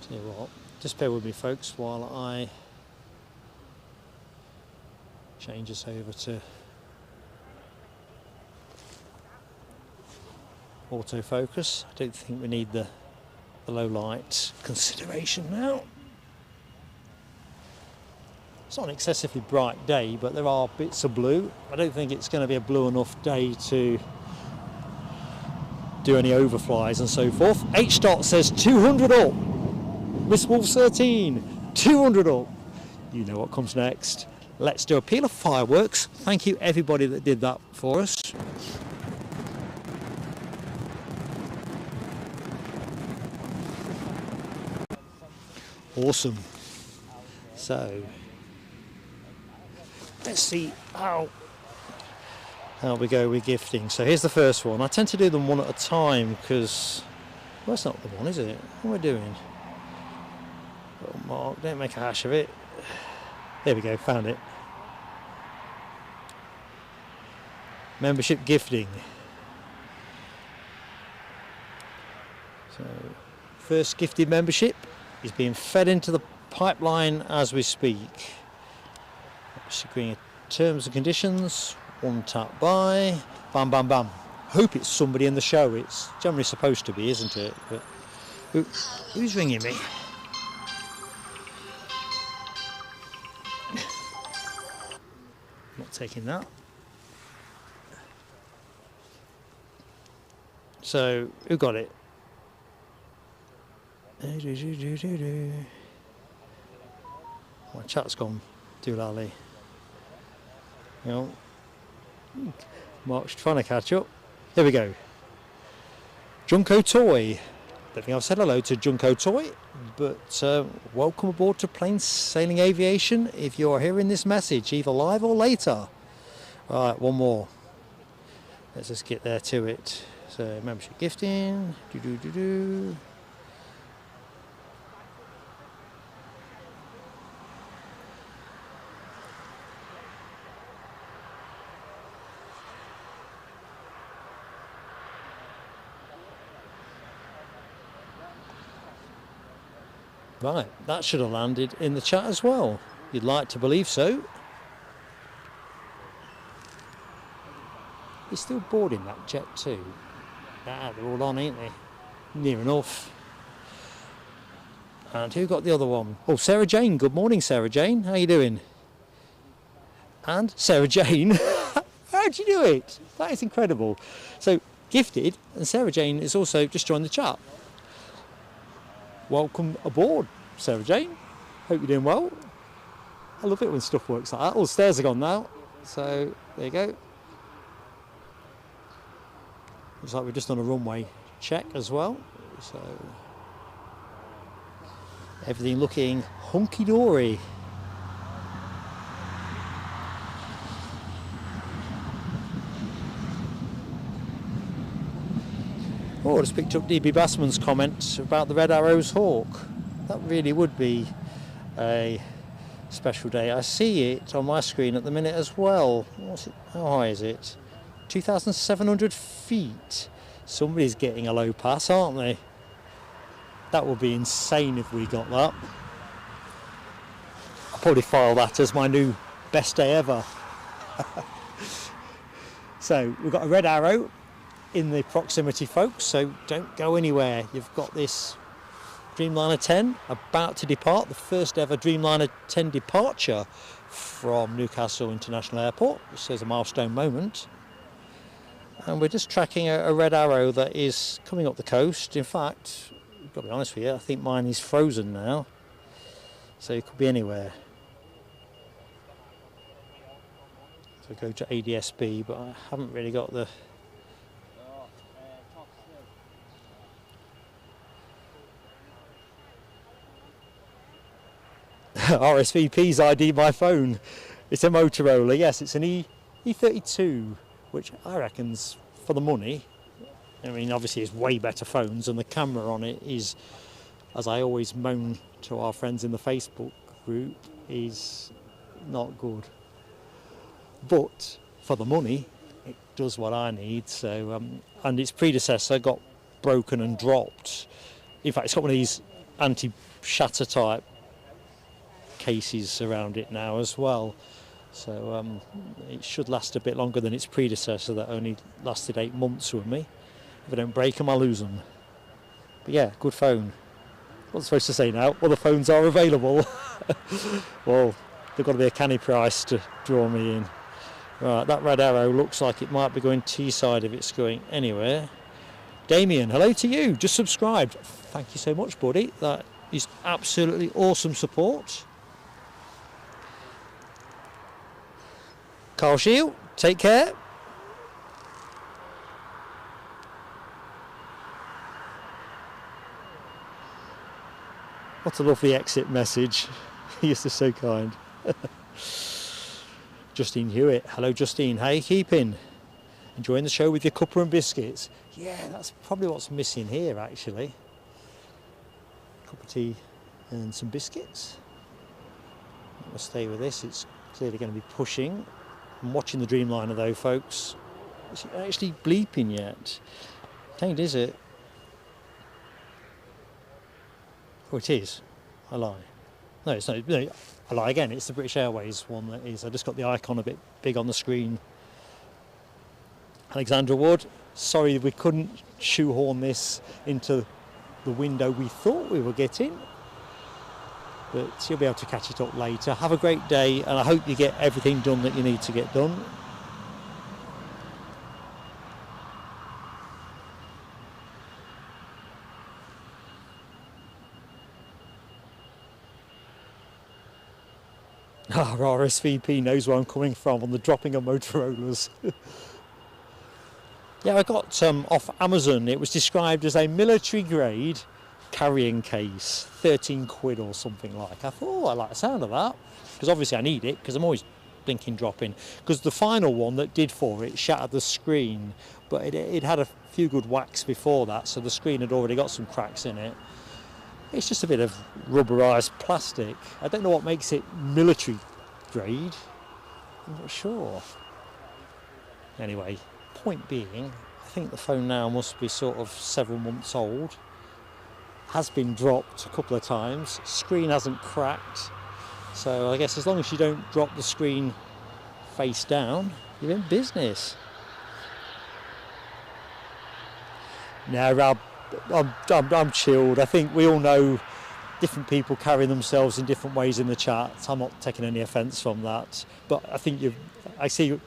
Tell you what, just bear with me, folks, while I change this over to autofocus. I don't think we need the low light consideration now. It's not an excessively bright day, but there are bits of blue. I don't think it's going to be a blue enough day to do any overflies and so forth. H dot says 200 up. Miss Wolf 13, 200 up. You know what comes next. Let's do a peal of fireworks. Thank you everybody that did that for us. Awesome. So let's see how we go with gifting. So here's the first one. I tend to do them one at a time because, well, that's not the one, is it? What am I doing? Little mark, don't make a hash of it. There we go, found it. membership gifting. So first gifted membership is being fed into the pipeline as we speak. Just agreeing terms and conditions, one tap by, bam bam bam. Hope it's somebody in the show. It's generally supposed to be, isn't it? But who's ringing me? Not taking that. So who got it? My chat's gone doolally. You know, Mark's trying to catch up. Here we go. Junko Toy. Don't think I've said hello to Junko Toy, but welcome aboard to Plain Sailing Aviation if you're hearing this message, either live or later. Right, one more. Let's just get there to it. So, membership gifting. Right, that should have landed in the chat as well. You'd like to believe so. You're still boarding that Jet2. Ah, they're all on, ain't they? Near enough. And who got the other one? Oh, Sarah Jane. Good morning, Sarah Jane. How you doing? And Sarah Jane. How'd you do it? That is incredible. So, gifted, and Sarah Jane is also just joined the chat. Welcome aboard, Sarah Jane. Hope you're doing well. I love it when stuff works like that. All the stairs are gone now. So, there you go. Looks like we've just done a runway check as well. So, everything looking hunky-dory. Oh, I just picked up DB Bassman's comment about the Red Arrows Hawk. That really would be a special day. I see it on my screen at the minute as well. What's it? How high is it? 2,700 feet. Somebody's getting a low pass, aren't they? That would be insane if we got that. I'll probably file that as my new best day ever. So we've got a Red Arrow in the proximity, folks, so don't go anywhere. You've got this Dreamliner 10 about to depart, the first ever Dreamliner 10 departure from Newcastle International Airport, which is a milestone moment. And we're just tracking a Red Arrow that is coming up the coast. In fact, I've got to be honest with you, I think mine is frozen now, so it could be anywhere. So go to ADSB, but I haven't really got the RSVP's ID my phone. It's a Motorola. Yes, it's an E32, which I reckon's for the money. I mean, obviously it's way better phones, and the camera on it is, as I always moan to our friends in the Facebook group, is not good. But for the money, it does what I need. So, and its predecessor got broken and dropped. In fact, it's got one of these anti-shatter type cases around it now as well, so it should last a bit longer than its predecessor that only lasted 8 months with me. If I don't break them, I lose them. But yeah, good phone. What am I supposed to say now? Well, the phones are available. Well, they've got to be a canny price to draw me in. Right, that Red Arrow looks like it might be going T-side if it's going anywhere. Damien, hello to you, just subscribed. Thank you so much, buddy. That is absolutely awesome support. Carl Shield, take care. What a lovely exit message. He is just so kind. Justine Hewitt, hello Justine, how you keeping? Enjoying the show with your cuppa and biscuits? Yeah, that's probably what's missing here actually. Cup of tea and some biscuits. I'm going to stay with this, it's clearly going to be pushing. I'm watching the Dreamliner though, folks. Is it actually bleeping yet? Ain't, is it? Oh, it is. I lie. No, it's not. No, I lie again. It's the British Airways one that is. I just got the icon a bit big on the screen. Alexandra Wood, sorry we couldn't shoehorn this into the window we thought we were getting, but you'll be able to catch it up later. Have a great day, and I hope you get everything done that you need to get done. Our RSVP knows where I'm coming from on the dropping of Motorola's. Yeah, I got off Amazon. It was described as a military grade carrying case, 13 quid or something like. I thought, oh, I like the sound of that, because obviously I need it, because I'm always blinking dropping. Because the final one that did for it shattered the screen, but it had a few good whacks before that, so the screen had already got some cracks in it. It's just a bit of rubberised plastic. I don't know what makes it military grade. I'm not sure. Anyway, point being, I think the phone now must be sort of several months old. Has been dropped a couple of times. Screen hasn't cracked. So I guess as long as you don't drop the screen face down, you're in business. Now, Rob, I'm chilled. I think we all know different people carry themselves in different ways in the chat. I'm not taking any offence from that. But I think I see.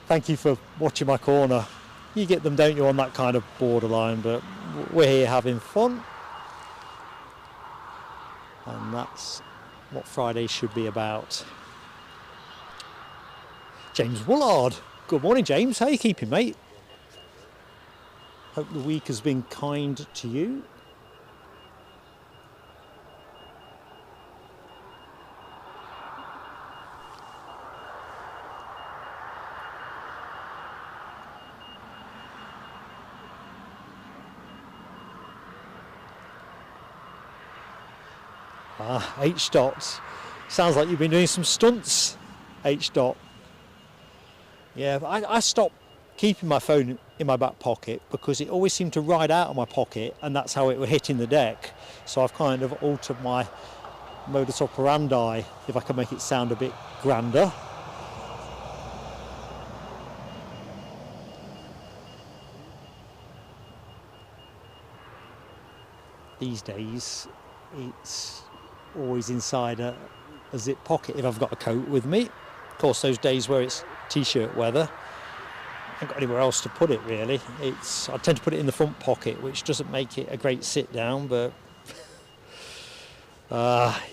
Thank you for watching my corner. You get them, don't you, on that kind of borderline? But we're here having fun, and that's what Friday should be about. James Woolard. Good morning, James. How are you keeping, mate? Hope the week has been kind to you. H dot. Sounds like you've been doing some stunts, H dot. Yeah, but I stopped keeping my phone in my back pocket because it always seemed to ride out of my pocket, and that's how it was hitting the deck. So I've kind of altered my modus operandi, if I can make it sound a bit grander. These days, it's always inside a zip pocket if I've got a coat with me. Of course, those days where it's t-shirt weather, I haven't got anywhere else to put it really. I tend to put it in the front pocket, which doesn't make it a great sit down, but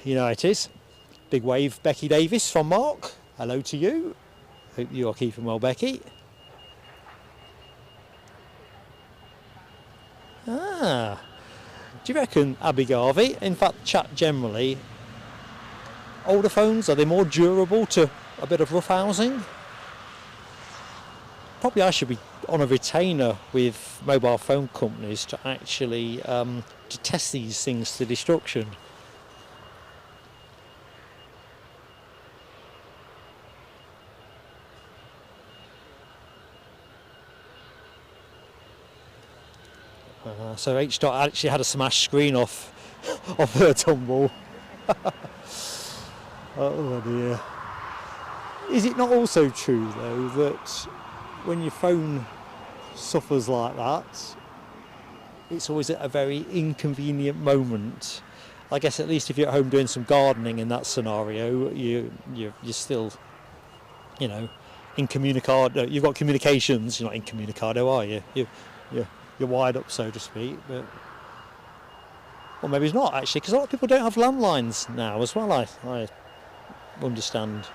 you know how it is. Big wave, Becky Davis from Mark. Hello to you. Hope you are keeping well, Becky. Do you reckon, Abby Garvey, in fact chat generally, older phones, are they more durable to a bit of rough housing? Probably I should be on a retainer with mobile phone companies to actually to test these things to destruction. So H dot actually had a smashed screen off her tumble. Oh dear. Is it not also true though that when your phone suffers like that, it's always at a very inconvenient moment? I guess at least if you're at home doing some gardening in that scenario, you're still, you know, incommunicado. You've got communications. You're not incommunicado, are you? You're wired up, so to speak. But well, maybe it's not actually, because a lot of people don't have landlines now as well. I understand.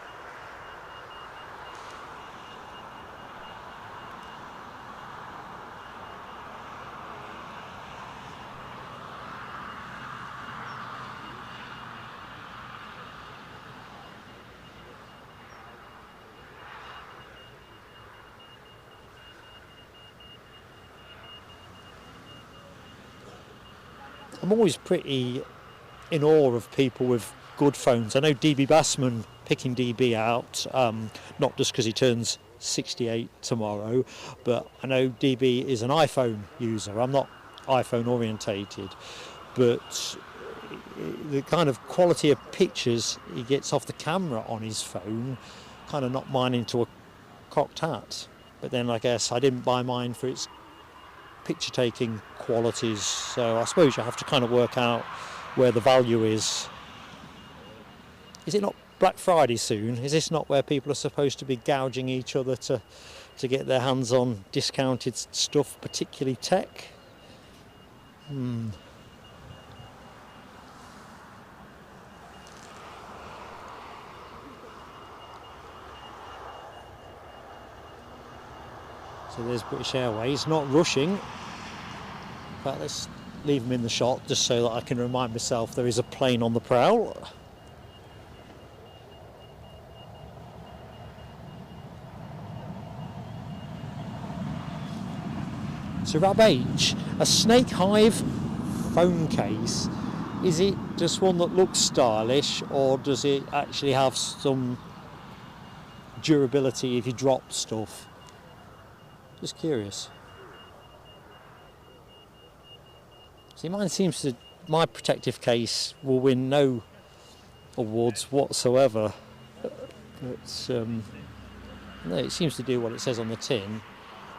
I'm always pretty in awe of people with good phones. I know DB Bassman picking DB out, not just because he turns 68 tomorrow, but I know DB is an iPhone user. I'm not iPhone orientated, but the kind of quality of pictures he gets off the camera on his phone kind of knocked mine into a cocked hat. But then I guess I didn't buy mine for its picture taking qualities, so I suppose you have to kind of work out where the value is. Is it not Black Friday soon? Is this not where people are supposed to be gouging each other to get their hands on discounted stuff, particularly tech? So there's British Airways, not rushing. In fact, let's leave them in the shot just so that I can remind myself there is a plane on the prowl. So Rab H, a snake hive phone case, is it just one that looks stylish, or does it actually have some durability if you drop stuff? Just curious. See, my protective case will win no awards whatsoever. But no, it seems to do what it says on the tin.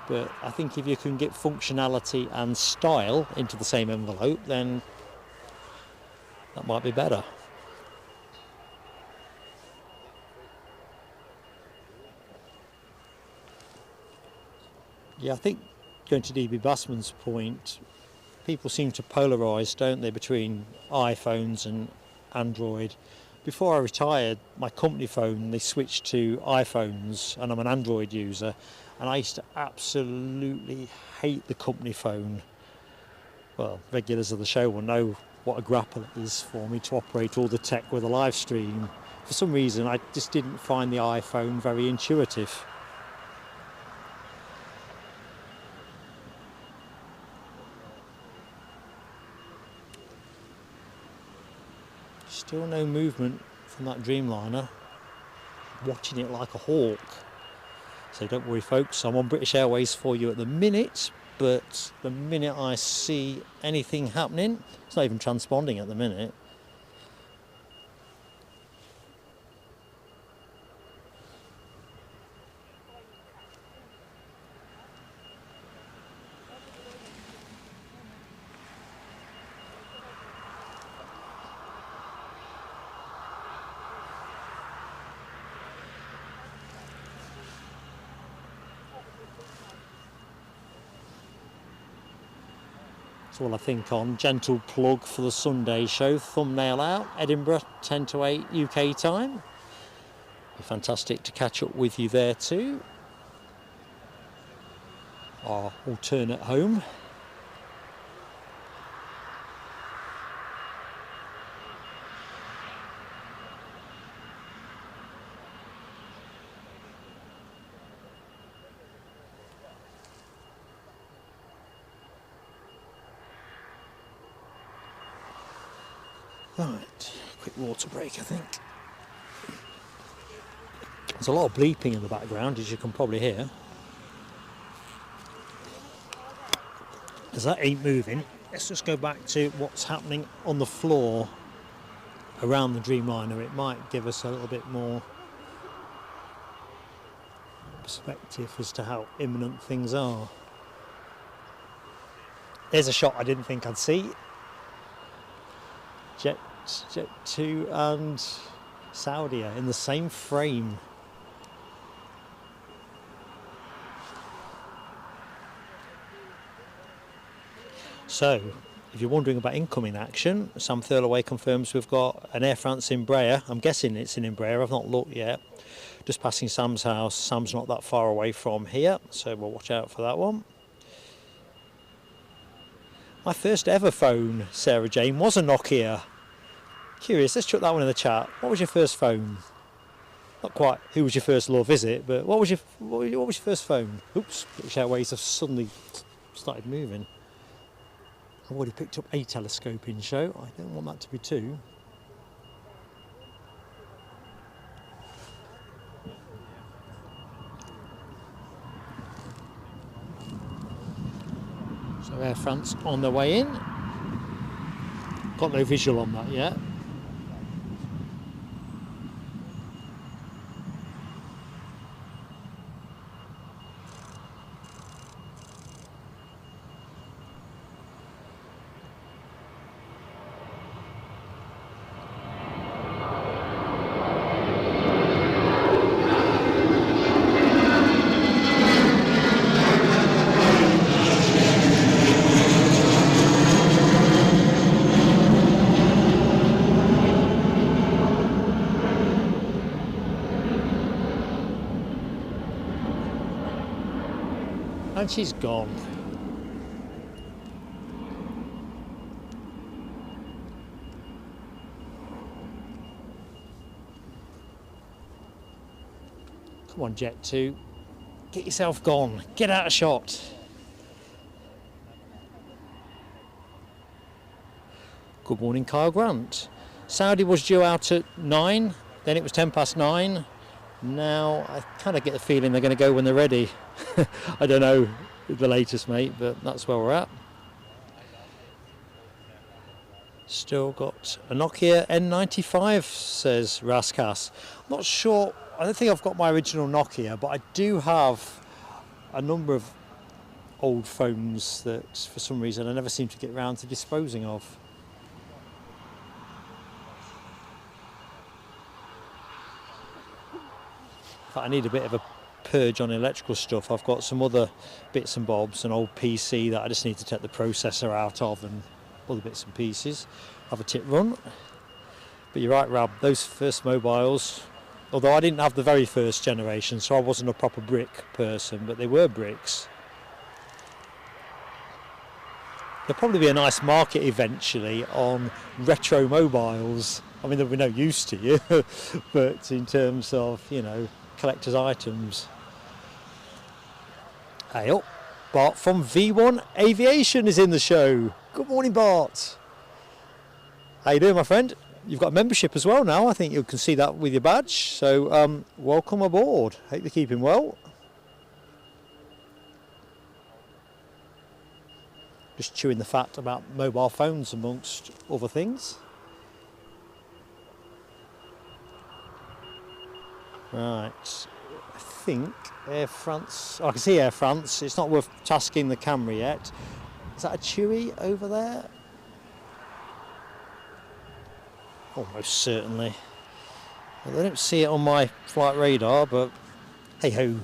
But I think if you can get functionality and style into the same envelope, then that might be better. Yeah, I think going to DB Bassman's point, people seem to polarise, don't they, between iPhones and Android. Before I retired, my company phone, they switched to iPhones, and I'm an Android user, and I used to absolutely hate the company phone. Well, regulars of the show will know what a grapple it is for me to operate all the tech with a live stream. For some reason, I just didn't find the iPhone very intuitive. Still no movement from that Dreamliner. Watching it like a hawk. So don't worry folks, I'm on British Airways for you at the minute, but the minute I see anything happening, it's not even transponding at the minute. That's all I think on. Gentle plug for the Sunday show. Thumbnail out. Edinburgh, 10 to 8 UK time. Be fantastic to catch up with you there too. Our alternate home. Right, quick water break I think. There's a lot of bleeping in the background, as you can probably hear. As that ain't moving, let's just go back to what's happening on the floor around the Dreamliner. It might give us a little bit more perspective as to how imminent things are. There's a shot I didn't think I'd see. Jet2 and Saudia in the same frame. So, if you're wondering about incoming action, Sam Thurlaway confirms we've got an Air France Embraer. I'm guessing it's an Embraer, I've not looked yet. Just passing Sam's house. Sam's not that far away from here, so we'll watch out for that one. My first ever phone, Sarah Jane, was a Nokia. Curious, let's chuck that one in the chat. What was your first phone? Not quite who was your first love, is it? But what was your first phone? Oops, British Airways have suddenly started moving. I've already picked up a telescoping show. I don't want that to be two. So Air France on their way in. Got no visual on that yet. And she's gone. Come on, Jet2. Get yourself gone. Get out of shot. Good morning, Kyle Grant. Saudi was due out at 9, then it was 9:10. Now I kind of get the feeling they're going to go when they're ready. I don't know the latest, mate, but that's where we're at. Still got a Nokia N95, says Raskas. Not sure, I don't think I've got my original Nokia, but I do have a number of old phones that for some reason I never seem to get around to disposing of. I need a bit of a purge on electrical stuff. I've got some other bits and bobs, an old PC that I just need to take the processor out of and other bits and pieces. Have a tip run. But you're right, Rab, those first mobiles, although I didn't have the very first generation, so I wasn't a proper brick person, but they were bricks. There'll probably be a nice market eventually on retro mobiles. I mean, there'll be no use to you, but in terms of, you know, collector's items. Hey up, Bart from V1 Aviation is in the show. Good morning, Bart. How you doing, my friend? You've got a membership as well now. I think you can see that with your badge. So welcome aboard. Hope you're keeping well. Just chewing the fat about mobile phones amongst other things. Right, I think Air France, I can see Air France, it's not worth tasking the camera yet. Is that a Chewy over there? Almost certainly. I don't see it on my flight radar, but hey ho.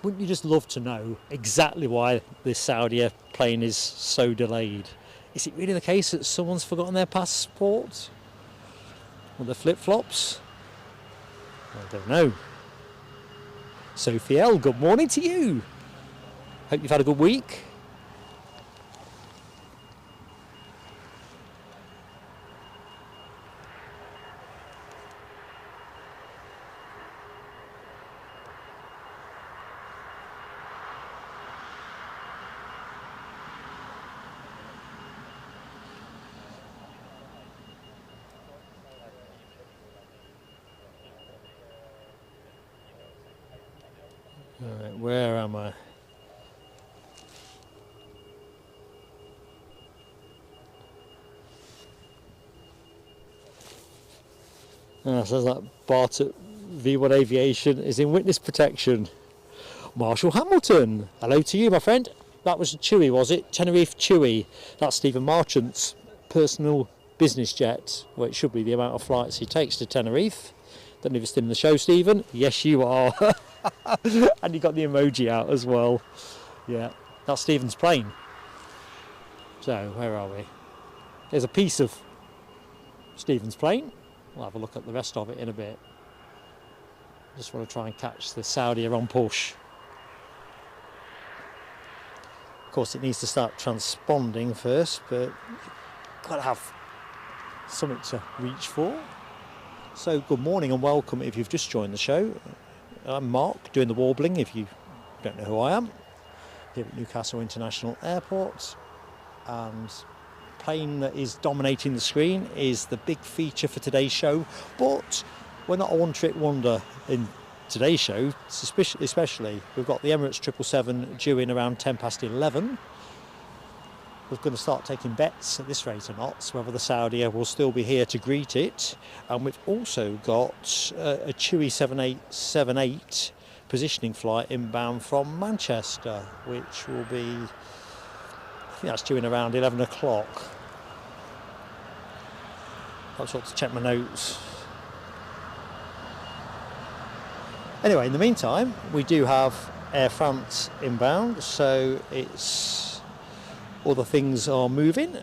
Wouldn't you just love to know exactly why this Saudia plane is so delayed? Is it really the case that someone's forgotten their passport? Or their flip-flops? I don't know. Sophie L, good morning to you. Hope you've had a good week. Alright, where am I? Says that Bart at V1 Aviation is in witness protection. Marshall Hamilton, hello to you, my friend. That was Chewy, was it? Tenerife Chewy. That's Stephen Marchant's personal business jet. Well, it should be the amount of flights he takes to Tenerife. Don't know if you're still in the show, Stephen. Yes, you are. And you got the emoji out as well. Yeah, that's Stephen's plane. So, where are we? There's a piece of Stephen's plane. We'll have a look at the rest of it in a bit. Just want to try and catch the Saudia on push. Of course, it needs to start transponding first, but you've got to have something to reach for. So, good morning and welcome if you've just joined the show. I'm Mark, doing the warbling, if you don't know who I am, here at Newcastle International Airport. And plane that is dominating the screen is the big feature for today's show, but we're not a one-trick wonder in today's show, especially. We've got the Emirates 777 due in around 11:10. We're going to start taking bets at this rate of knots whether the Saudia will still be here to greet it. And we've also got a Chewy 7878 positioning flight inbound from Manchester, which will be, I think that's due in around 11 o'clock. I've got to check my notes. Anyway, in the meantime, we do have Air France inbound, so it's all the things are moving.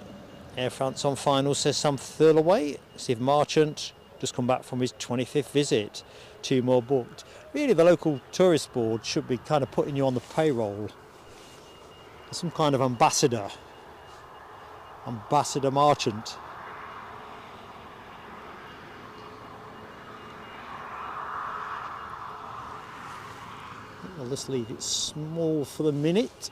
Air France on final says Sam Thurlaway. Steve Marchant just come back from his 25th visit. 2 more booked. Really, the local tourist board should be kind of putting you on the payroll. Some kind of ambassador. Ambassador Marchant. I'll just leave it small for the minute.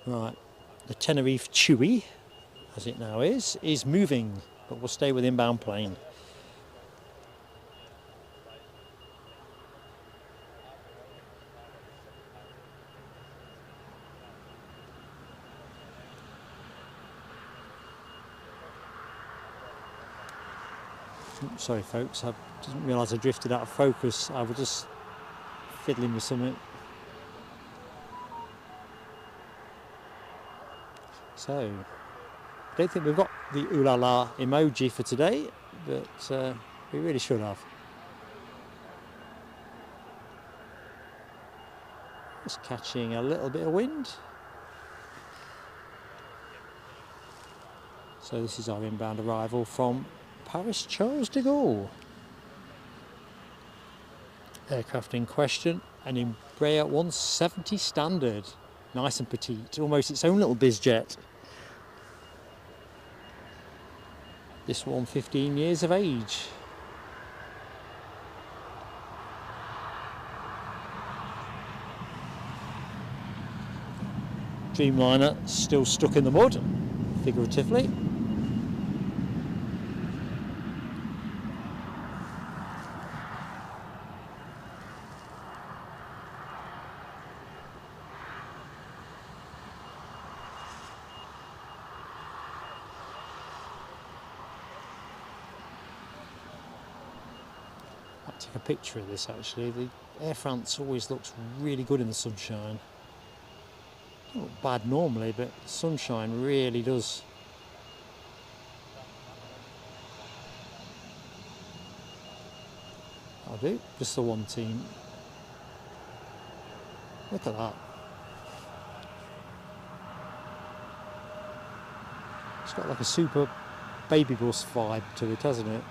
Right, the Tenerife Chewy, as it now is moving, but will stay with inbound plane. Sorry folks, I didn't realise I drifted out of focus. I was just fiddling with something. So, I don't think we've got the ooh la la emoji for today, but we really should have. Just catching a little bit of wind. So this is our inbound arrival from Paris Charles de Gaulle. Aircraft in question, an Embraer 170 standard. Nice and petite, almost its own little biz jet. This one 15 years of age. Dreamliner still stuck in the mud, figuratively. Take a picture of this actually. The Air France always looks really good in the sunshine. Doesn't look bad normally, but sunshine really does. I'll do. Just the one team. Look at that. It's got like a super baby bus vibe to it, hasn't it?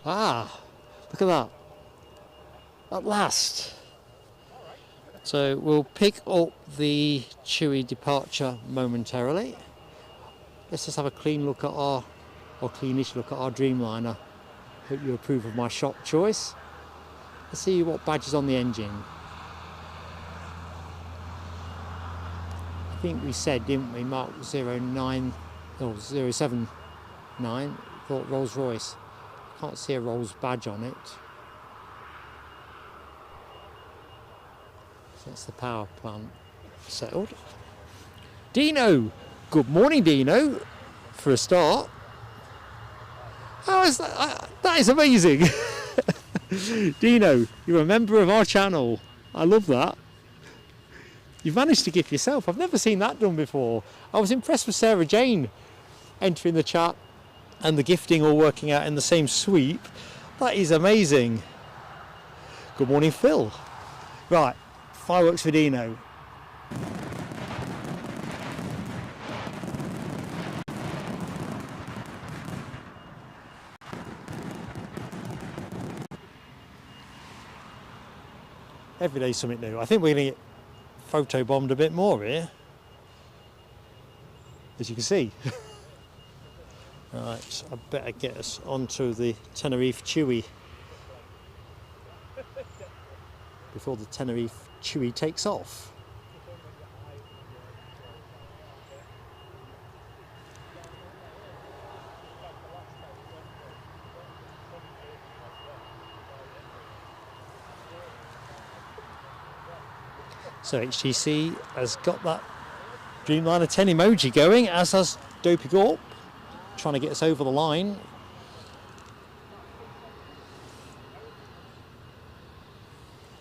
Ah, look at that. At last. So we'll pick up the Chewy departure momentarily. Let's just have a clean look at or cleanish look at our Dreamliner. Hope you approve of my shop choice. Let's see what badge is on the engine. I think we said, didn't we, Mark 09 or 07 9. Thought Rolls Royce. Can't see a Rolls badge on it. So that's the power plant settled. Dino! Good morning, Dino, for a start. How is that? That is amazing. Dino, you're a member of our channel. I love that. You've managed to gift yourself. I've never seen that done before. I was impressed with Sarah Jane entering the chat and the gifting all working out in the same sweep. That is amazing. Good morning, Phil. Right, fireworks for Dino. Every day something new. I think we're going to get photobombed a bit more here, as you can see. Right, I better get us onto the Tenerife Chewy before the Tenerife Chewy takes off. So HTC has got that Dreamliner 10 emoji going, as has Dopey Gorp, trying to get us over the line.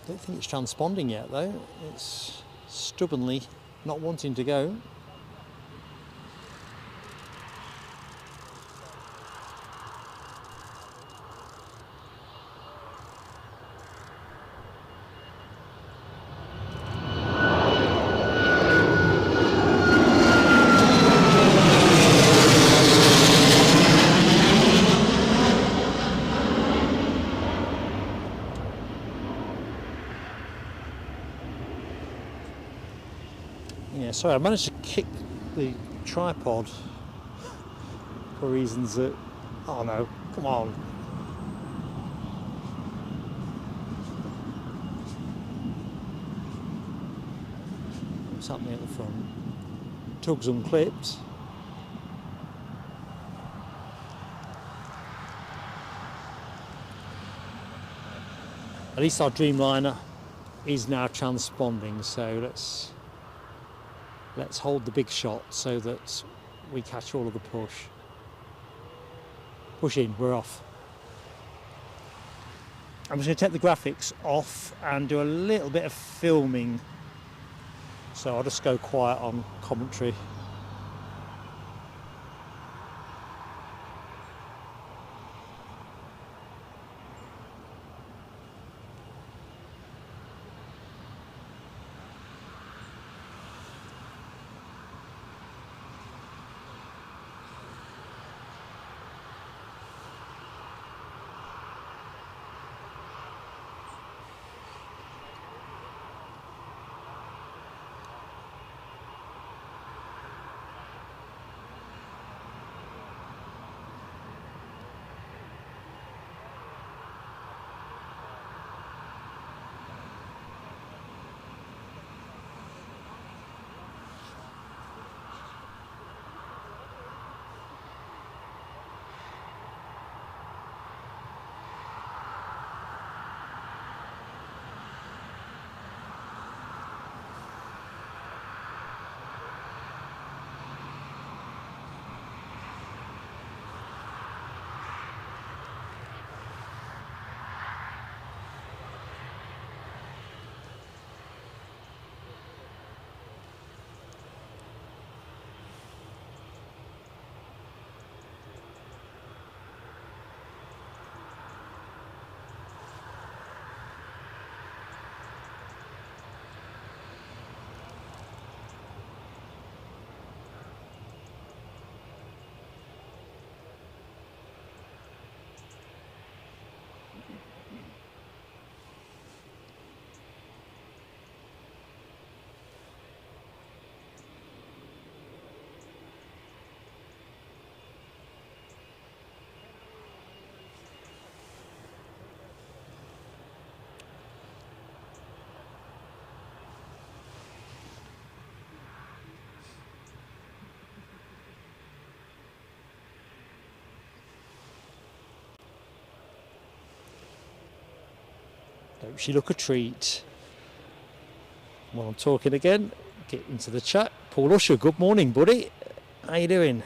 Don't think it's transponding yet though. It's stubbornly not wanting to go. Yeah, sorry, I managed to kick the tripod for reasons that... Oh no, come on. What's happening at the front? Tugs unclipped. At least our Dreamliner is now transponding, so let's hold the big shot so that we catch all of the push. Push in, we're off. I'm just going to take the graphics off and do a little bit of filming. So I'll just go quiet on commentary. Don't she look a treat? While I'm talking again, get into the chat. Paul Usher, good morning, buddy. How you doing?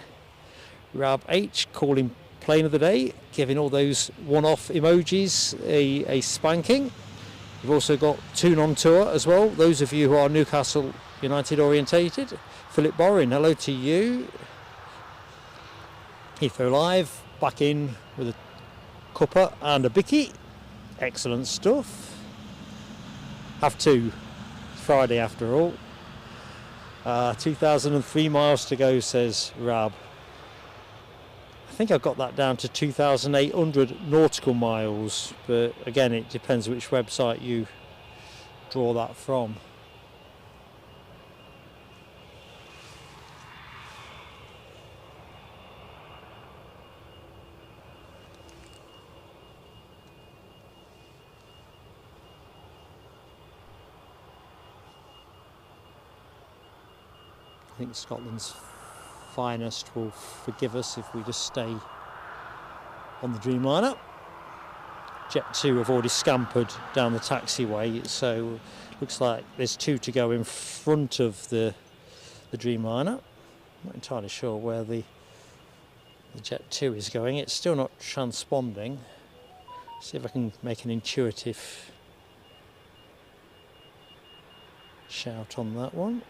Rab H calling plane of the day, giving all those one-off emojis a spanking. We've also got Toon on tour as well. Those of you who are Newcastle United orientated. Philip Borin, hello to you. Heathrow Live, back in with a cuppa and a bicky. Excellent stuff. Have to. Friday after all. 2,003 miles to go, says Rab. I think I've got that down to 2,800 nautical miles, but again it depends which website you draw that from. I think Scotland's finest will forgive us if we just stay on the Dreamliner. Jet2 have already scampered down the taxiway, so looks like there's 2 to go in front of the Dreamliner. I'm not entirely sure where the Jet2 is going. It's still not transponding. See if I can make an intuitive shout on that one.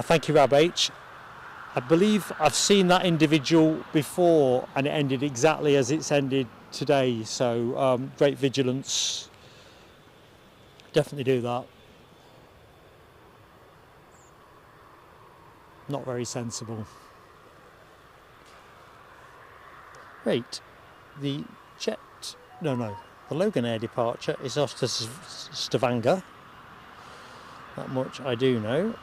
Thank you, Rab H. I believe I've seen that individual before and it ended exactly as it's ended today, so great vigilance. Definitely do that. Not very sensible. Right, the Logan Air departure is off to Stavanger. That much I do know.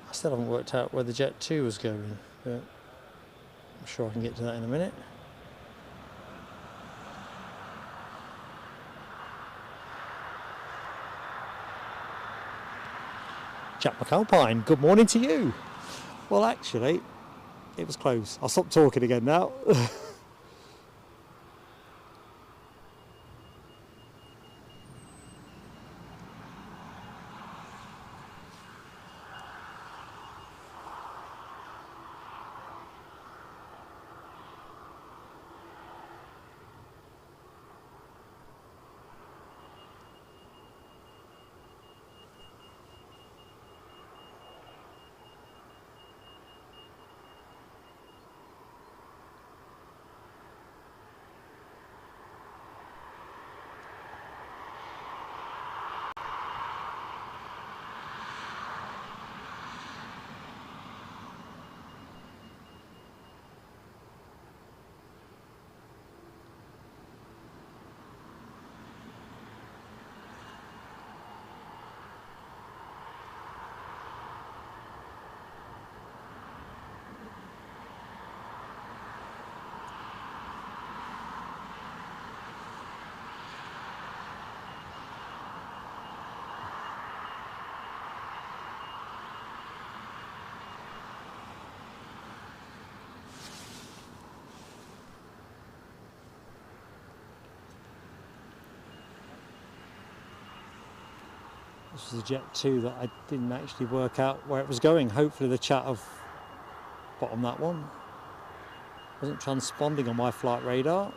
I still haven't worked out where the Jet2 was going, but I'm sure I can get to that in a minute. Jack McAlpine, good morning to you. Well, actually, it was close. I'll stop talking again now. This was a Jet2 that I didn't actually work out where it was going. Hopefully the chat have bottomed that one. Wasn't transponding on my flight radar.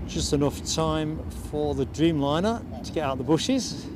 Just enough time for the Dreamliner to get out of the bushes.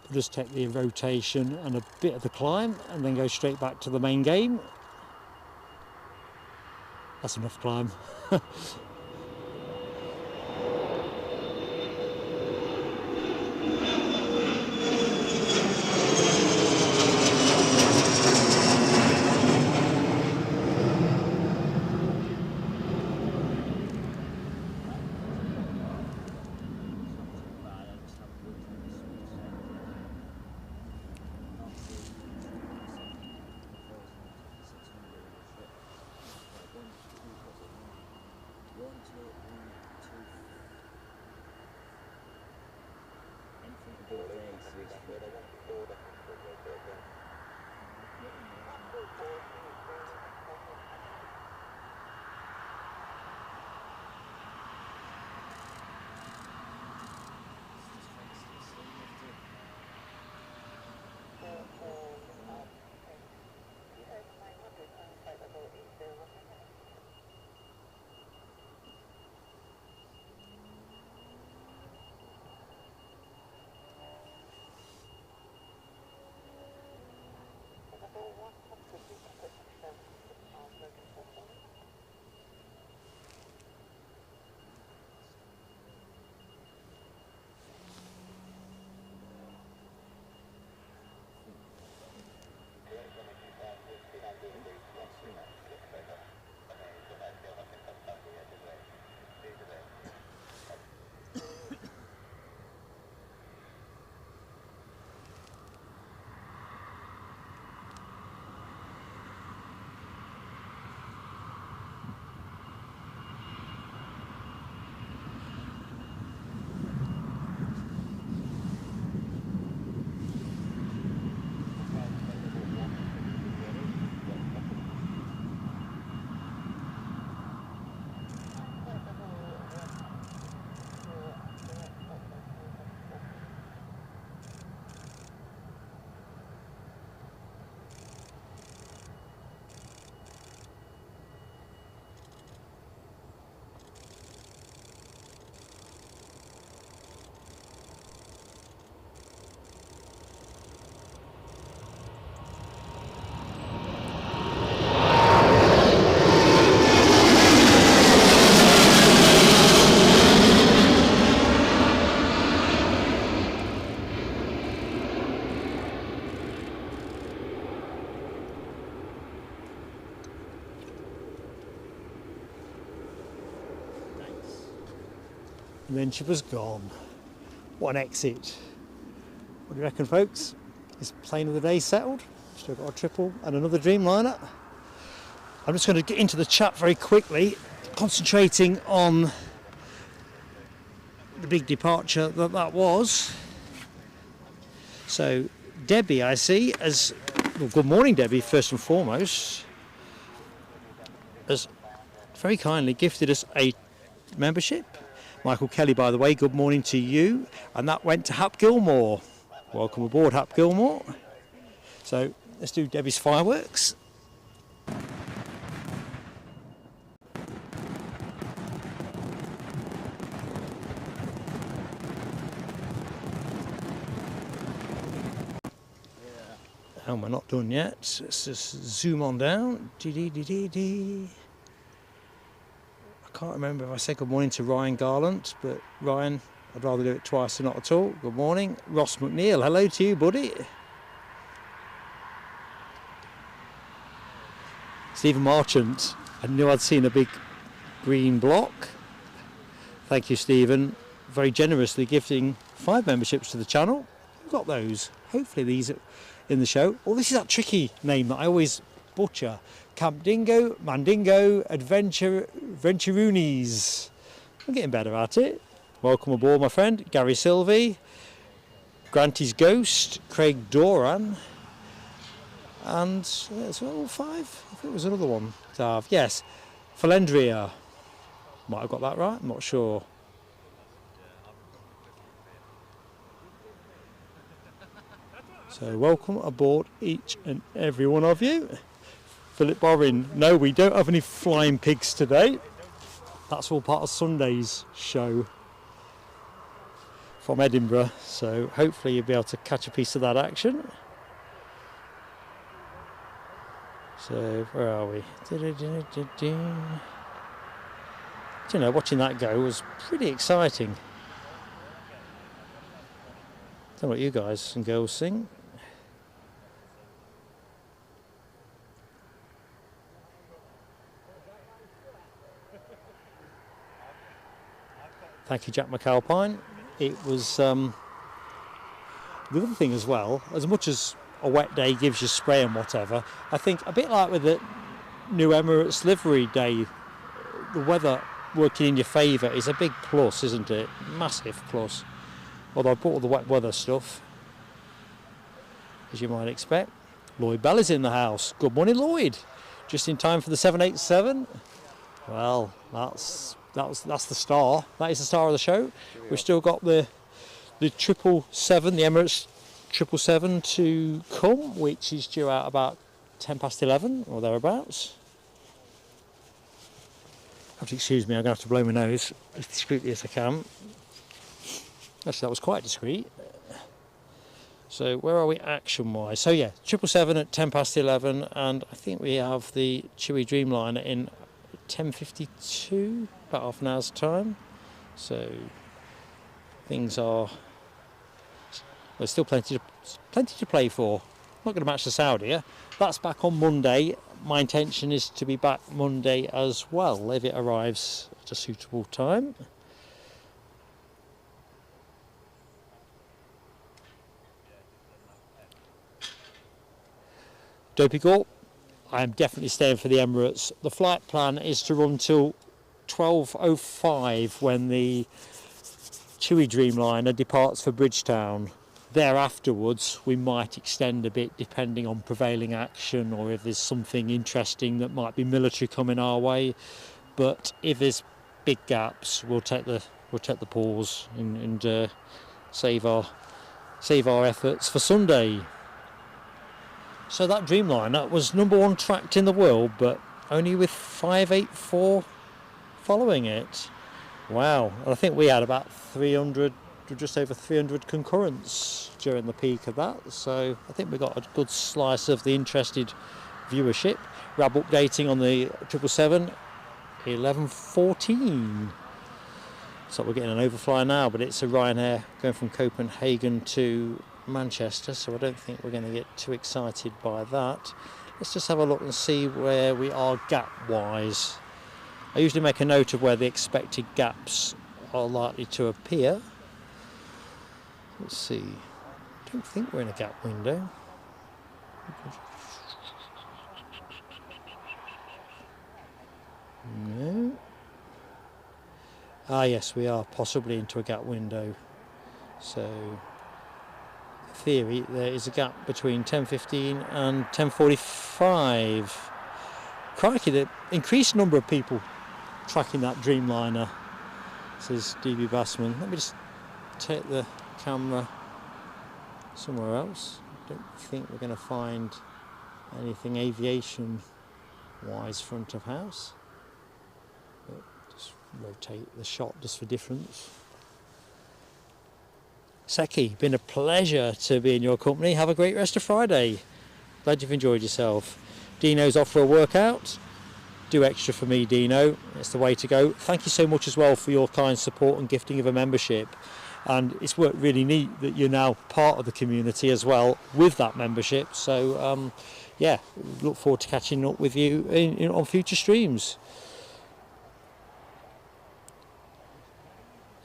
We'll just take the rotation and a bit of the climb and then go straight back to the main game. That's enough climb. And then she was gone. What an exit. What do you reckon, folks? Is plane of the day settled? Still got a triple and another Dreamliner. I'm just going to get into the chat very quickly, concentrating on the big departure that was. So Debbie, I see, as well, good morning Debbie, first and foremost, has very kindly gifted us a membership. Michael Kelly, by the way, good morning to you. And that went to Hap Gilmore. Welcome aboard, Hap Gilmore. So let's do Debbie's fireworks. And we're not done yet. Let's just zoom on down. I can't remember if I said good morning to Ryan Garland, but Ryan, I'd rather do it twice than not at all. Good morning. Ross McNeil, hello to you, buddy. Stephen Marchant, I knew I'd seen a big green block. Thank you, Stephen. Very generously gifting 5 memberships to the channel. We've got those. Hopefully these are in the show. Oh, this is that tricky name that I always butcher. Camp Dingo, Mandingo, Adventuroonies. I'm getting better at it. Welcome aboard, my friend. Gary Sylvie, Granty's Ghost, Craig Doran, and it's all 5. I think it was another one to have. Yes, Falendria. Might have got that right, I'm not sure. So welcome aboard each and every one of you. Philip Borin, no, we don't have any flying pigs today. That's all part of Sunday's show from Edinburgh, so hopefully you'll be able to catch a piece of that action. So where are we? Do you know, watching that go was pretty exciting. Don't know what you guys and girls think. Thank you, Jack McAlpine. It was the other thing as well, as much as a wet day gives you spray and whatever, I think a bit like with the new Emirates livery day, the weather working in your favour is a big plus, isn't it? Massive plus. Although I bought all the wet weather stuff, as you might expect. Lloyd Bell is in the house. Good morning, Lloyd. Just in time for the 787. Well, that's the star. That is the star of the show. We've still got the 777, the Emirates 777 to come, which is due out about 10 past 11 or thereabouts. Have to excuse me, I'm going to have to blow my nose as discreetly as I can. Actually, that was quite discreet. So where are we action wise? So yeah, 777 at 10 past 11, and I think we have the Chewy Dreamliner in 10:52, about half an hour's time. So things are, there's still plenty to play for. Not going to match the Saudia. That's back on Monday. My intention is to be back Monday as well if it arrives at a suitable time. Dopey Gorp, I am definitely staying for the Emirates. The flight plan is to run till 12:05 when the Chewy Dreamliner departs for Bridgetown. Thereafterwards, we might extend a bit depending on prevailing action, or if there's something interesting that might be military coming our way. But if there's big gaps, we'll take the pause and save our efforts for Sunday. So that Dreamliner was #1 tracked in the world, but only with 584 following it. Wow! I think we had about 300. Just over 300 concurrents during the peak of that, so I think we got a good slice of the interested viewership. RAB updating on the 777 11:14. So we're getting an overfly now, but it's a Ryanair going from Copenhagen to Manchester, so I don't think we're going to get too excited by that. Let's just have a look and see where we are gap wise. I usually make a note of where the expected gaps are likely to appear. Let's see. I don't think we're in a gap window. No. Ah, yes, we are possibly into a gap window. So, in theory, there is a gap between 10:15 and 10:45. Crikey, the increased number of people tracking that Dreamliner, says DB Bassman. Let me just take the camera somewhere else. I don't think we're going to find anything aviation wise front of house, but just rotate the shot just for difference. Seki, been a pleasure to be in your company. Have a great rest of Friday. Glad you've enjoyed yourself. Dino's off for a workout. do extra for me, Dino. It's the way to go. Thank you so much as well for your kind support and gifting of a membership. And it's worked really neat that you're now part of the community as well with that membership. So yeah, look forward to catching up with you on future streams.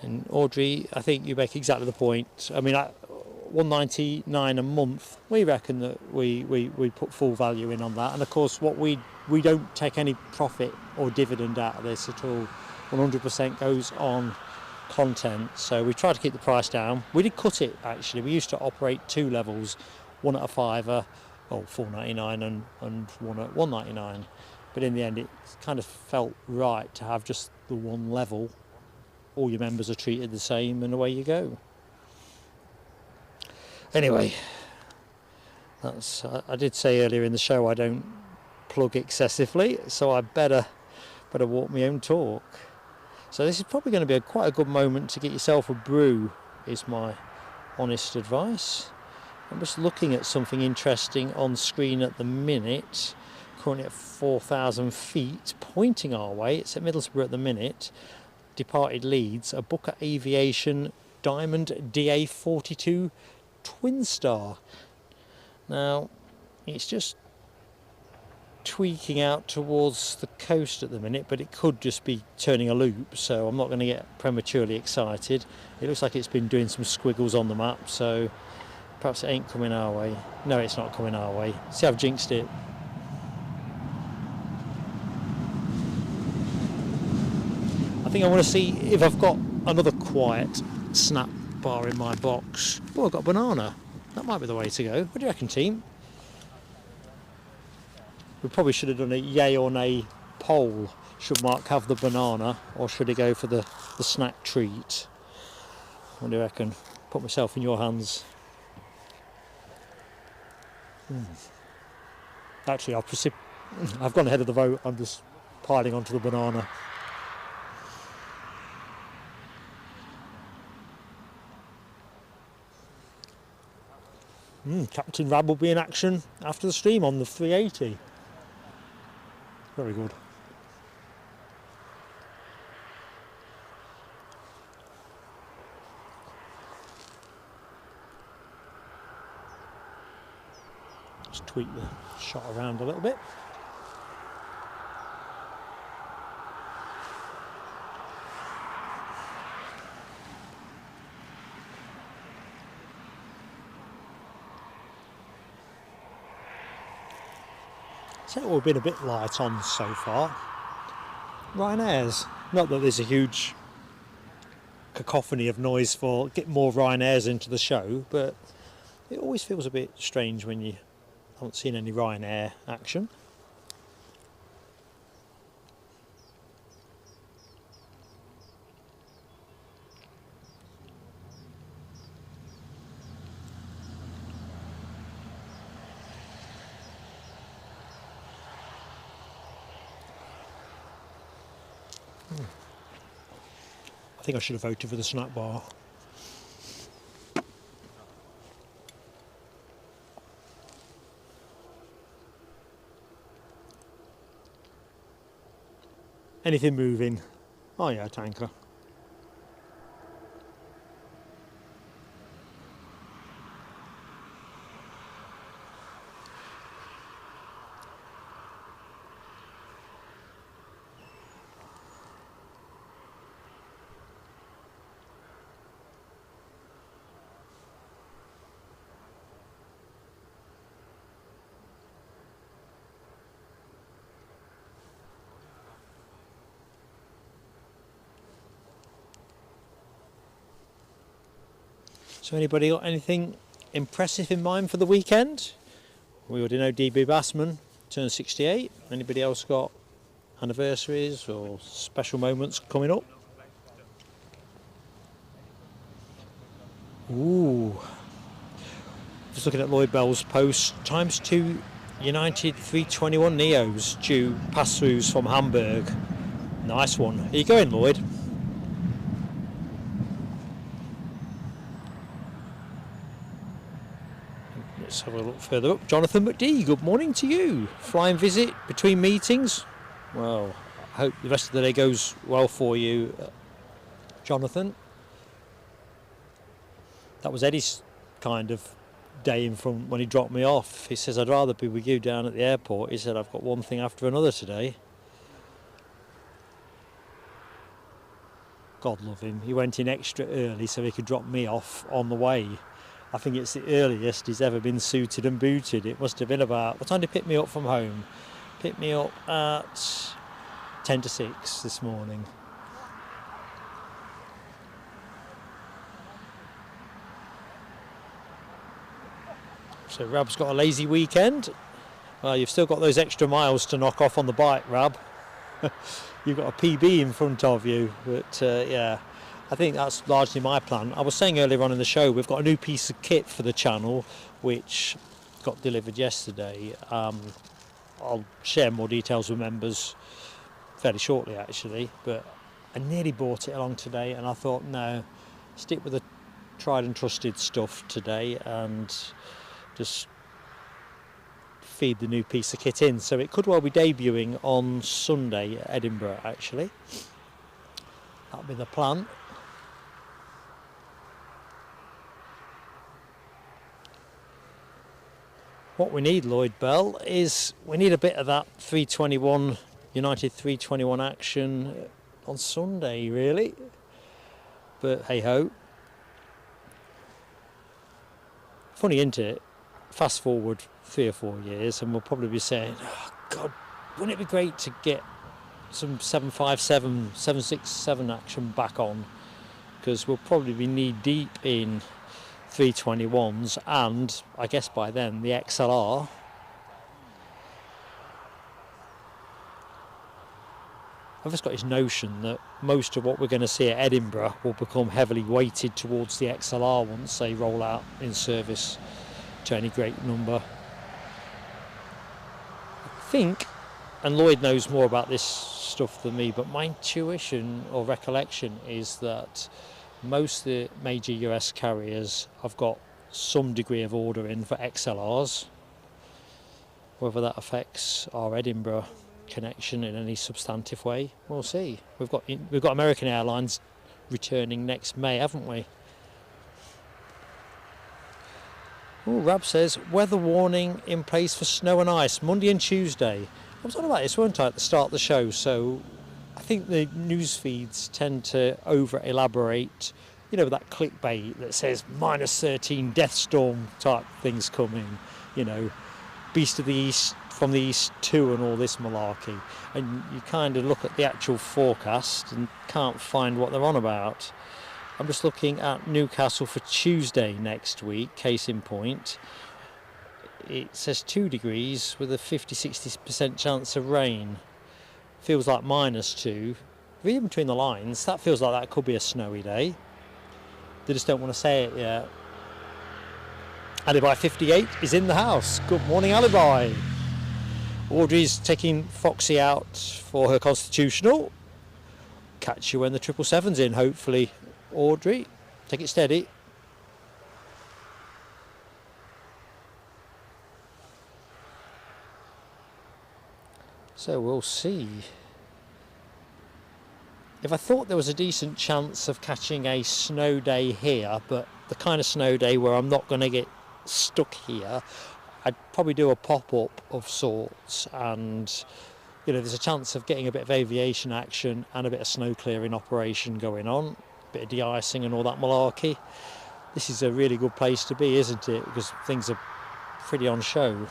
And Audrey, I think you make exactly the point. I mean, $199 a month, we reckon that we put full value in on that. And of course, what we don't take any profit or dividend out of this at all. 100% goes on content, so we try to keep the price down. We did cut it actually. We used to operate 2 levels, one at a £5, $4.99 and one at $1.99. But in the end, it kind of felt right to have just the one level. All your members are treated the same, and away you go. Anyway, that's. I did say earlier in the show I don't plug excessively, so I better walk my own talk. So this is probably going to be quite a good moment to get yourself a brew, is my honest advice. I'm just looking at something interesting on screen at the minute. Currently at 4,000 feet, pointing our way. It's at Middlesbrough at the minute. Departed Leeds, a Booker Aviation Diamond DA42 Twin Star. Now, it's just tweaking out towards the coast at the minute, but it could just be turning a loop, so I'm not going to get prematurely excited. It looks like it's been doing some squiggles on the map, so perhaps it ain't coming our way. No, it's not coming our way. See, I've jinxed it. I think I want to see if I've got another quiet snap bar in my box. Oh, I've got a banana. That might be the way to go. What do you reckon, team? We probably should have done a yay or nay poll. Should Mark have the banana, or should he go for the snack treat? What do you reckon? Put myself in your hands. Actually, I've gone ahead of the vote. I'm just piling onto the banana. Captain Rab will be in action after the stream on the 380. Very good. Just tweak the shot around a little bit. So we've been a bit light on so far. Ryanair's. Not that there's a huge cacophony of noise for get more Ryanair's into the show, but it always feels a bit strange when you haven't seen any Ryanair action. I think I should have voted for the snack bar. Anything moving? Oh yeah, tanker. So anybody got anything impressive in mind for the weekend? We already know DB Bassman turned 68. Anybody else got anniversaries or special moments coming up? Ooh. Just looking at Lloyd Bell's post. Times 2 United 321 Neos due pass-throughs from Hamburg. Nice one. Are you going, Lloyd? Let's have a look further up. Jonathan McD, good morning to you. Flying visit between meetings. Well, I hope the rest of the day goes well for you, Jonathan. That was Eddie's kind of day in from when he dropped me off. He says, I'd rather be with you down at the airport. He said, I've got one thing after another today. God love him. He went in extra early so he could drop me off on the way. I think it's the earliest he's ever been suited and booted. It must have been about, what time did he pick me up from home? Picked me up at 10 to 6 this morning. So Rab's got a lazy weekend. Well, you've still got those extra miles to knock off on the bike, Rab. You've got a PB in front of you, but yeah, I think that's largely my plan. I was saying earlier on in the show, we've got a new piece of kit for the channel, which got delivered yesterday. I'll share more details with members fairly shortly, actually, but I nearly brought it along today, and I thought, no, stick with the tried and trusted stuff today, and just feed the new piece of kit in. So it could well be debuting on Sunday at Edinburgh, actually. That'll be the plan. What we need, Lloyd Bell, is we need a bit of that 321 United 321 action on Sunday, really. But hey ho. Funny, isn't it? Fast forward 3 or 4 years and we'll probably be saying, oh God, wouldn't it be great to get some 757, 767 action back on? Because we'll probably be knee deep in 321s, and I guess by then the XLR. I've just got this notion that most of what we're going to see at Edinburgh will become heavily weighted towards the XLR once they roll out in service to any great number. I think, and Lloyd knows more about this stuff than me, but my intuition or recollection is that most of the major US carriers have got some degree of order in for XLRs. Whether that affects our Edinburgh connection in any substantive way, we'll see. We've got American Airlines returning next May, haven't we? Oh, Rab says weather warning in place for snow and ice Monday and Tuesday. I was on about this, weren't I, at the start of the show? So I think the news feeds tend to over elaborate, you know, that clickbait that says -13 death storm type things coming, you know, beast of the east from the east too, and all this malarkey, and you kind of look at the actual forecast and can't find what they're on about. I'm just looking at Newcastle for Tuesday next week, case in point. It says 2 degrees with a 50-60% chance of rain. Feels like -2. Reading between the lines, that feels like that could be a snowy day. They just don't want to say it yet. Alibi 58 is in the house. Good morning, Alibi. Audrey's taking Foxy out for her constitutional. Catch you when the 777's in, hopefully, Audrey. Take it steady. So we'll see. If I thought there was a decent chance of catching a snow day here, but the kind of snow day where I'm not going to get stuck here, I'd probably do a pop-up of sorts, and you know, there's a chance of getting a bit of aviation action and a bit of snow clearing operation going on, a bit of de-icing and all that malarkey. This is a really good place to be, isn't it? Because things are pretty on show.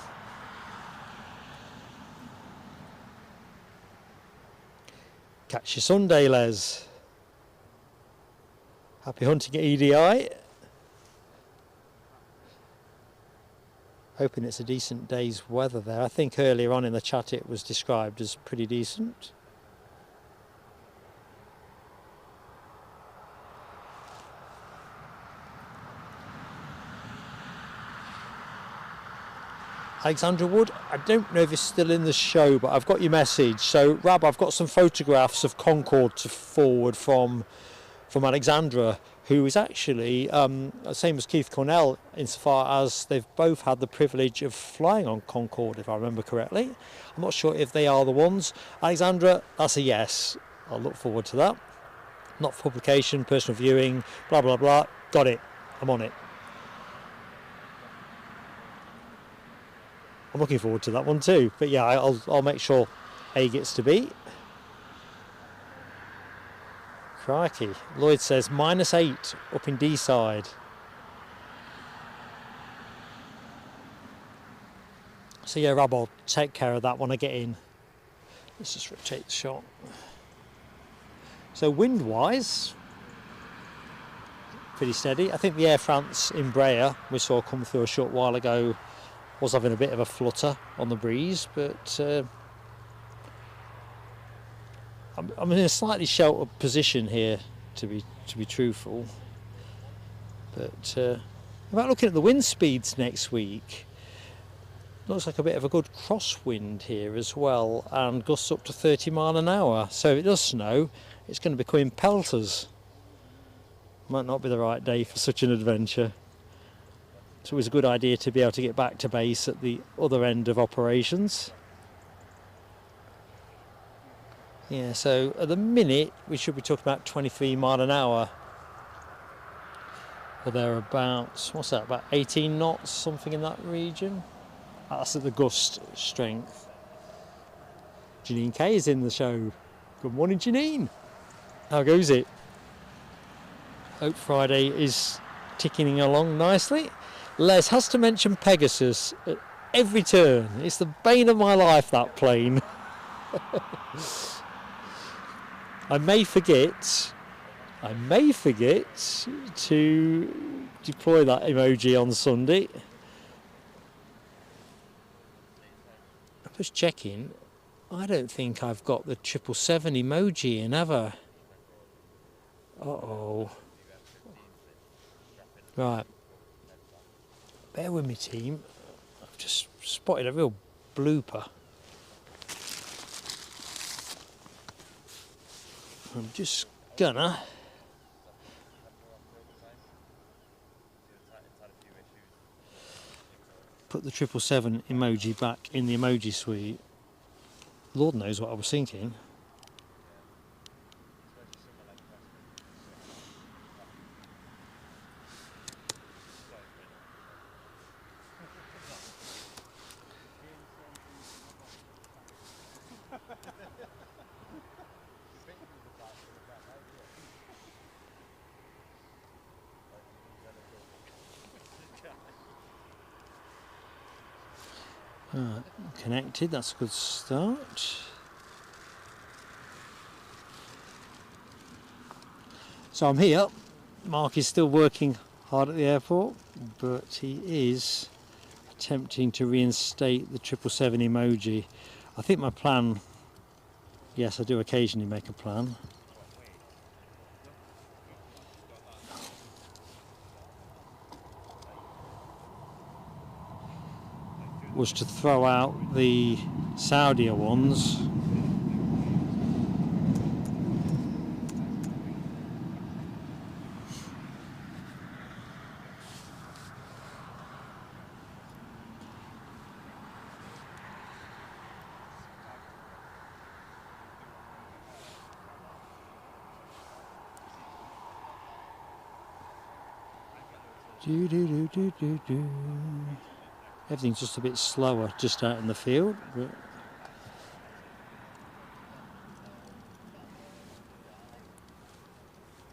Catch you Sunday, Les. Happy hunting at EDI. Hoping it's a decent day's weather there. I think earlier on in the chat it was described as pretty decent. Alexandra Wood, I don't know if it's still in the show, but I've got your message. So, Rab, I've got some photographs of Concorde to forward from from Alexandra, who is actually same as Keith Cornell insofar as they've both had the privilege of flying on Concorde, if I remember correctly. I'm not sure if they are the ones. Alexandra, that's a yes. I'll look forward to that. Not for publication, personal viewing, blah blah blah. Got it. I'm on it. I'm looking forward to that one too. But yeah, I'll make sure A gets to B. Crikey. Lloyd says -8 up in D side. So yeah, Rob, I'll take care of that when I get in. Let's just rotate the shot. So wind wise, pretty steady. I think the Air France Embraer we saw come through a short while ago was having a bit of a flutter on the breeze, but I'm in a slightly sheltered position here, to be truthful. But about looking at the wind speeds next week, looks like a bit of a good crosswind here as well, and gusts up to 30 mile an hour. So if it does snow, it's going to be coming pelters. Might not be the right day for such an adventure. It's always a good idea to be able to get back to base at the other end of operations. Yeah, so at the minute we should be talking about 23 mile an hour. Or thereabouts. What's that, about 18 knots, something in that region? That's at the gust strength. Janine Kay is in the show. Good morning, Janine. How goes it? Hope Friday is ticking along nicely. Les has to mention Pegasus at every turn. It's the bane of my life, that plane. I may forget to deploy that emoji on Sunday. I'm just checking. I don't think I've got the 777 emoji in, have I? Uh-oh. Right. Bear with me, team. I've just spotted a real blooper. I'm just gonna put the 777 emoji back in the emoji suite. Lord knows what I was thinking. Connected, that's a good start. So I'm here. Mark is still working hard at the airport, but he is attempting to reinstate the 777 emoji. I think my plan, yes, I do occasionally make a plan. Was to throw out the Saudia ones. Everything's just a bit slower just out in the field. But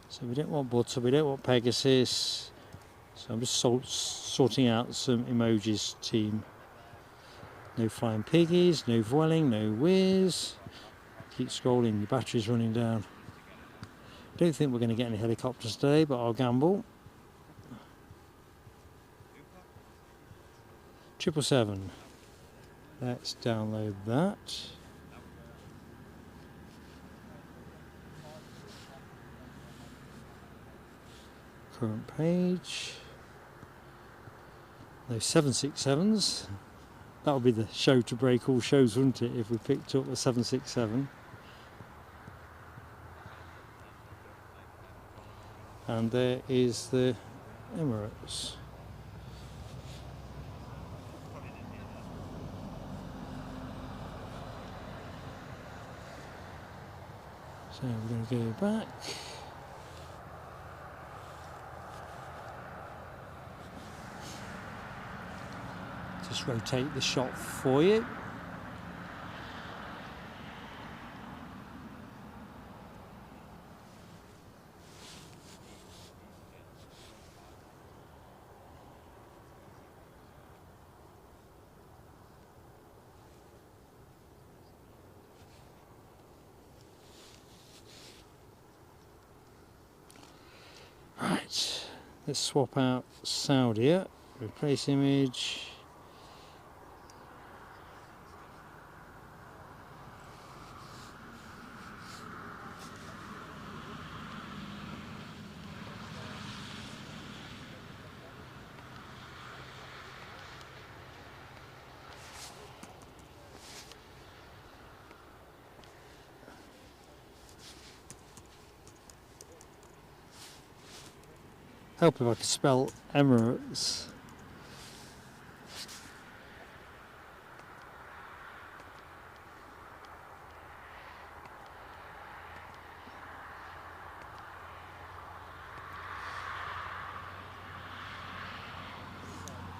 so we don't want butter, we don't want Pegasus. So I'm just sorting out some emojis, team. No flying piggies, no Vueling, no Whiz. Keep scrolling, your battery's running down. Don't think we're going to get any helicopters today, but I'll gamble. 777. Let's download that. Current page. Those 767s. That would be the show to break all shows, wouldn't it, if we picked up a 767. And there is the Emirates. So we're going to go back. Just rotate the shot for you. Right, let's swap out Saudia, replace image. Help if I could spell Emirates.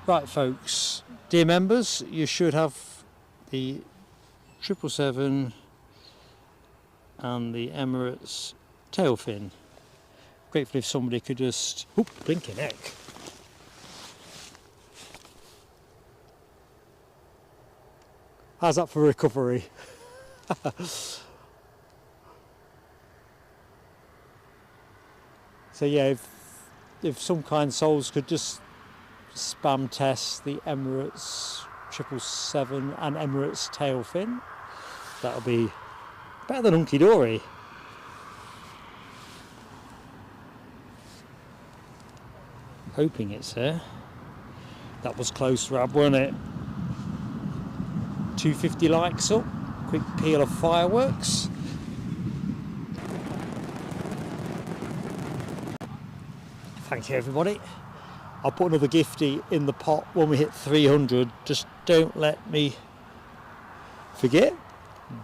Right folks, dear members, you should have the 777 and the Emirates tail fin. Grateful if somebody could just... Oh, blinking heck. How's that for recovery? So yeah, if some kind souls could just spam test the Emirates 777 and Emirates tail fin, that'll be better than hunky dory. Hoping it's there. That was close, Rab, wasn't it? 250 likes up. Quick peel of fireworks. Thank you, everybody. I'll put another giftie in the pot when we hit 300. Just don't let me forget.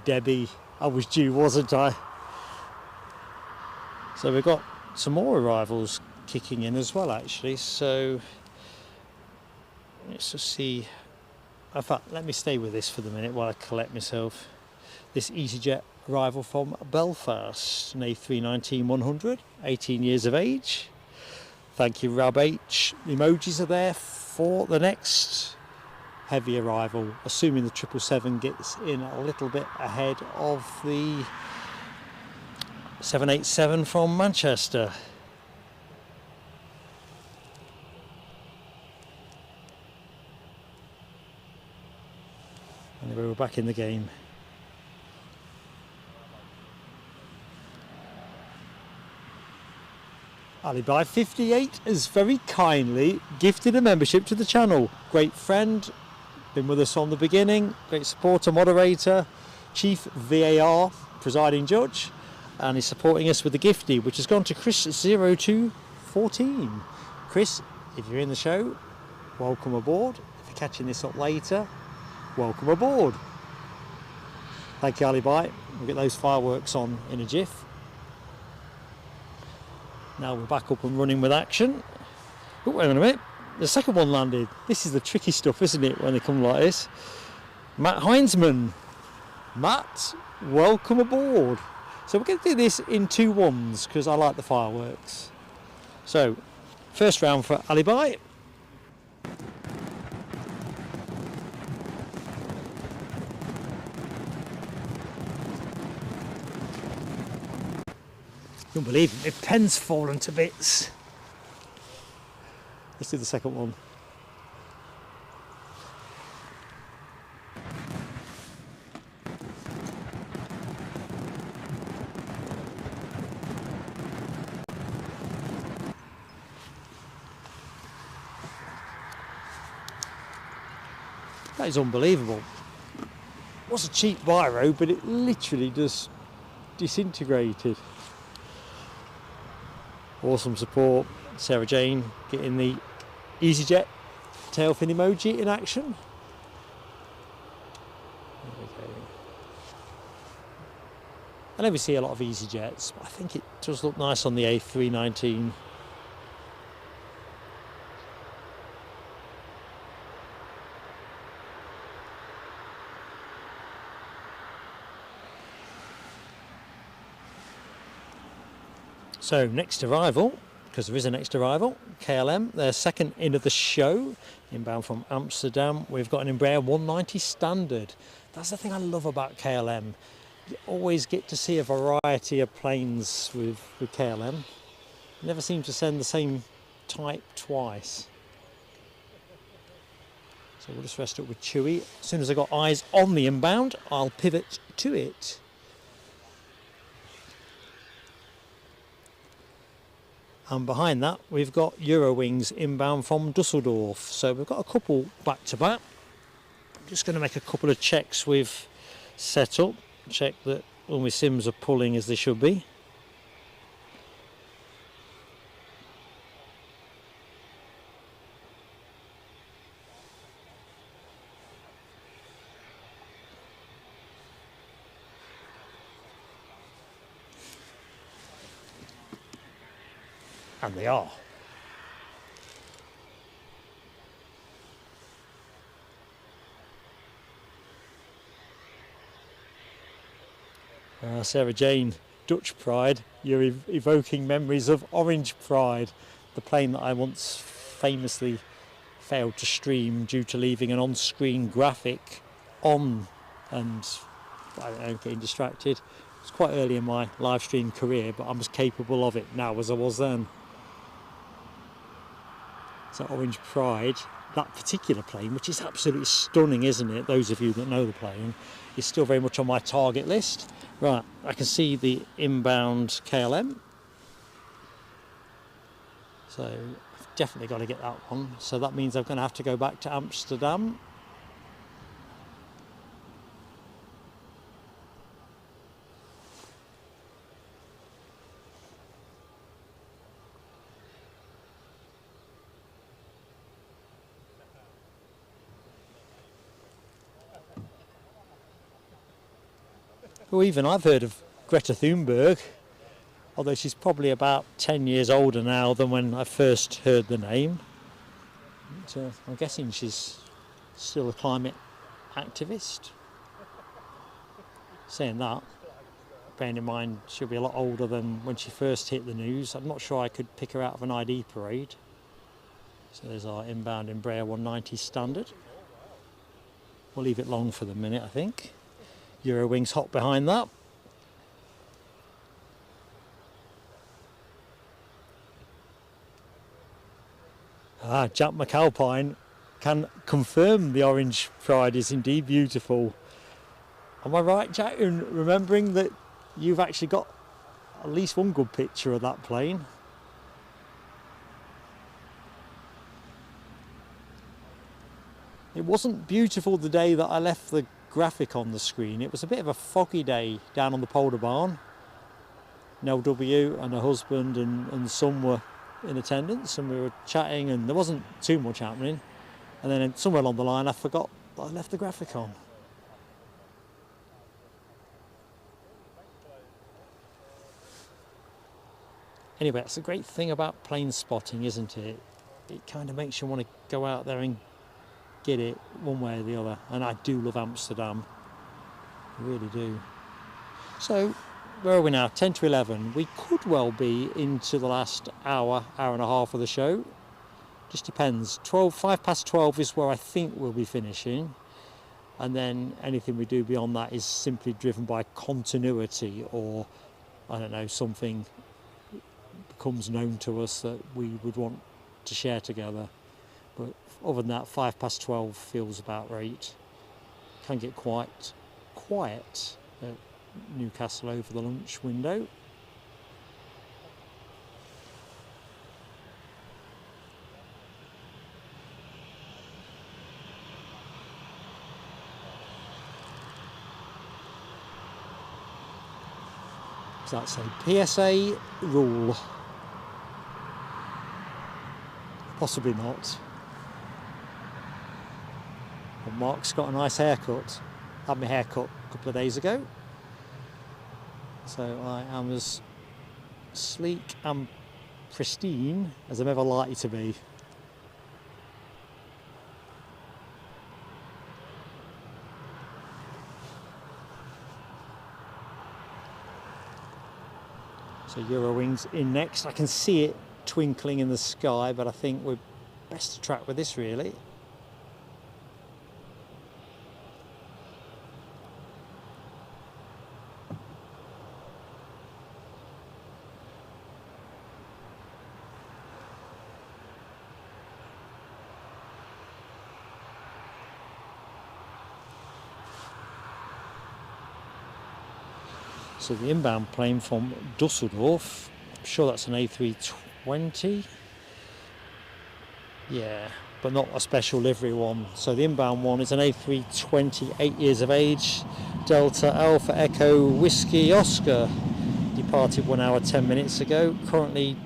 Debbie, I was due, wasn't I? So we've got some more arrivals kicking in as well, actually. So let's just see. In fact, let me stay with this for the minute while I collect myself. This EasyJet arrival from Belfast, an A319-100, 18 years of age. Thank you, Rab H. The emojis are there for the next heavy arrival, assuming the 777 gets in a little bit ahead of the 787 from Manchester. Anyway, we're back in the game. Alibi58 has very kindly gifted a membership to the channel. Great friend, been with us from the beginning, great supporter, moderator, chief VAR, presiding judge, and is supporting us with the giftie, which has gone to Chris0214. Chris, if you're in the show, welcome aboard. If you're catching this up later, welcome aboard. Thank you, Alibi. We'll get those fireworks on in a jiff. Now we're back up and running with action. Oh, wait a minute. The second one landed. This is the tricky stuff, isn't it, when they come like this? Matt Heinzman. Matt, welcome aboard. So we're going to do this in 2 ones because I like the fireworks. So, first round for Alibi. Don't believe it, my pen's fallen to bits. Let's do the second one. That is unbelievable. It was a cheap biro, but it literally just disintegrated. Awesome support. Sarah Jane getting the EasyJet tail fin emoji in action. There we go. I never see a lot of EasyJets, but I think it does look nice on the A319. So next arrival, because there is a next arrival, KLM, their second in of the show, inbound from Amsterdam. We've got an Embraer 190 standard. That's the thing I love about KLM. You always get to see a variety of planes with KLM. You never seem to send the same type twice. So we'll just rest up with Chewy. As soon as I've got eyes on the inbound, I'll pivot to it. And behind that, we've got EuroWings inbound from Dusseldorf. So we've got a couple back to back. I'm just going to make a couple of checks with setup. Check that all my sims are pulling as they should be. And they are. Sarah Jane, Dutch Pride, you're evoking memories of Orange Pride, the plane that I once famously failed to stream due to leaving an on-screen graphic on and, I don't know, getting distracted. It was quite early in my live stream career, but I'm as capable of it now as I was then. So Orange Pride, that particular plane, which is absolutely stunning, isn't it? Those of you that know the plane, is still very much on my target list. Right, I can see the inbound KLM. So I've definitely got to get that one. So that means I'm going to have to go back to Amsterdam. Well, even I've heard of Greta Thunberg, although she's probably about 10 years older now than when I first heard the name. So I'm guessing she's still a climate activist. Saying that, bearing in mind she'll be a lot older than when she first hit the news. I'm not sure I could pick her out of an ID parade. So there's our inbound Embraer 190 standard. We'll leave it long for the minute, I think. EuroWings hot behind that. Jack McAlpine can confirm the Orange Pride is indeed beautiful. Am I right, Jack, in remembering that you've actually got at least one good picture of that plane? It wasn't beautiful the day that I left the graphic on the screen. It was a bit of a foggy day down on the Polder Barn. Nell W and her husband and son were in attendance, and we were chatting, and there wasn't too much happening. And then somewhere along the line I forgot that I left the graphic on. Anyway, that's the great thing about plane spotting, isn't it? It kind of makes you want to go out there and get it one way or the other. And I do love Amsterdam. I really do. So, where are we now? 10 to 11. We could well be into the last hour, hour and a half of the show. Just depends. 5 past 12 is where I think we'll be finishing. And then anything we do beyond that is simply driven by continuity, or, I don't know, something becomes known to us that we would want to share together. But other than that, 5 past 12 feels about right. Can get quite quiet at Newcastle over the lunch window. So that's a PSA rule. Possibly not. But Mark's got a nice haircut. Had my haircut a couple of days ago. So I am as sleek and pristine as I'm ever likely to be. So EuroWings in next. I can see it twinkling in the sky, but I think we're best to track with this really. So the inbound plane from Dusseldorf, I'm sure that's an A320. Yeah, but not a special livery one. So the inbound one is an A320, 8 years of age, Delta Alpha Echo Whiskey Oscar. Departed 1 hour 10 minutes ago, currently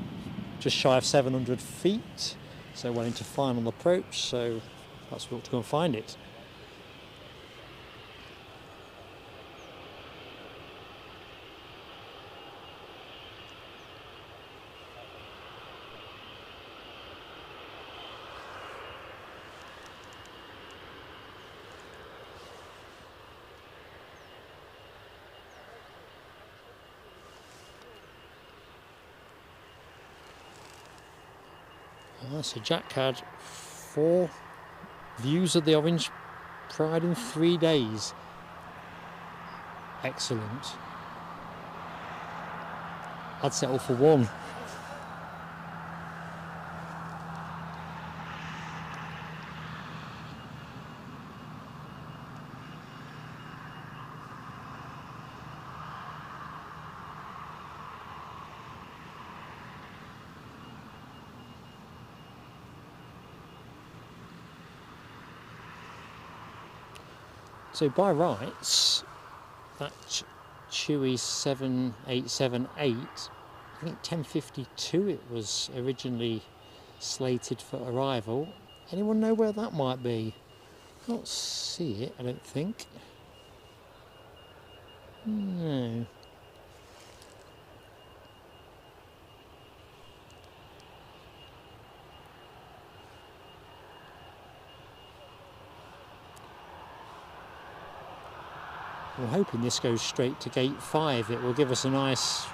just shy of 700 feet. So well into final approach, so that's where to go and find it. So Jack had 4 views of the Orange Pride in 3 days. Excellent. I'd settle for 1. So by rights, that Chewy 7878, I think 10:52 it was originally slated for arrival. Anyone know where that might be? Can't see it, I don't think. No. We're hoping this goes straight to gate 5. It will give us a nice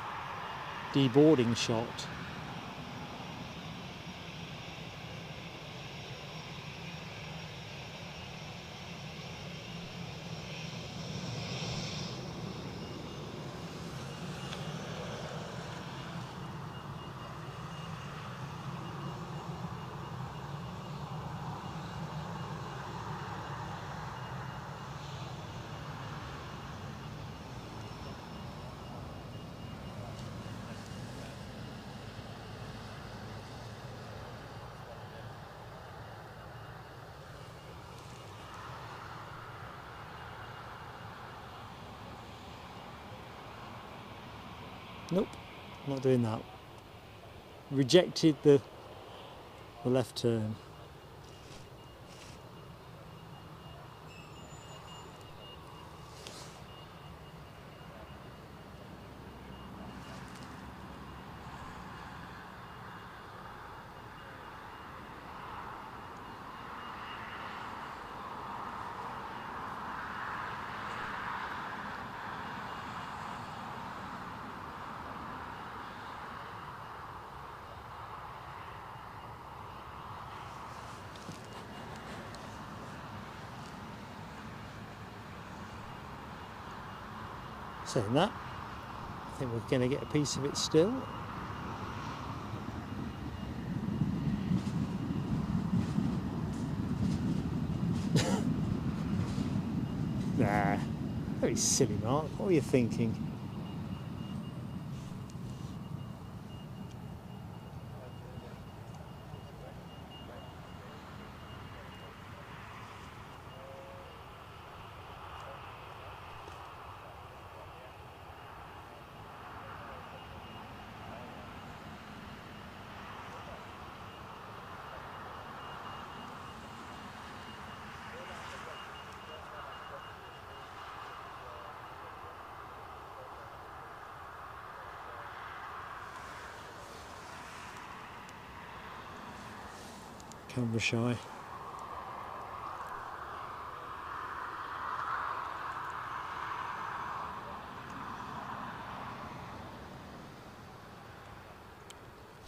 deboarding shot. Nope, not doing that. Rejected the left turn. Saying that, I think we're going to get a piece of it still. Nah, very silly, Mark. What were you thinking? camera shy.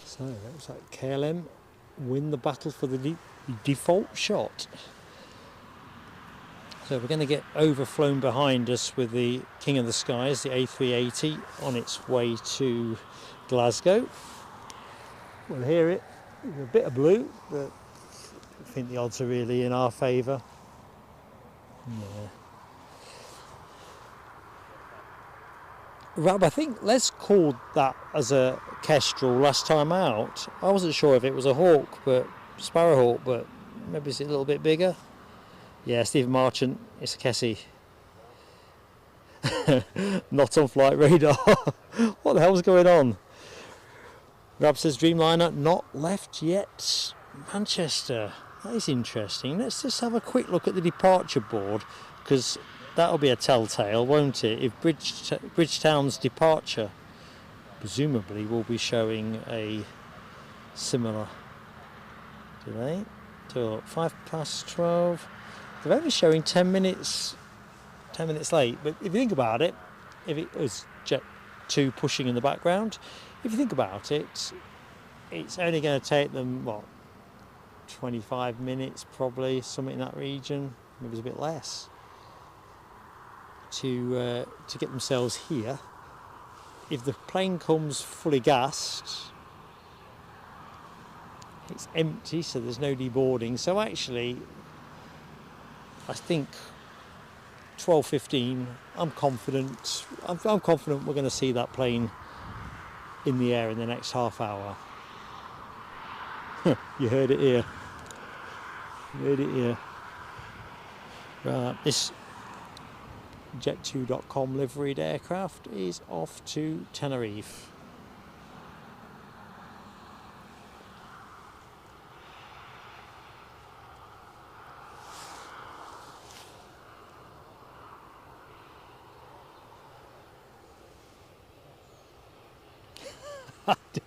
So it looks like KLM win the battle for the default shot. So we're going to get overflown behind us with the King of the Skies, the A380, on its way to Glasgow. We'll hear it with a bit of blue, but I think the odds are really in our favour. Yeah. Rab, I think Les called that as a kestrel last time out. I wasn't sure if it was a hawk, but sparrowhawk, but maybe it's a little bit bigger. Yeah, Stephen Marchant, it's a Kessie. Not on flight radar. What the hell's going on? Rab says Dreamliner not left yet. Manchester. That is interesting. Let's just have a quick look at the departure board, because that'll be a telltale, won't it? If Bridgetown's departure presumably will be showing a similar delay. So 12:05. They're only showing 10 minutes late, but if you think about it, if it was Jet2 pushing in the background, if you think about it, it's only going to take them, what, 25 minutes probably, something in that region, maybe it's a bit less, to get themselves here. If the plane comes fully gassed, it's empty, so there's no deboarding. So actually, I think 12:15. I'm confident. I'm confident we're going to see that plane in the air in the next half hour. You heard it here. You heard it here. Right, this Jet2.com liveried aircraft is off to Tenerife.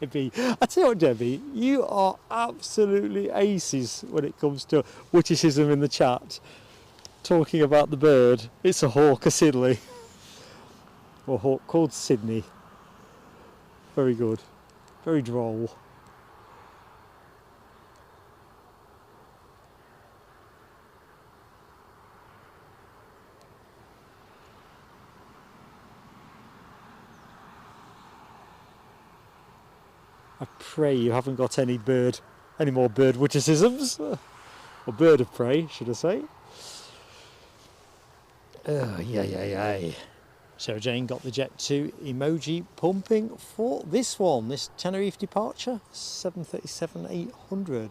Debbie, I tell you what, Debbie, you are absolutely aces when it comes to witticism in the chat. Talking about the bird, it's a hawk, a Sidley, or hawk called Sydney. Very good, very droll. I pray you haven't got any more bird witticisms, or bird of prey, should I say? Yeah. So Jane got the Jet2 emoji pumping for this one, this Tenerife departure, 737-800.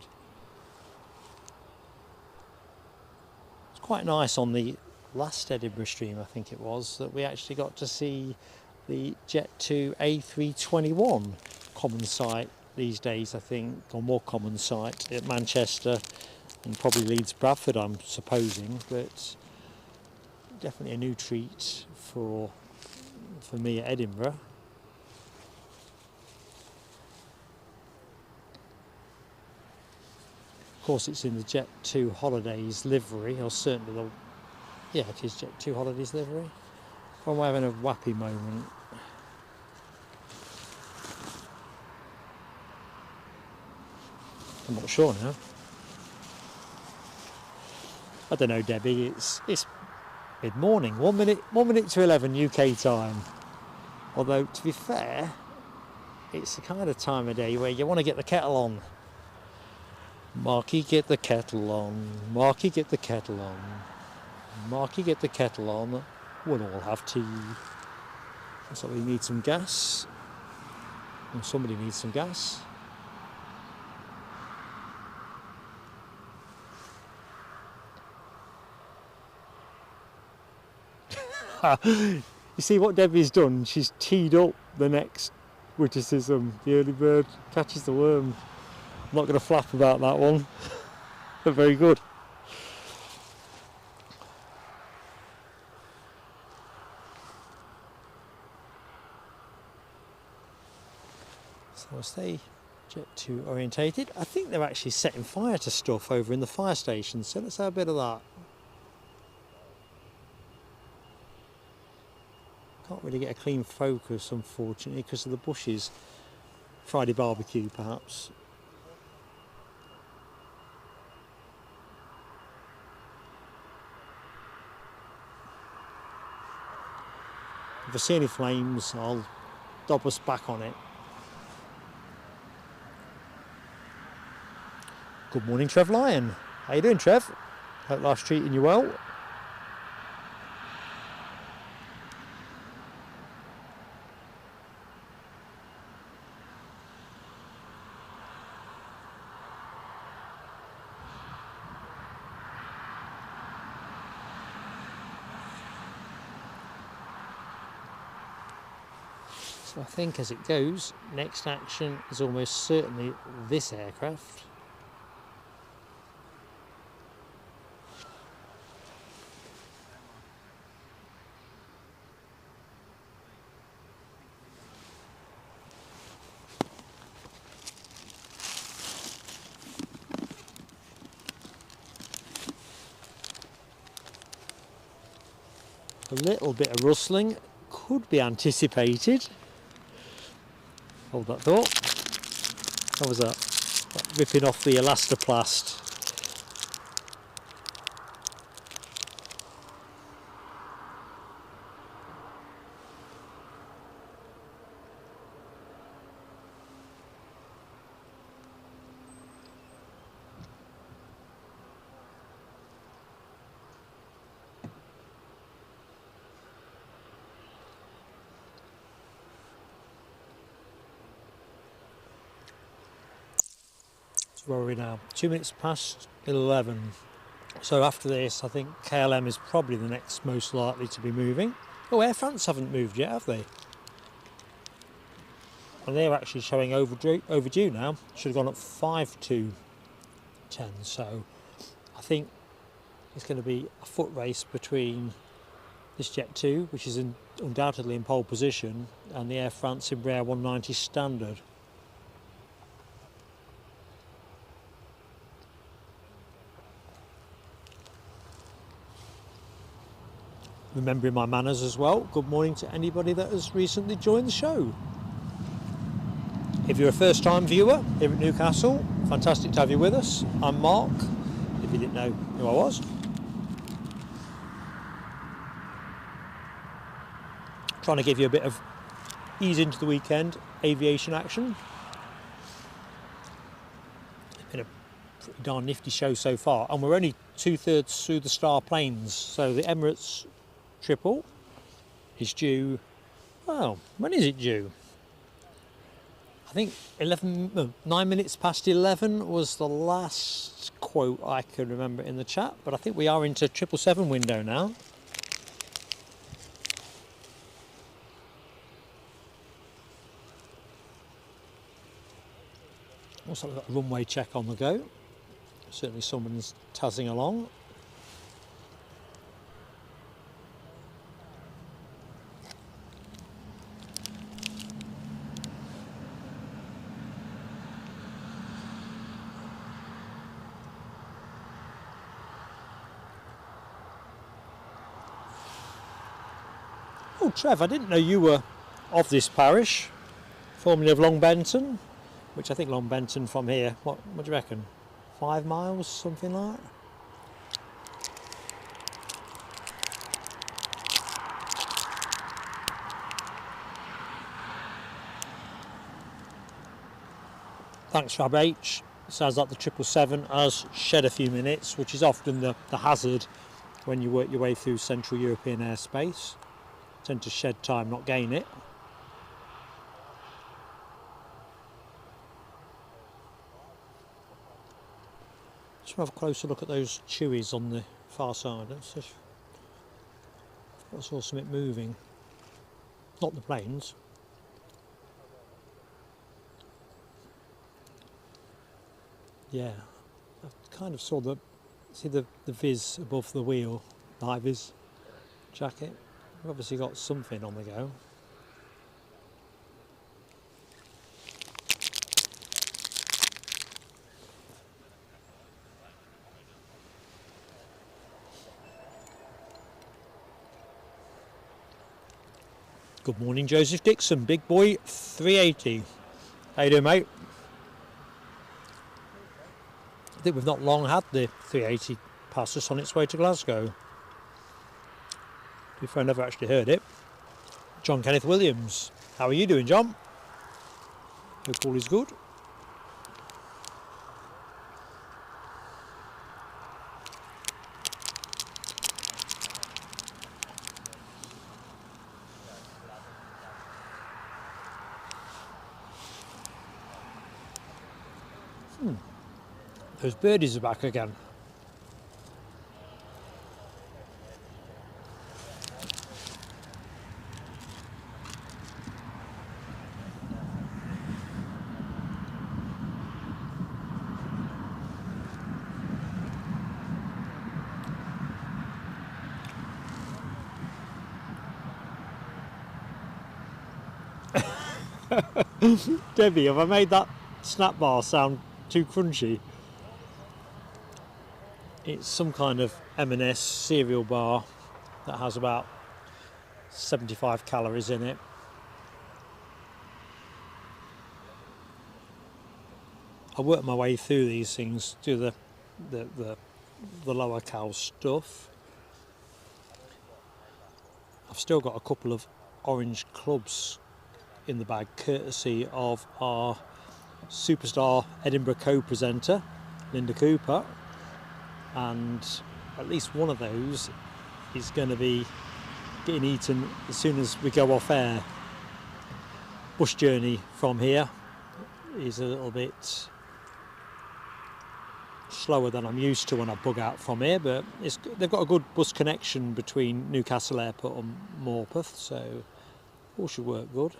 It's quite nice on the last Edinburgh stream, I think it was, that we actually got to see the Jet2 A321 common sight these days, I think, or more common sight at Manchester and probably Leeds Bradford, I'm supposing, but definitely a new treat for me at Edinburgh. Of course, it's in the Jet2 Holidays livery, or certainly it is Jet2 Holidays livery. I'm having a wappy moment. I'm not sure now. I don't know, Debbie. It's mid-morning, 1 minute to 11 UK time. Although, to be fair, it's the kind of time of day where you want to get the kettle on. Marky, get the kettle on. Marky, get the kettle on. Marky, get the kettle on. We'll all have tea. So we need some gas. And somebody needs some gas. You see what Debbie's done? She's teed up the next witticism. The early bird catches the worm. I'm not going to flap about that one. But very good. So I'll stay Jet2 orientated. I think they're actually setting fire to stuff over in the fire station, so let's have a bit of that. Can't really get a clean focus, unfortunately, because of the bushes. Friday barbecue, perhaps. If I see any flames, I'll dob us back on it. Good morning, Trev Lyon. How you doing, Trev? Hope life's treating you well. So I think as it goes, next action is almost certainly this aircraft. A little bit of rustling could be anticipated. Hold that thought. How was that? Ripping off the elastoplast. Where are we now? 2 minutes past 11. So after this, I think KLM is probably the next most likely to be moving. Oh, Air France haven't moved yet, have they? And they're actually showing overdue now. Should have gone at 5 to 10. So I think it's going to be a foot race between this Jet2, which is undoubtedly in pole position, and the Air France Embraer 190 standard. Remembering my manners as well. Good morning to anybody that has recently joined the show. If you're a first time viewer here at Newcastle, fantastic to have you with us. I'm Mark, if you didn't know who I was. Trying to give you a bit of ease into the weekend aviation action. It's been a pretty darn nifty show so far, and we're only 2/3 through the star planes. So the Emirates triple is due, well, when is it due? I think 9 minutes past 11 was the last quote I can remember in the chat, but I think we are into 777 window now. Also, we've got a runway check on the go. Certainly someone's tazzing along. Oh, Trev, I didn't know you were of this parish, formerly of Long Benton, which I think Long Benton from here, what do you reckon? 5 miles, something like that? Thanks, Fab H. Sounds like the 777 has shed a few minutes, which is often the hazard when you work your way through Central European airspace. Tend to shed time, not gain it. Let's have a closer look at those chewies on the far side. Let's just, I saw something moving. Not the planes. Yeah, I kind of saw the vis above the wheel, the high vis jacket. We've obviously got something on the go. Good morning, Joseph Dixon, Big Boy 380. How you doing, mate? I think we've not long had the 380 pass us on its way to Glasgow. If I never actually heard it. John Kenneth Williams. How are you doing, John? Hope all is good. Those birdies are back again. Debbie, have I made that snap bar sound too crunchy? It's some kind of M&S cereal bar that has about 75 calories in it. I work my way through these things, do the lower cal stuff. I've still got a couple of orange clubs in the bag, courtesy of our superstar Edinburgh co-presenter, Linda Cooper, and at least one of those is going to be getting eaten as soon as we go off air. Bus journey from here is a little bit slower than I'm used to when I bug out from here, but they've got a good bus connection between Newcastle Airport and Morpeth, so all should work good.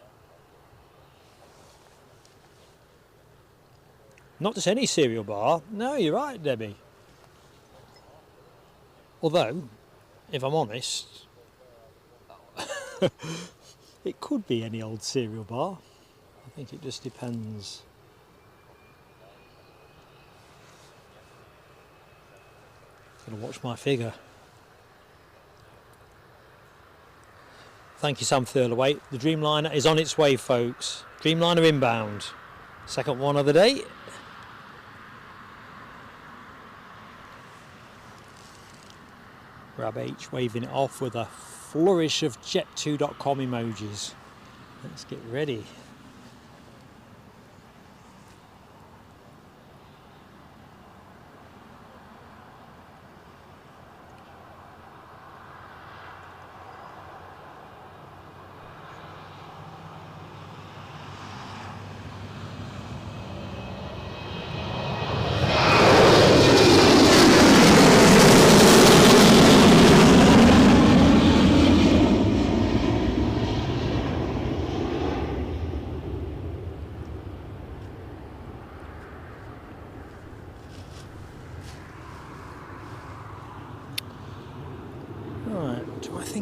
Not just any cereal bar. No, you're right, Debbie. Although, if I'm honest, it could be any old cereal bar. I think it just depends. Gonna watch my figure. Thank you, Sam Thurlaway. The Dreamliner is on its way, folks. Dreamliner inbound. Second one of the day. Grab H waving it off with a flourish of Jet2.com emojis. Let's get ready.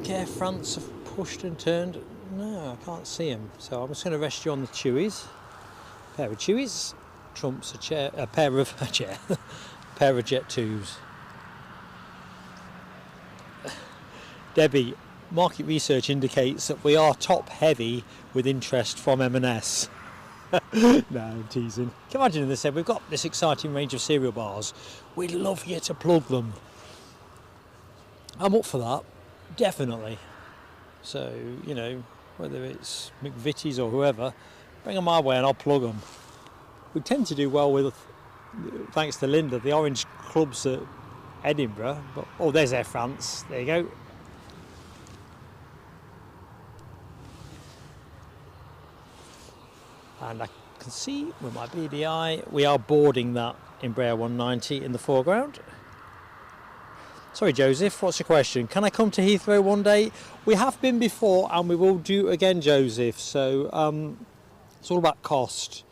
Air France have pushed and turned. No, I can't see them. So I'm just going to rest you on the Chewies. A pair of Chewies trumps a pair of Jet2s. Debbie, market research indicates that we are top heavy with interest from M&S. No, I'm teasing. Can you imagine if they said, we've got this exciting range of cereal bars, we'd love you to plug them. I'm up for that. Definitely. So, you know, whether it's McVitie's or whoever, bring them my way and I'll plug them. We tend to do well with, thanks to Linda, the orange clubs at Edinburgh. But, oh, there's Air France. There you go. And I can see with my beady eye, we are boarding that Embraer 190 in the foreground. Sorry, Joseph, what's your question? Can I come to Heathrow one day? We have been before and we will do again, Joseph. So it's all about cost.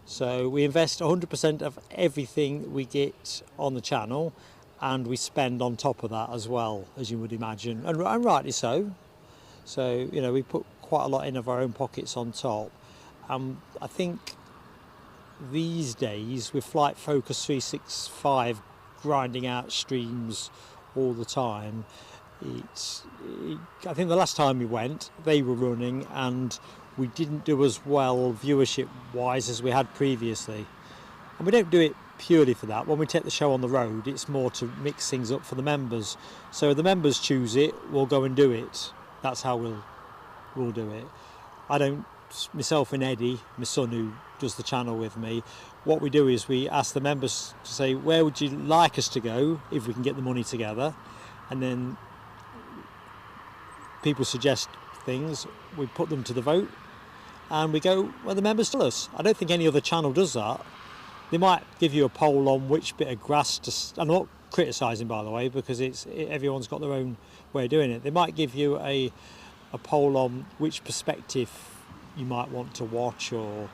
So we invest 100% of everything we get on the channel and we spend on top of that as well, as you would imagine. And rightly so. So, you know, we put quite a lot in of our own pockets on top. I think these days with Flight Focus 365 grinding out streams all the time, I think the last time we went, they were running, and we didn't do as well viewership-wise as we had previously. And we don't do it purely for that. When we take the show on the road, it's more to mix things up for the members. So if the members choose it, we'll go and do it. That's how we'll do it. I don't, myself and Eddie, my son who does the channel with me, what we do is we ask the members to say, where would you like us to go if we can get the money together? And then people suggest things, we put them to the vote, and we go where the members tell us. I don't think any other channel does that. They might give you a poll on which bit of grass to... I'm not criticising, by the way, because everyone's got their own way of doing it. They might give you a poll on which perspective you might want to watch, or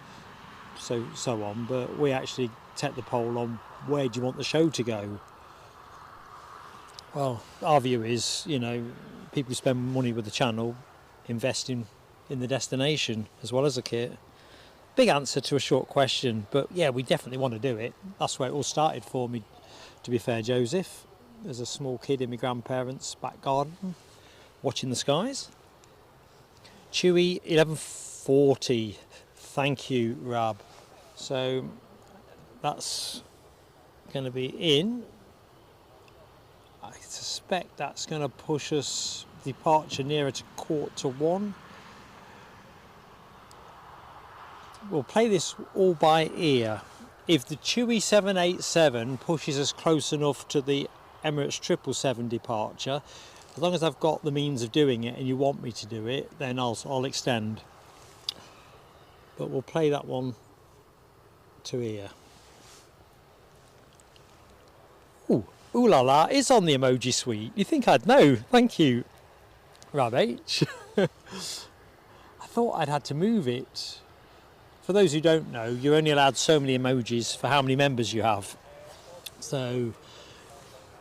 so on. But we actually take the poll on where do you want the show to go. Well, our view is, people who spend money with the channel invest in the destination as well as the kit. Big answer to a short question, but yeah, we definitely want to do it. That's where it all started for me, to be fair, Joseph. As a small kid in my grandparents' back garden, watching the skies. Chewy 1140, thank you, Rab. So that's going to be in. I suspect that's going to push us departure nearer to 1:45. We'll play this all by ear. If the Chewy 787 pushes us close enough to the Emirates 777 departure, as long as I've got the means of doing it and you want me to do it, then I'll extend. But we'll play that one to ear. Ooh la la, it's on the emoji suite. You think I'd know? Thank you, Rab H. I thought I'd had to move it. For those who don't know, you're only allowed so many emojis for how many members you have. So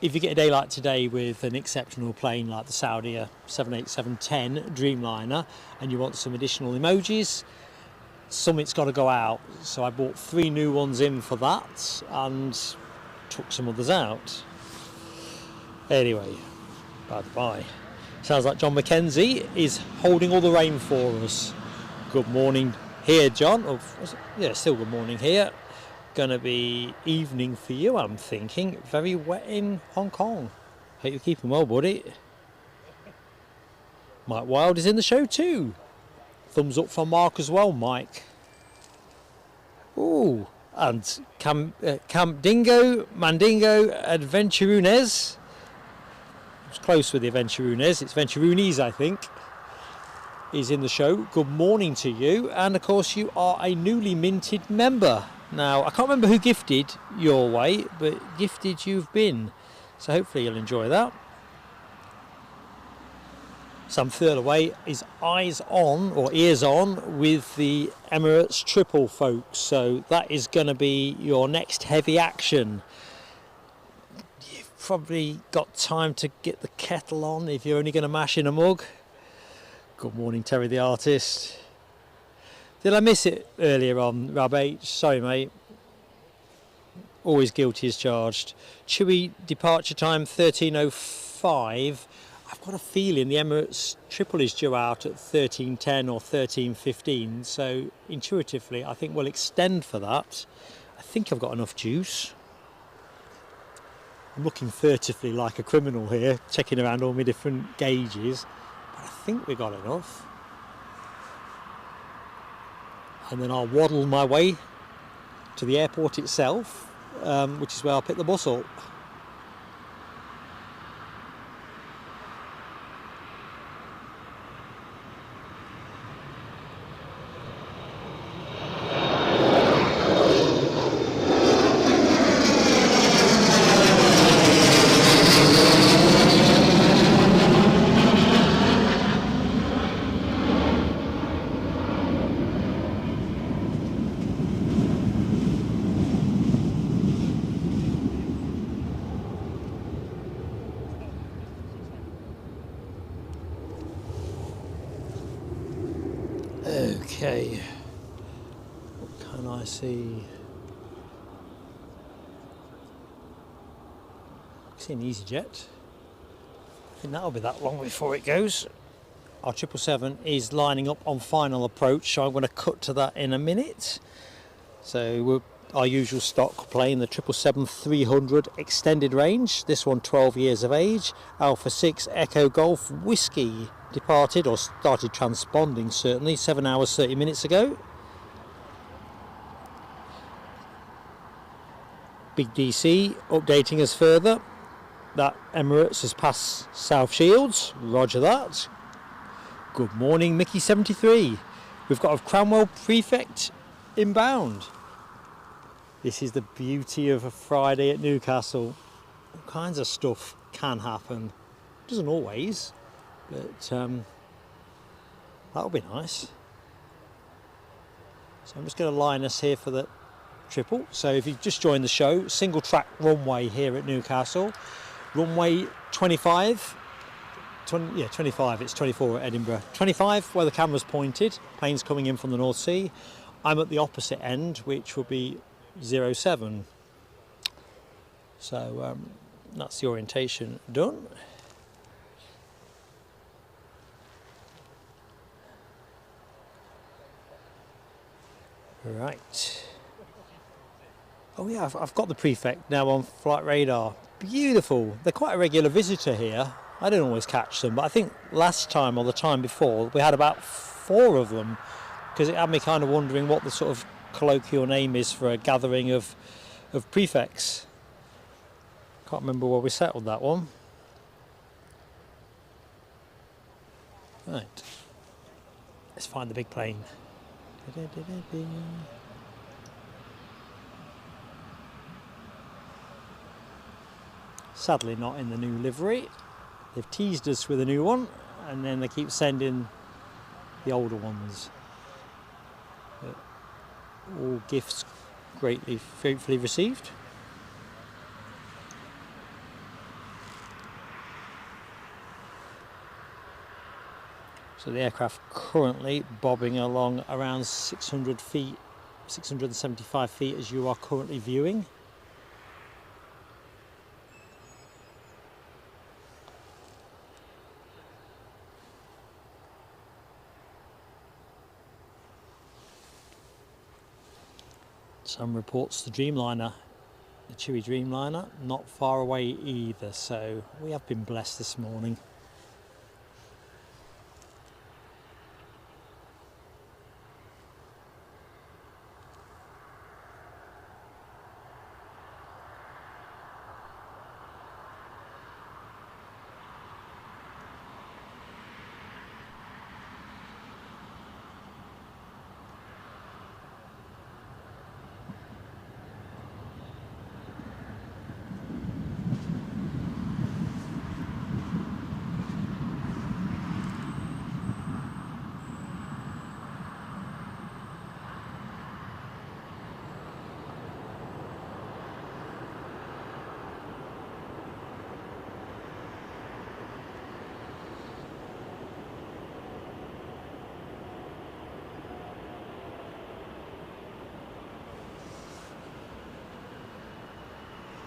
if you get a day like today with an exceptional plane like the Saudia 787-10 Dreamliner and you want some additional emojis, something's got to go out. So I bought 3 new ones in for that and took some others out. Anyway, by the by, sounds like John Mackenzie is holding all the rain for us. Good morning here, John. Oh, yeah, still good morning here. Gonna be evening for you, I'm thinking. Very wet in Hong Kong. Hope you're keeping well, buddy. Mike Wild is in the show too. Thumbs up from Mark as well, Mike. Ooh, and Camp Dingo, Mandingo, Adventurunes. It's close with the Adventurunes. It's Venturunes, I think. Is in the show. Good morning to you, and of course you are a newly minted member. Now I can't remember who gifted your way, but gifted you've been, so hopefully you'll enjoy that. Sam Thurlaway is eyes on or ears on with the Emirates triple, folks, so that is going to be your next heavy action. You've probably got time to get the kettle on if you're only going to mash in a mug. Good morning, Terry the artist. Did I miss it earlier on, Rab H? Sorry, mate. Always guilty as charged. Chewy departure time 13:05. I've got a feeling the Emirates triple is due out at 13:10 or 13:15. So intuitively, I think we'll extend for that. I think I've got enough juice. I'm looking furtively like a criminal here, checking around all my different gauges. I think we got enough, and then I'll waddle my way to the airport itself, which is where I'll pick the bus up. Okay, what can I see? See an EasyJet. think that'll be that long before it goes. Our 777 is lining up on final approach, so I'm going to cut to that in a minute. So we're our usual stock plane, the 777-300 extended range. This one 12 years of age. Alpha 6 Echo Golf Whiskey. Departed, or started transponding certainly, 7 hours 30 minutes ago. Big DC updating us further that Emirates has passed South Shields. Roger that. Good morning, Mickey 73. We've got a Cranwell Prefect inbound. This is the beauty of a Friday at Newcastle. All kinds of stuff can happen. Doesn't always, but that'll be nice. So I'm just going to line us here for the triple. So if you've just joined the show, single track runway here at Newcastle. Runway 25. 25, it's 24 at Edinburgh. 25 where the camera's pointed, planes coming in from the North Sea. I'm at the opposite end, which will be 07. So that's the orientation done. Right. Oh yeah, I've got the Prefect now on flight radar. Beautiful. They're quite a regular visitor here. I don't always catch them, but I think last time or the time before we had about 4 of them, because it had me kind of wondering what the sort of colloquial name is for a gathering of prefects. Can't remember where we settled that one. Right. Let's find the big plane. Sadly not in the new livery. They've teased us with a new one, and then they keep sending the older ones. But all gifts gratefully received. So the aircraft currently bobbing along around 600 feet, 675 feet as you are currently viewing. Some reports the Dreamliner, the Chewy Dreamliner, not far away either, so we have been blessed this morning.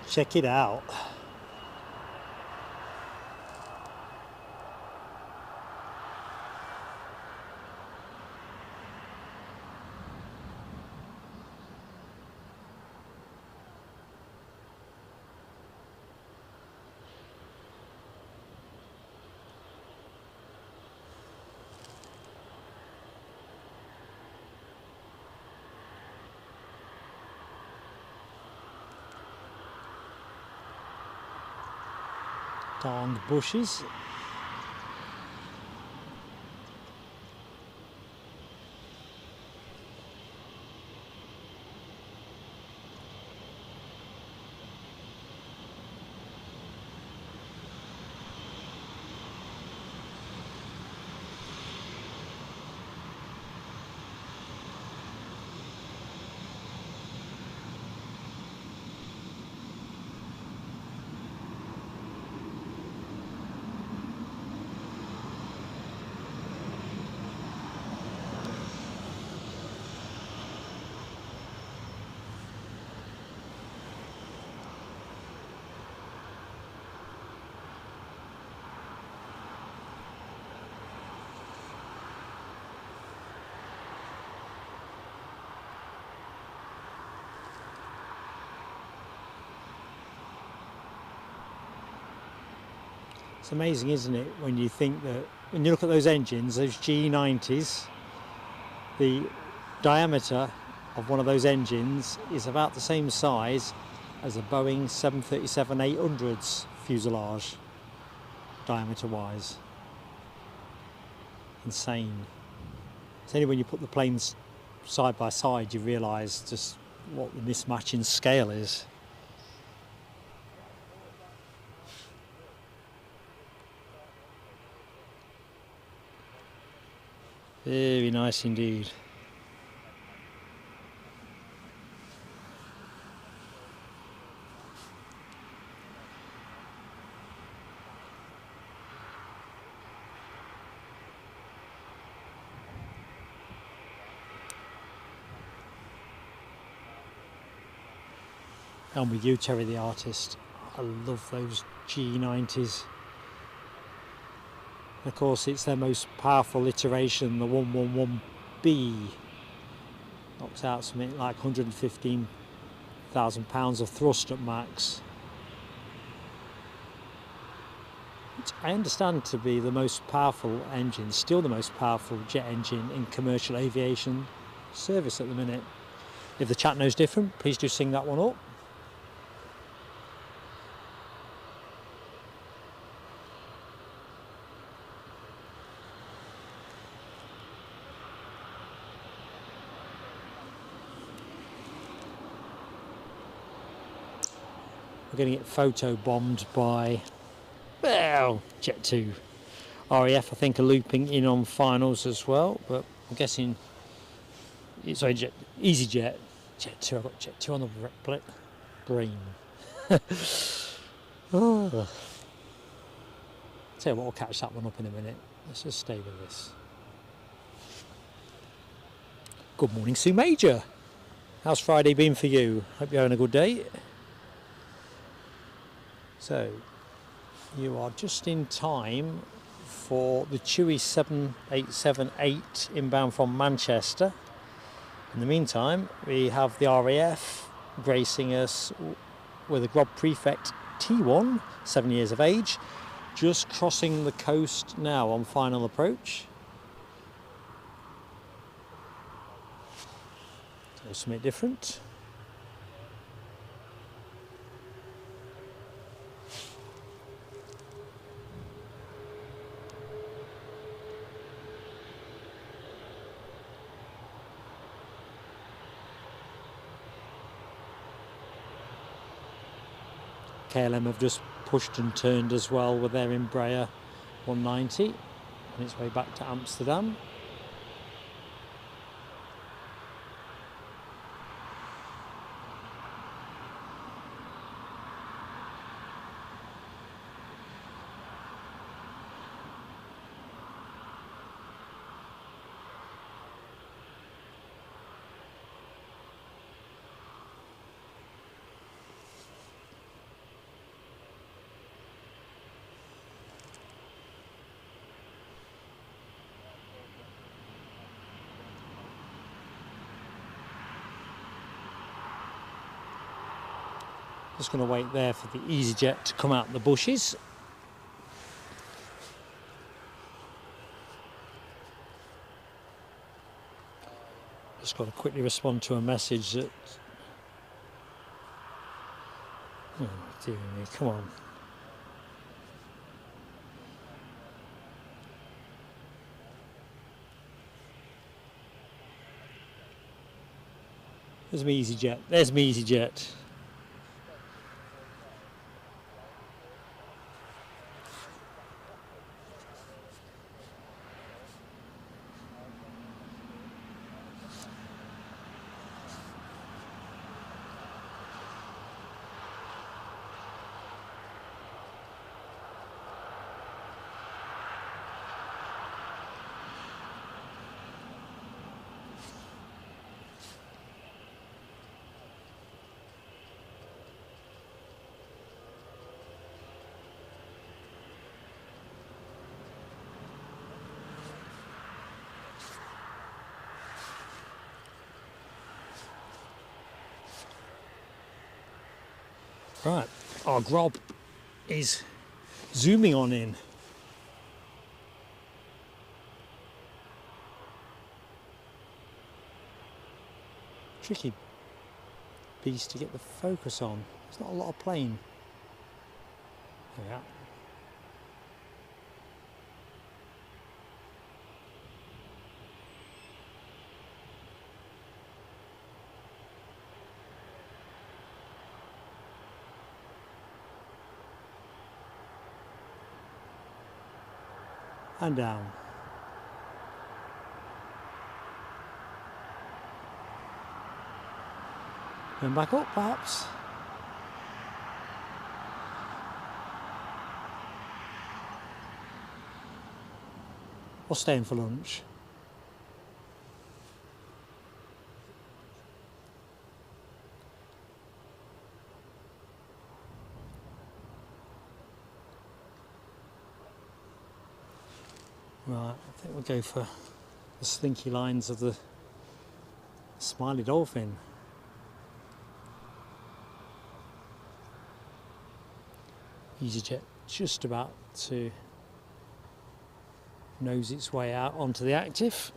Check it out. Darned bushes. It's amazing, isn't it, when you think that, when you look at those engines, those G90s, the diameter of one of those engines is about the same size as a Boeing 737-800's fuselage, diameter-wise. Insane. It's only when you put the planes side by side you realise just what the mismatch in scale is. Very nice indeed. I'm with you, Terry the artist. I love those G90s. Of course, it's their most powerful iteration, the 111B. Knocks out something like 115,000 pounds of thrust at max. Which I understand to be the most powerful engine, still the most powerful jet engine in commercial aviation service at the minute. If the chat knows different, please do sing that one up. We're going to get photo bombed by, well, Jet2. RAF, I think, are looping in on finals as well, but I'm guessing, sorry, EasyJet, Jet2, I've got Jet2 on the brain. Oh. Tell you what, we'll catch that one up in a minute. Let's just stay with this. Good morning, Sue Major. How's Friday been for you? Hope you're having a good day. So, you are just in time for the Chewy 7878 inbound from Manchester. In the meantime, we have the RAF gracing us with a Grob Prefect T1, 7 years of age, just crossing the coast now on final approach. So something different. KLM have just pushed and turned as well with their Embraer 190 on its way back to Amsterdam. Just going to wait there for the EasyJet to come out the bushes. Just got to quickly respond to a message that... Oh dear me, come on. There's my EasyJet. There's my EasyJet. Right, our Grob is zooming on in. Tricky piece to get the focus on. There's not a lot of plane. There we are. And down. And back up, perhaps. Or staying for lunch. Right, I think we'll go for the slinky lines of the smiley dolphin. EasyJet just about to nose its way out onto the active.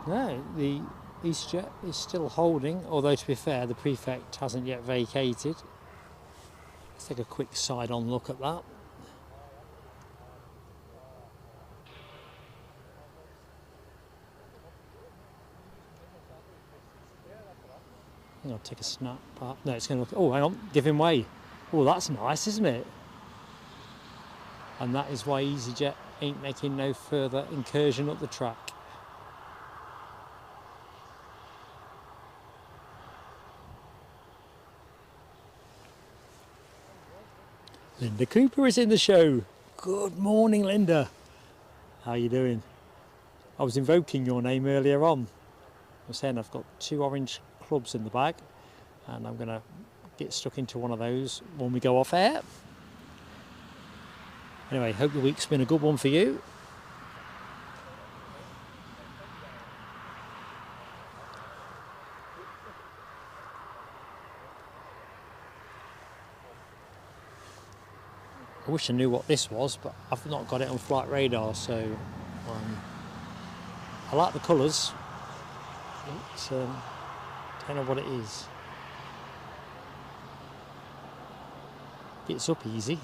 No, the EasyJet is still holding, although to be fair, the prefect hasn't yet vacated. Let's take a quick side-on look at that. I'm going to take a snap. No, it's going to look. Oh, hang on, giving way. Oh, that's nice, isn't it? And that is why EasyJet ain't making no further incursion up the track. Linda Cooper is in the show. Good morning, Linda. How are you doing? I was invoking your name earlier on. I was saying I've got 2 orange clubs in the bag and I'm going to get stuck into one of those when we go off air. Anyway, hope the week's been a good one for you. I wish I knew what this was, but I've not got it on flight radar, so I like the colours, but don't know what it is. Gets up easy.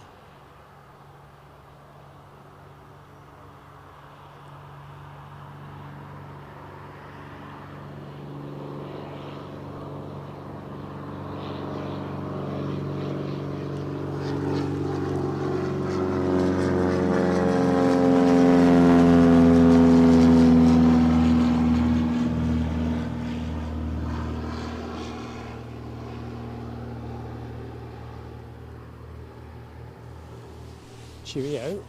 Cheerio.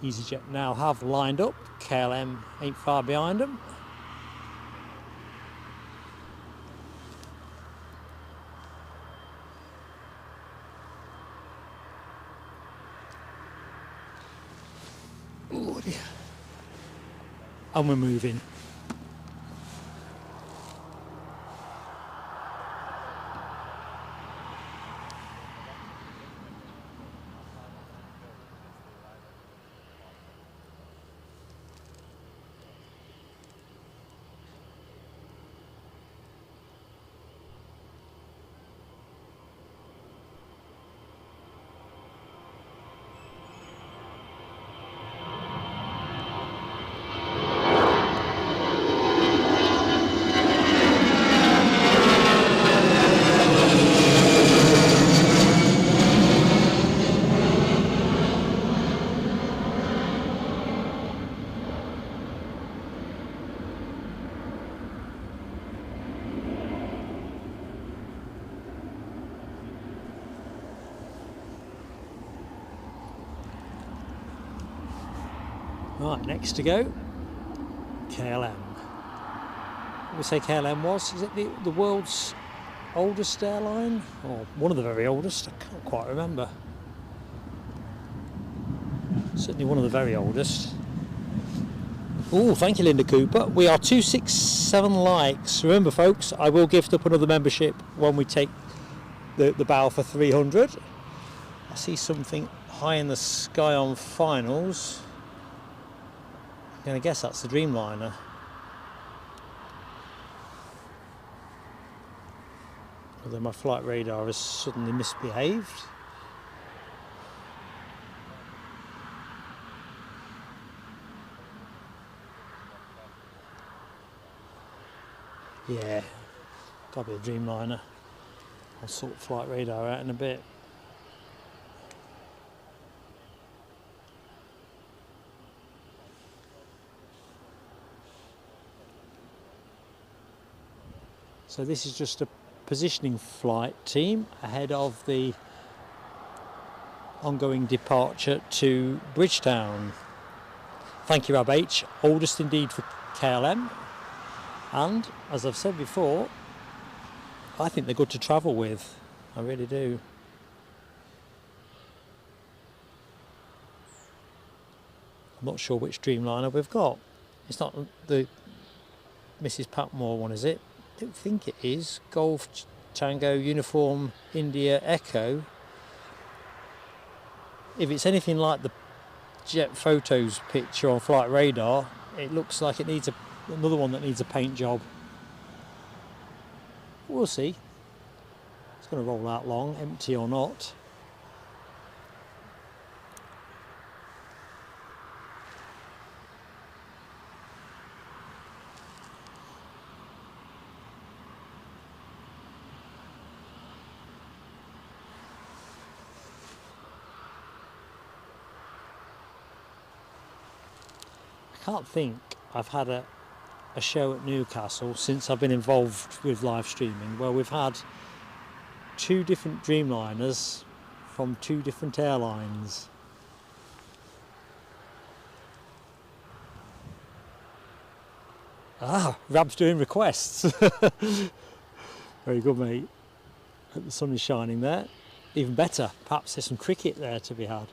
EasyJet now have lined up. KLM ain't far behind them. Ooh, dear. And we're moving. Right, next to go, KLM. What we say KLM was? Is it the world's oldest airline? Or one of the very oldest? I can't quite remember. Certainly one of the very oldest. Oh, thank you, Linda Cooper. We are 267 likes. Remember, folks, I will gift up another membership when we take the bow for 300. I see something high in the sky on finals. I'm going to guess that's the Dreamliner. Although my flight radar has suddenly misbehaved. Yeah, gotta be a Dreamliner. I'll sort flight radar out in a bit. So this is just a positioning flight team ahead of the ongoing departure to Bridgetown. Thank you, Rob H. Oldest indeed for KLM. And, as I've said before, I think they're good to travel with. I really do. I'm not sure which Dreamliner we've got. It's not the Mrs. Patmore one, is it? I don't think it is. Golf Tango Uniform India Echo. If it's anything like the Jet Photos picture on Flight Radar, it looks like it needs another one that needs a paint job. We'll see. It's going to roll out long, empty or not. I can't think I've had a show at Newcastle since I've been involved with live streaming where we've had two different Dreamliners from two different airlines. Ah, Rab's doing requests. Very good, mate. Hope the sun is shining there. Even better, perhaps there's some cricket there to be had.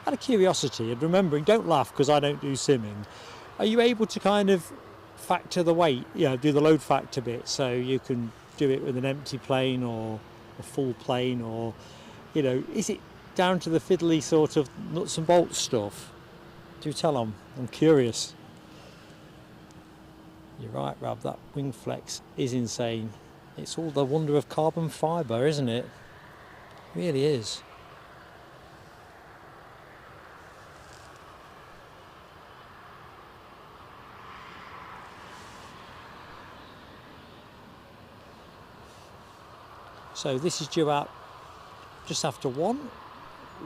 Out of curiosity and remembering, don't laugh because I don't do simming, are you able to kind of factor the weight, do the load factor bit so you can do it with an empty plane or a full plane, or is it down to the fiddly sort of nuts and bolts stuff? Do tell them, I'm curious. You're right, Rab, that wing flex is insane. It's all the wonder of carbon fibre, isn't it? It really is. So this is due out just after 1.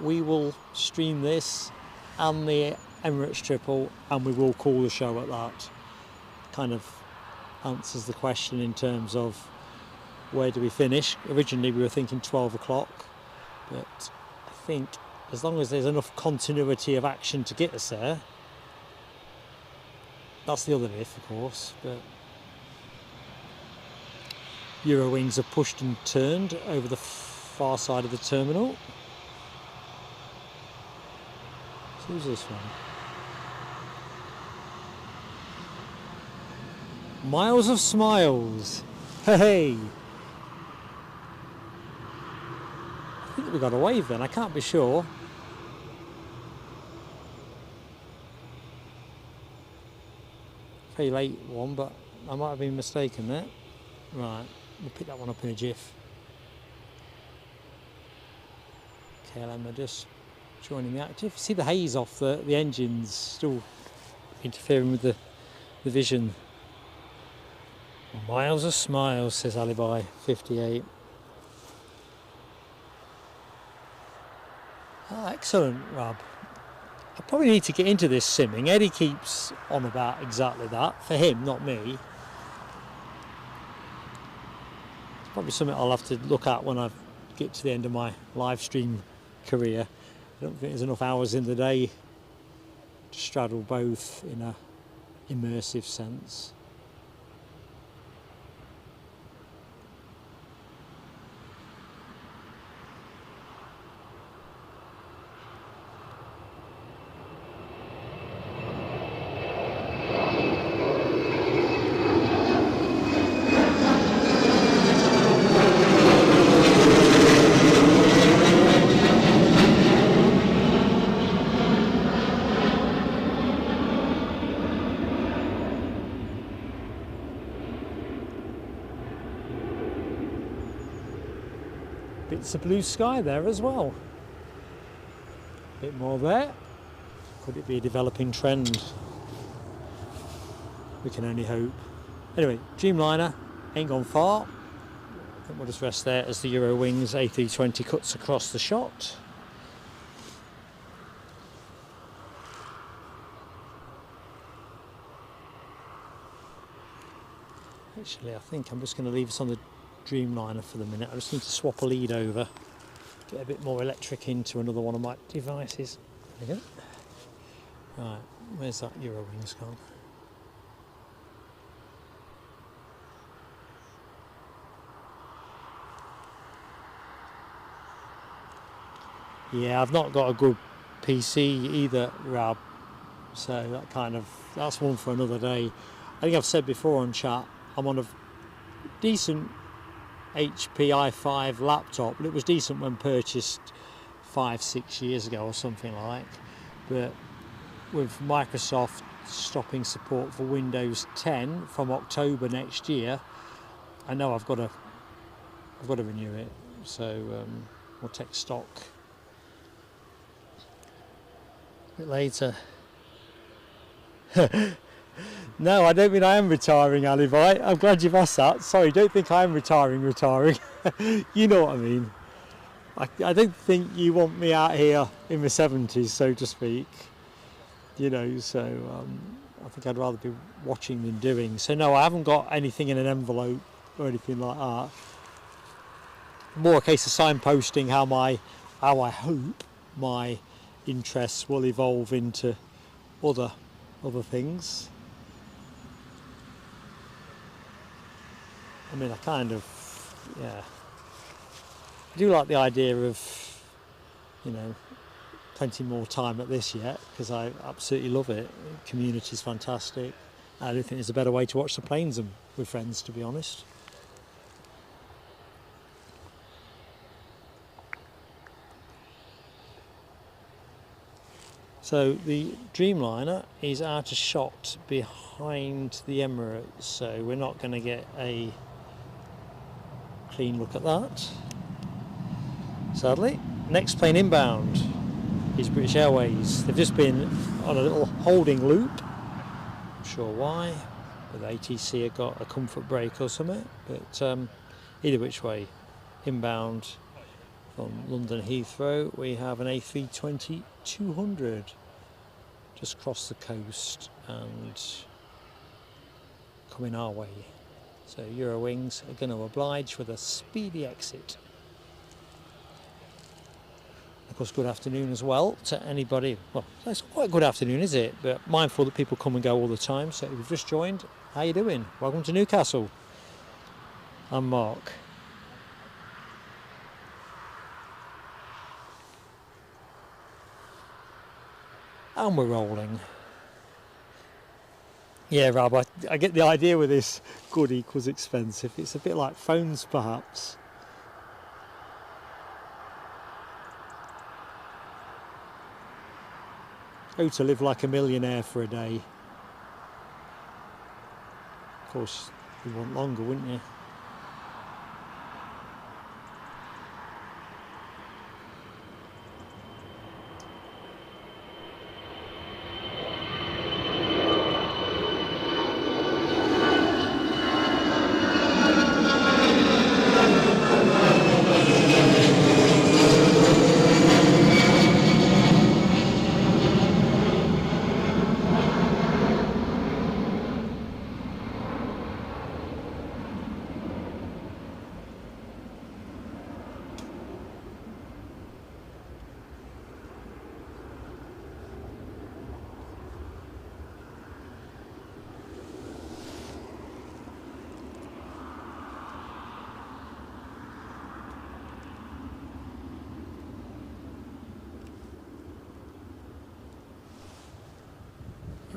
We will stream this and the Emirates triple, and we will call the show at that. Kind of answers the question in terms of where do we finish. Originally we were thinking 12 o'clock, but I think as long as there's enough continuity of action to get us there. That's the other if, of course, but EuroWings have pushed and turned over the far side of the terminal. So who's this one? Miles of Smiles. Hey! I think we got a wave then, I can't be sure. Very late one, but I might have been mistaken there. Right. We'll pick that one up in a jiff. KLM are just joining the active. See the haze off the engines still interfering with the vision. Miles of Smiles, says Alibi 58. Ah, excellent, Rob. I probably need to get into this simming. Eddie keeps on about exactly that. For him, not me. Probably something I'll have to look at when I get to the end of my live stream career. I don't think there's enough hours in the day to straddle both in a immersive sense. Bits of blue sky there as well. A bit more there. Could it be a developing trend? We can only hope. Anyway, Dreamliner ain't gone far. I think we'll just rest there as the EuroWings A320 cuts across the shot. Actually, I think I'm just going to leave us on the Dreamliner for the minute. I just need to swap a lead over, get a bit more electric into another one of my devices. There we go. Right, where's that EuroWings gone? Yeah, I've not got a good PC either, Rab. So that's one for another day. I think I've said before on chat, I'm on a decent HP i5 laptop, but it was decent when purchased 5-6 years ago or something like. But with Microsoft stopping support for Windows 10 from October next year, I know I've got to renew it. So we'll take stock a bit later. No, I don't mean I am retiring, Alivai. I'm glad you've asked that. Sorry, don't think I am retiring. You know what I mean. I don't think you want me out here in my 70s, so to speak. You know, so I think I'd rather be watching than doing. So no, I haven't got anything in an envelope or anything like that. More a case of signposting how I hope my interests will evolve into other things. I mean, I do like the idea of, you know, plenty more time at this yet, because I absolutely love it. The community's fantastic. I don't think there's a better way to watch the planes than with friends, to be honest. So the Dreamliner is out of shot behind the Emirates, so we're not going to get a clean look at that, sadly. Next plane inbound is British Airways. They've just been on a little holding loop, not sure why, whether ATC have got a comfort break or something, but either which way, inbound from London Heathrow, we have an A320-200 just crossed the coast and coming our way. So EuroWings are going to oblige with a speedy exit. Of course, good afternoon as well to anybody. Well, it's quite a good afternoon, is it? But mindful that people come and go all the time. So if you've just joined, how you doing? Welcome to Newcastle. I'm Mark. And we're rolling. Yeah, Rob, I get the idea with this good equals expensive. It's a bit like phones, perhaps. Oh, to live like a millionaire for a day. Of course, you'd want longer, wouldn't you?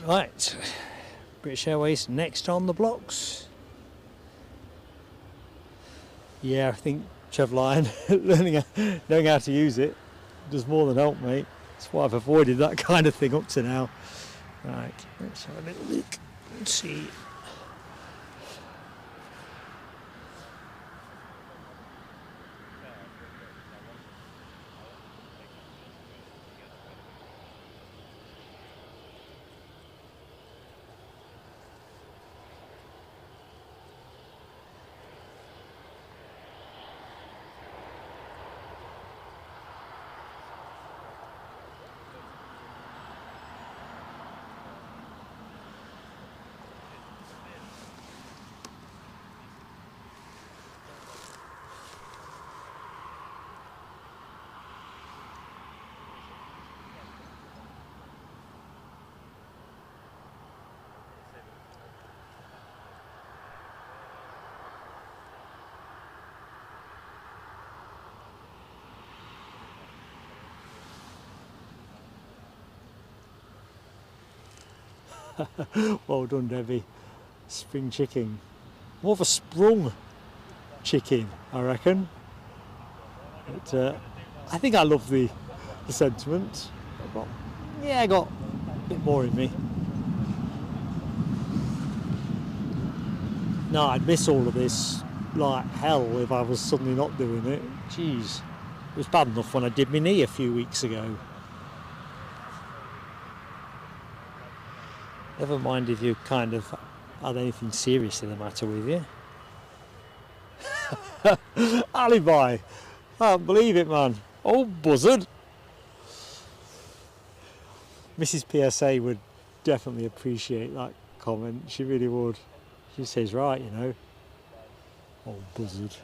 Right, British Airways next on the blocks. Yeah, I think Trev Lyon knowing how to use it does more than help, mate. That's why I've avoided that kind of thing up to now. Right, let's have a little look and see. Well done, Debbie. Spring chicken. More of a sprung chicken, I reckon. But I think I love the sentiment. I got a bit more in me. No, I'd miss all of this like hell if I was suddenly not doing it. Jeez. It was bad enough when I did my knee a few weeks ago. Never mind if you kind of had anything seriously the matter with you. Alibi! I can't believe it, man. Oh, buzzard! Mrs. PSA would definitely appreciate that comment. She really would. She says, right, you know. Oh, buzzard.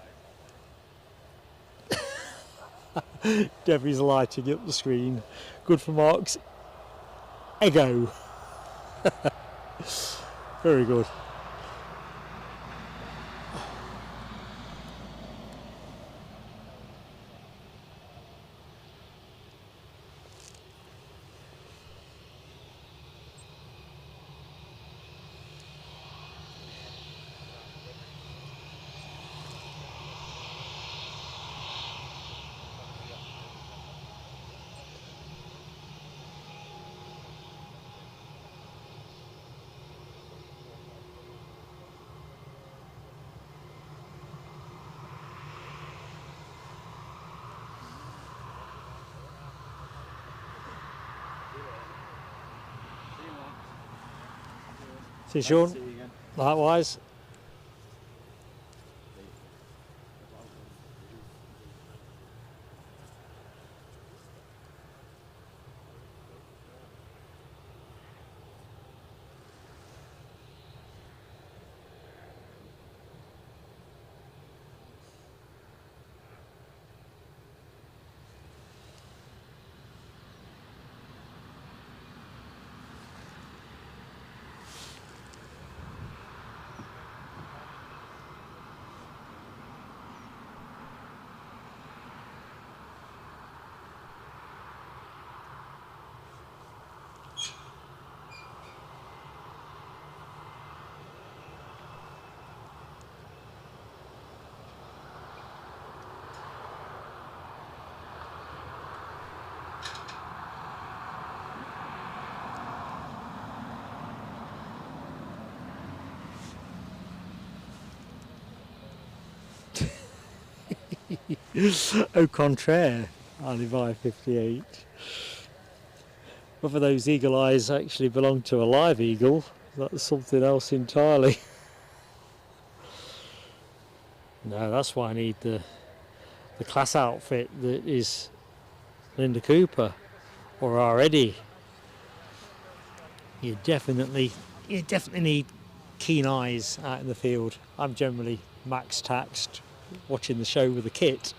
Debbie's lighting up the screen. Good for Mark's ego. Very good. See you, Sean. Likewise. Au contraire, Alibi 58. Whether those eagle eyes actually belong to a live eagle, that's something else entirely. No, that's why I need the class outfit that is Linda Cooper or our Eddie. You definitely need keen eyes out in the field. I'm generally max taxed watching the show with the kit.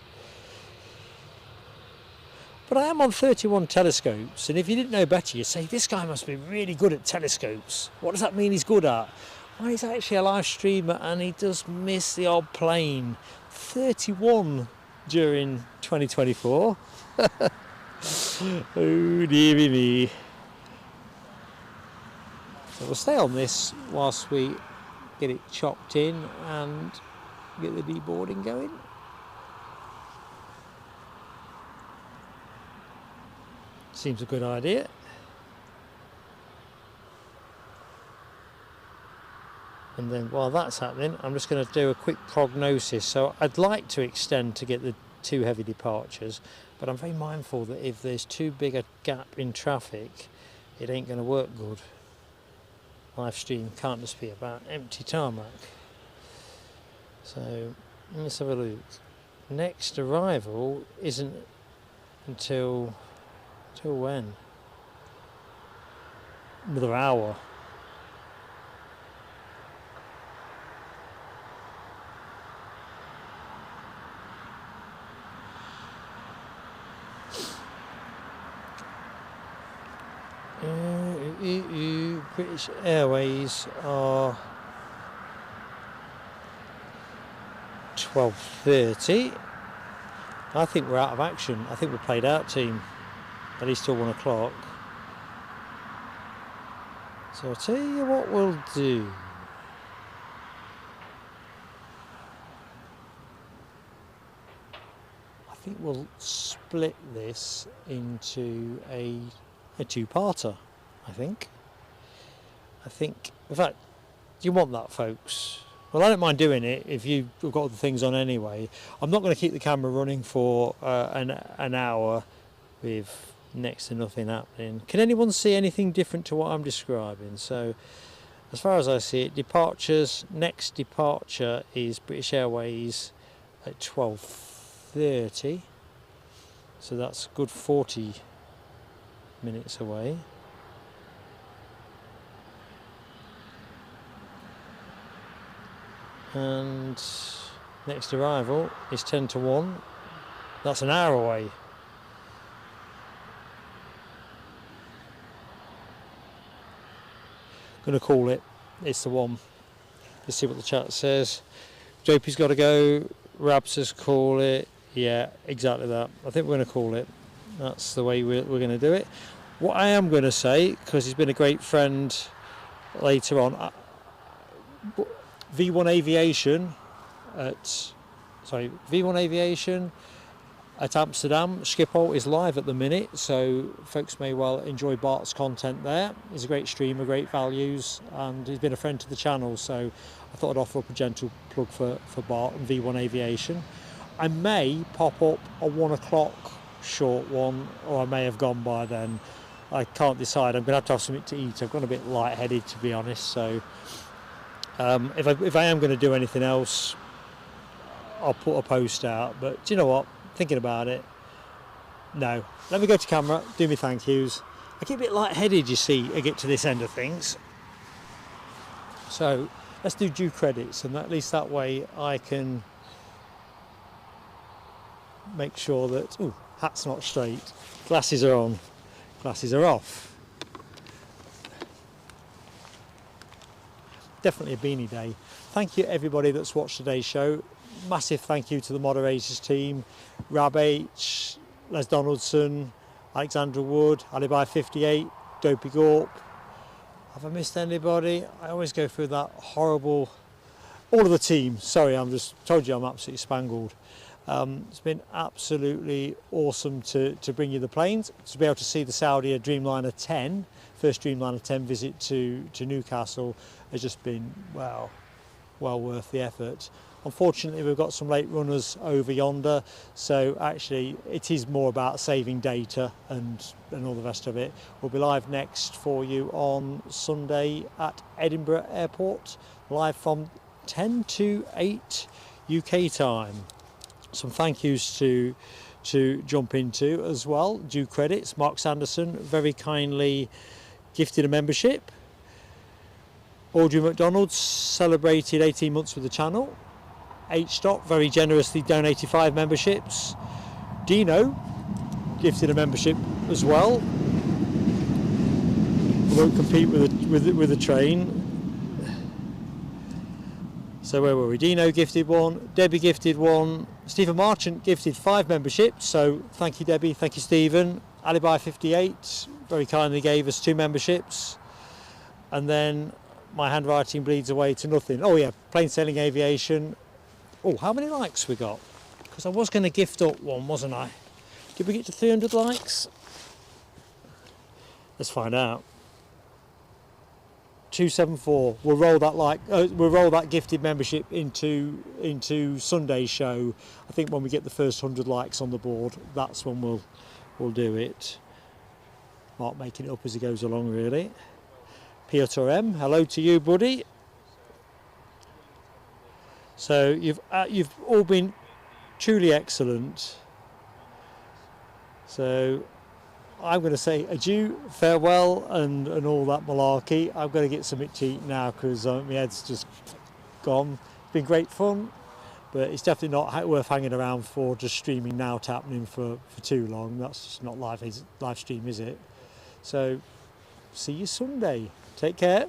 But I am on 31 telescopes, and if you didn't know better, you'd say, this guy must be really good at telescopes. What does that mean he's good at? Well, he's actually a live streamer, and he does miss the odd plane. 31 during 2024. Oh, dearie me. So we'll stay on this whilst we get it chopped in and get the deboarding going. Seems a good idea. And then while that's happening, I'm just going to do a quick prognosis. So I'd like to extend to get the 2 heavy departures, but I'm very mindful that if there's too big a gap in traffic, it ain't going to work good. Live stream can't just be about empty tarmac. So let's have a look. Next arrival isn't until when? Another hour. British Airways are 12:30. I think we're out of action. I think we're played out, team, at least till 1 o'clock. So I'll tell you what we'll do. I think we'll split this into a 2-parter, I think, in fact, do you want that, folks? Well, I don't mind doing it if you've got other things on anyway. I'm not going to keep the camera running for an hour with next to nothing happening. Can anyone see anything different to what I'm describing? So, as far as I see it, departures, next departure is British Airways at 12:30. So that's a good 40 minutes away. And next arrival is 10 to 1. That's an hour away. Gonna call it. It's the one. Let's see what the chat says. JP's got to go. Rab says call it. Yeah, exactly that. I think we're going to call it. That's the way we're going to do it. What I am going to say, because he's been a great friend later on, V1 Aviation at Amsterdam, Schiphol is live at the minute, so folks may well enjoy Bart's content there. He's a great streamer, great values, and he's been a friend to the channel, so I thought I'd offer up a gentle plug for Bart and V1 Aviation. I may pop up a 1 o'clock short one, or I may have gone by then. I can't decide. I'm going to have something to eat. I've got a bit lightheaded, to be honest, so if I am going to do anything else, I'll put a post out. But do you know what? Thinking about it, no. Let me go to camera, do me thank yous. I get a bit lightheaded, you see, I get to this end of things. So let's do due credits, and at least that way I can make sure that, ooh, hat's not straight, glasses are on, glasses are off. Definitely a beanie day. Thank you everybody that's watched today's show. Massive thank you to the moderators team, Rab H, Les Donaldson, Alexandra Wood, Alibi58, Dopey Gorp. Have I missed anybody? I always go through that horrible, all of the team. Sorry, I'm just told you I'm absolutely spangled. It's been absolutely awesome to bring you the planes, to be able to see the Saudia Dreamliner 10, first Dreamliner 10 visit to Newcastle has just been, well worth the effort. Unfortunately, we've got some late runners over yonder, so actually it is more about saving data and all the rest of it. We'll be live next for you on Sunday at Edinburgh Airport, live from 10 to 8 UK time. Some thank yous to jump into as well. Due credits, Mark Sanderson very kindly gifted a membership. Audrey McDonald celebrated 18 months with the channel. H-Stock very generously donated 5 memberships. Dino gifted a membership as well. We won't compete with the train. So where were we? Dino gifted 1, Debbie gifted 1, Stephen Marchant gifted 5 memberships, so thank you Debbie, thank you Stephen. Alibi58 very kindly gave us 2 memberships. and then my handwriting bleeds away to nothing. Oh yeah, plain sailing aviation. Oh, how many likes we got? Because I was going to gift up one, wasn't I? Did we get to 300 likes? Let's find out. 274. We'll roll that gifted membership into Sunday's show. I think when we get the first 100 likes on the board, that's when we'll do it. Mark making it up as he goes along, really. Piotr M, hello to you, buddy. So you've all been truly excellent. So I'm going to say adieu, farewell, and all that malarkey. I'm going to get something to eat now because my head's just gone. It's been great fun, but it's definitely not worth hanging around for just streaming now happening for too long. That's just not live stream, is it? So see you Sunday. Take care.